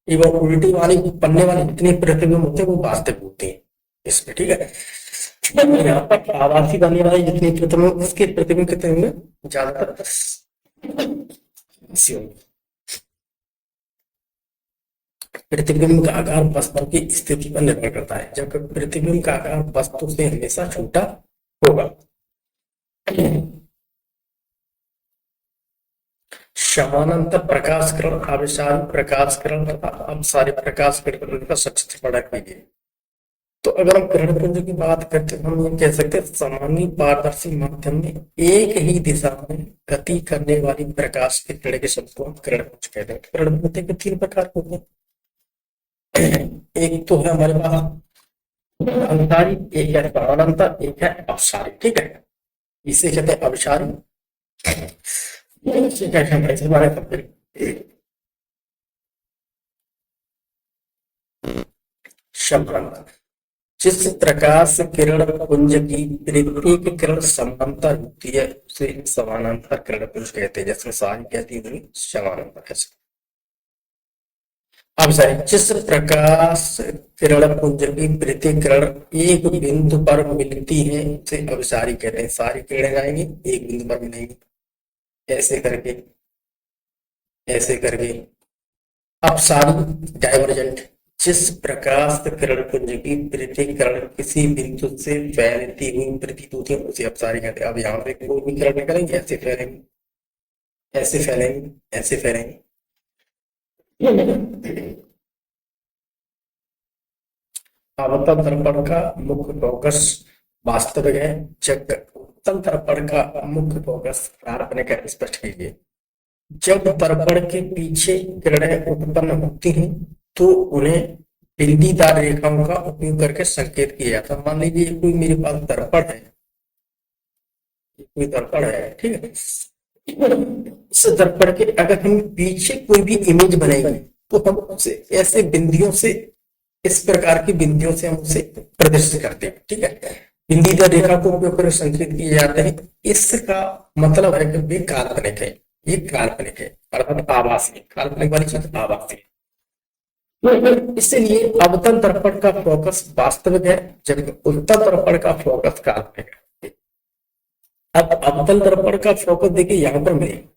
A: एवं उल्टी वाली बनने वाले जितने प्रतिबिंब होते हैं वो वास्तविक होते हैं इसमें, ठीक है। यहाँ पर आभासी बनने वाले जितने प्रतिबिंब उसके प्रतिबिंब कितने होंगे? ज्यादातर प्रतिबिंब का आकार वस्तु की स्थिति पर निर्भर करता है, जबकि प्रतिबिंब का आकार वस्तु से हमेशा छोटा होगा। समानांतर प्रकाश किरण, अभिसारी प्रकाश किरण तथा अपसारी प्रकाश किरण का सचित्र कीजिए। तो अगर हम किरण पुंज की बात करते हैं हम ये कह सकते हैं सामान्य पारदर्शी माध्यम में एक ही दिशा में गति करने वाली प्रकाश की किरण के शब्द को हम किरण पुंज कहते हैं। किरण पुंज के 3 प्रकार होते हैं, एक तो है हमारे पास अंतरी, एक है समानांतर, एक है अपसारी, ठीक है। इसे कहते हैं अभिसारी, इसे कहते हैं समानांतर। जिस प्रकाश किरण पुंज की प्रत्येक किरण समानांतर होती है उसे समानांतर किरण पुंज कहते हैं। जैसे सारी कहती हुई समानांतर। अब सर जिस प्रकाश किरण पुंज की प्रत्येक किरण एक बिंदु पर मिलती है उसे अभिसारी कहते हैं। सारी किरणें आएंगी एक बिंदु पर मिलेंगी, ऐसे करके ऐसे करके। अपसारी डाइवर्जेंट, जिस प्रकाश किरण पुंज की प्रत्येक किरण किसी बिंदु से फैलती हुई प्रतीत होती है उसे अपसारी कहते हैं। अब यहाँ पे कोई भी किरण निकलेंगे ऐसे फैलेंगे, ऐसे फैलेंगे, ऐसे फैलेंगे। अवतल दर्पण का मुख्य फोकस वास्तविक है, जबकि उत्तल दर्पण का मुख्य फोकस काल्पनिक है। स्पष्ट कीजिए। जब दर्पण के पीछे किरणें उत्पन्न होती हैं तो उन्हें बिंदीदार रेखाओं का उपयोग करके संकेत किया जाता है। मान लीजिए कोई मेरे पास दर्पण है, कोई दर्पण है, ठीक है। इस दर्पण के अगर हम पीछे कोई भी इमेज बनाएंगे तो हम उसे ऐसे बिंदियों से, इस प्रकार की बिंदियों से हम उसे प्रदर्शित करते हैं, ठीक है। बिंदीदार रेखा को उपयोग कर संकेत किए जाते हैं। इसका मतलब है कि वे काल्पनिक है, ये काल्पनिक है, अर्थात आभासी। काल्पनिक वाली चीज आभासी है। इसलिए अवतल दर्पण का फोकस वास्तविक है, जबकि उत्तल दर्पण का फोकस काल्पनिक है। अब अवतल दर्पण का फोकस देखिए यहां पर मिलेगा,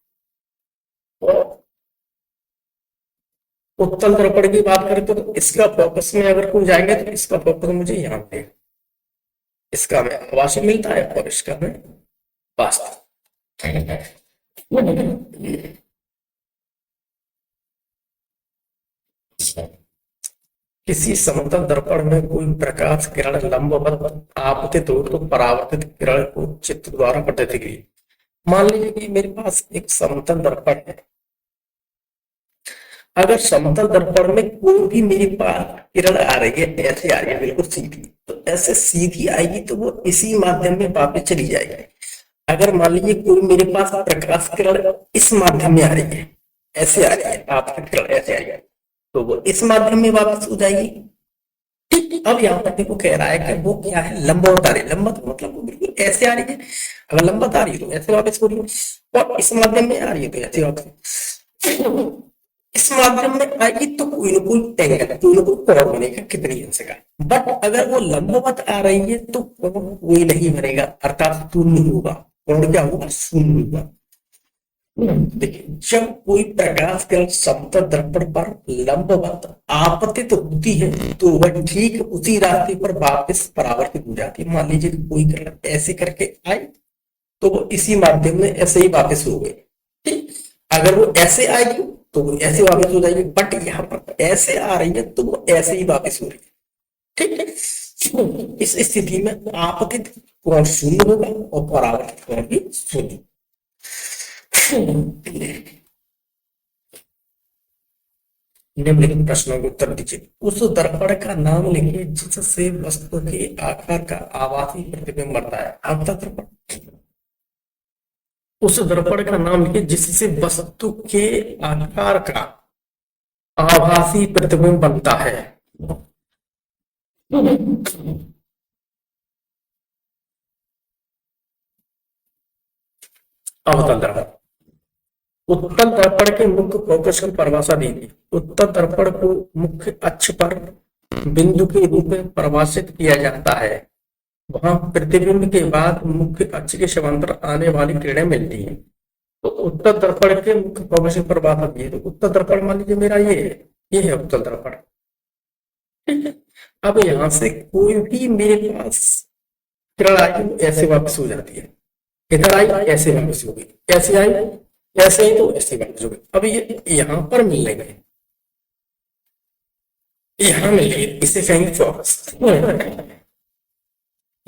A: उत्तल दर्पण की बात करें तो इसका फोकस में अगर कोई जाएंगे तो इसका फोकस मुझे यहाँ पे, इसका में आभासी मिलता है और इसका में वास्तविक। किसी समतल दर्पण में कोई प्रकाश किरण लंबवत आपतित हो तो परावर्तित किरण को चित्र द्वारा प्रदर्शित की। मान लीजिए कि मेरे पास एक समतल दर्पण है। अगर समतल दर्पण में कोई भी मेरे पास किरण आ रही है, ऐसे आ रही है बिल्कुल सीधी, तो ऐसे सीधी आएगी तो वो इसी माध्यम में वापस चली जाएगी। अगर मान लीजिए कोई मेरे पास प्रकाश किरण इस माध्यम में आ रही है, ऐसे आ रही है, आपकी किरण ऐसे आ रही है, तो वो इस माध्यम में वापस हो जाएगी। ठीक, अब यहाँ पर देखो कह रहा है कि वो क्या है, लंबवत आ रही है। लंबवत मतलब वो बिल्कुल ऐसे आ रही है। अगर लंबवत आ रही है तो ऐसे वापस हो रही है, और इस माध्यम में आ रही है तो ऐसे वापस। इस माध्यम में आएगी तो कोई ना कोई एंगल, कोई ना कोई कोण बनेगा कितनी अंश का। बट अगर वो लंबवत आ रही है तो कोण कोई नहीं बनेगा, अर्थात शून्य होगा। कोण क्या होगा, शून्य होगा। देखिए, जब कोई प्रकाश किरण समतल दर्पण पर लंबवत आपतित होती है तो वह ठीक उसी रास्ते पर वापस परावर्तित हो जाती है। मान लीजिए कोई किरण ऐसे करके आई तो वो इसी माध्यम में ऐसे ही वापस हो गई। ठीक, अगर वो ऐसे आएगी तो वो ऐसे वापस हो जाएगी, बट यहाँ पर ऐसे आ रही है तो वो ऐसे ही वापस हो रही है। ठीक है, इस स्थिति में आपतित कोण शून्य होगा और परावर्तित कोण भी शून्य। निम्नलिखित प्रश्नों के उत्तर दीजिए। उस दर्पण का नाम लिखिए जिससे वस्तु के आकार का आभासी प्रतिबिंब बनता है। आपका दर्पण, उस दर्पण का नाम लिखिए जिससे वस्तु के आकार का आभासी प्रतिबिंब बनता है। अवतल दर्पण। उत्तल दर्पण के मुख्य फोकस की परिभाषा दी थी। उत्तल दर्पण को मुख्य अक्ष पर बिंदु के रूप में परिभाषित किया जाता है। वहां प्रतिबिंब के बाद मुख्य अक्ष के समांतर आने वाली किरणें मिलती हैं। तो उत्तल दर्पण के मुख्य फोकस की परिभाषा दी है। तो उत्तल दर्पण मान लीजिए मेरा ये है उत्तल दर्पण। ठीक है, अब यहां से कोई भी मेरे पास किरण आई ऐसे वापस हो जाती है, इधर आई ऐसे वापस हो गई, ऐसे आई ऐसे ही तो ऐसे वापस हो गई। अब ये यहां पर मिलने गए, यहां मिल गए, इसे कहेंगे फोकस।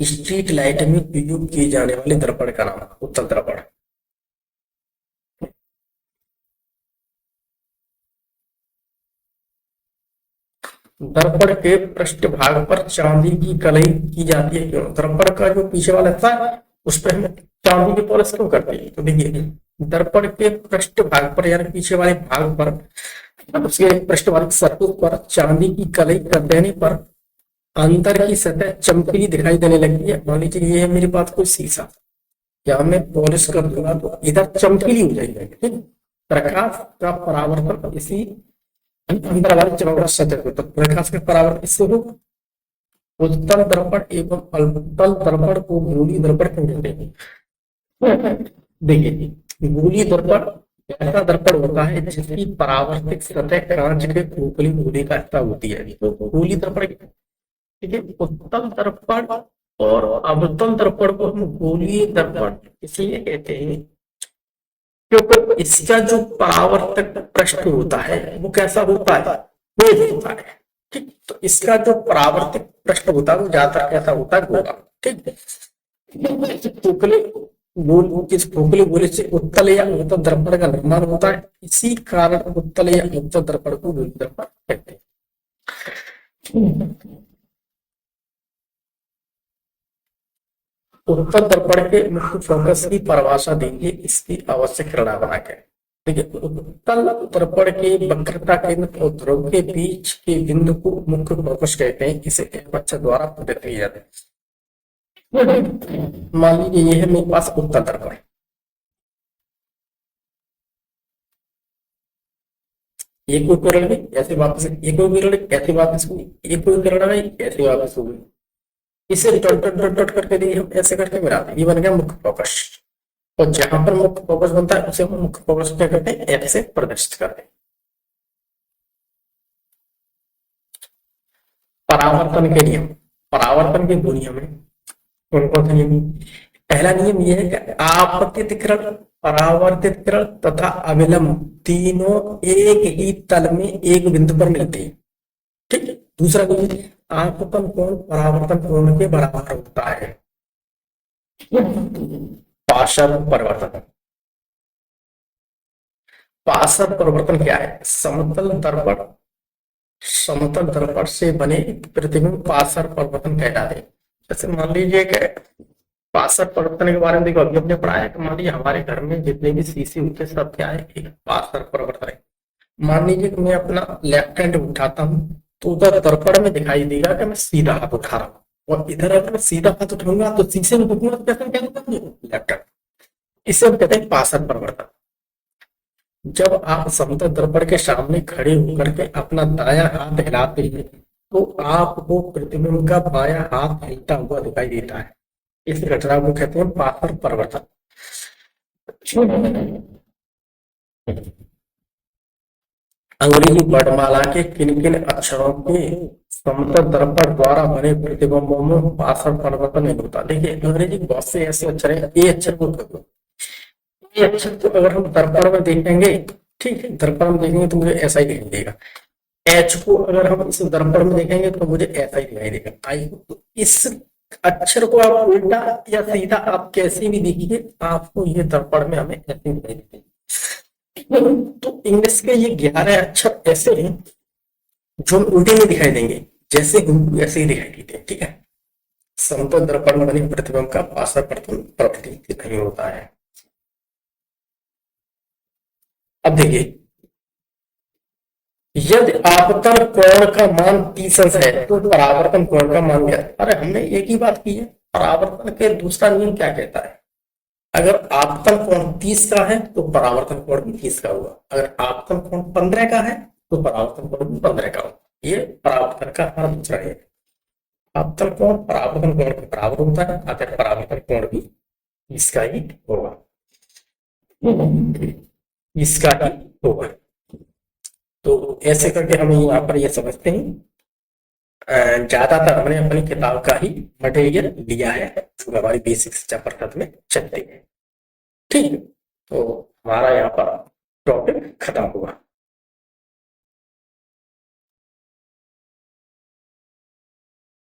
A: स्ट्रीट लाइट में उपयोग किए जाने वाले दर्पण का नाम उत्तल दर्पण। दर्पण के पृष्ठ भाग पर चांदी की कलई की जाती है क्यों? दर्पण का जो पीछे वाला हिस्सा है उस पर हम चांदी की पॉलिश क्यों करते हैं? तो देखिए, दर्पण के पृष्ठ भाग पर यानी पीछे वाले भाग पर, उसके पृष्ठ वाले सरफेस पर चांदी की कलई कर देने पर अंदर की सतह चमकीली दिखाई देने लगती है। मान लीजिए ये है मेरे पास कोई शीशा, या मैं पॉलिश कर दूंगा तो इधर चमकीली हो जाएगी। ठीक, प्रकाश का परावर्तन इसी अंदर वाले चमकदार सतह को, तो प्रकाश का परावर्तन इससे होगा। उत्तल दर्पण एवं अवतल दर्पण को गोलीय दर्पण कहते हैं। देखिए, गोलीय दर्पण ऐसा दर्पण होता है जिसकी परावर्तित सतह कांच के खोखली गोली का हिस्सा होती है, तो गोलीय दर्पण। ठीक है, उत्तल दर्पण और अवतल दर्पण को हम गोलीय दर्पण इसलिए कहते हैं क्योंकि इसका जो परावर्तक पृष्ठ होता है वो कैसा होता है, गोल होता है। ठीक, तो इसका जो परावर्तक पृष्ठ होता है वो ज्यादातर कैसा होता है, गोला। ठीक, खोखले गोल, किस खोखले गोले से उत्तल या अवतल दर्पण का निर्माण होता है, इसी कारण उत्तल या अवतल दर्पण को गोलीय दर्पण कहते हैं। उत्तल दर्पण के मुख्य फोकस की परिभाषा देंगे, इसकी आवश्यक गणना बना के। ठीक है, उत्तल दर्पण के वक्रता केंद्र और ध्रुव के बीच के बिंदु को मुख्य फोकस कहते हैं। इसे अपच्छ द्वारा प्रदत्त किया जाता है। मान लीजिए ये है मेरे पास उत्तल दर्पण, एक कोई किरण में ऐसे वापस, एक कोई किरण ऐसे वापस हुई, एक कोई किरण आई ऐसे वापस हो गई। इसे डॉट डॉट डॉट डॉट करके देखिए, हम ऐसे करके मिलाते हैं, ये बन गया मुख्य फोकस। और जहां पर मुख्य फोकस बनता है उसे हम मुख्य फोकस क्या करते हैं, एफ से प्रदर्शित करते हैं। परावर्तन के नियम, परावर्तन के दो नियम है। कौन कौन से नियम? पहला नियम यह है कि आपतित किरण, परावर्तित किरण तथा अविलंब तीनों एक ही तल में एक बिंदु पर मिलती है। ठीक है, दूसरा क्वेश्चन, आपतन कोण परावर्तन कोण के बराबर होता है? पार्श्व परिवर्तन। पार्श्व परिवर्तन क्या है? समतल दर्पण से बने प्रतिबिंब पार्श्व परिवर्तन कहलाते हैं। जैसे मान लीजिए कि पार्श्व परिवर्तन के बारे में देखो, अभी हमने पढ़ा है कि मान लीजिए हमारे घर में जितने भी शीशे होते हैं सब क्या है? एक पार्श्व परिवर्तन है। मान लीजिए कि मैं अपना लेफ्ट हैंड उठाता हूँ तो उधर दर्पण में दिखाई देगा कि मैं सीधा हाथ उठा रहा हूँ, और इधर अगर मैं सीधा हाथ उठाऊंगा तो शीशे में देखूंगा तो कैसे क्या लेफ्ट हैंड। इसे हम कहते हैं पार्श्व परिवर्तन। जब आप समतल दर्पण के सामने खड़े होकर के अपना दायां हाथ हिलाते हैं तो आपको प्रतिबिंब का बायां हाथ हिलता हुआ दिखाई देता है। इस घटना को कहते हैं पार्श्व परिवर्तन। अंग्रेजी वर्णमाला के किन किन अक्षरों के समतल दर्पण द्वारा बने प्रतिबिंबों में पार्श्व परिवर्तन नहीं होता? देखिए अंग्रेजी बहुत से ऐसे अक्षर हैं, ए अक्षर को, ये अक्षर को अगर हम दर्पण में देखेंगे, ठीक है, दर्पण में देखेंगे तो मुझे ऐसा ही दिखाई देगा। एच को अगर हम इस दर्पण में देखेंगे तो मुझे ऐसा ही दिखाई देगा। आई तो इस अक्षर को आप उल्टा या सीधा आप कैसे भी देखिए आपको ये दर्पण में हमें ऐसे दिखाई देते हैं। तो इंग्लिश के ये 11 अक्षर ऐसे हैं जो उल्टे में दिखाई देंगे, जैसे हमको ऐसे ही दिखाई देते हैं, ठीक है। समतल दर्पण में बने प्रतिबिंब का पार्श्व परिवर्तन नहीं होता है। अब देखिए, यदि आपतन कोण का मान 30 अंश है तो परावर्तन कोण का मान क्या है? अरे हमने एक ही बात की है। परावर्तन के दूसरा नियम क्या कहता है? अगर आपतन कोण 30 का है तो परावर्तन कोण भी 30 का होगा। अगर आपतन कोण 15 का है तो परावर्तन कोण भी 15 का होगा। ये परावर्तन का हमारा दूसरा है। आपतन कोण परावर्तन कोण के बराबर होता है, अतः परावर्तन कोण भी इसका ही होगा, इसका ही होगा। तो ऐसे करके हम यहाँ पर ये समझते हैं। ज्यादातर हमने अपनी किताब का ही मटेरियल लिया है जो हमारी बेसिक शिक्षा परिषद में चलती है, ठीक है। तो हमारा यहाँ पर टॉपिक खत्म हुआ।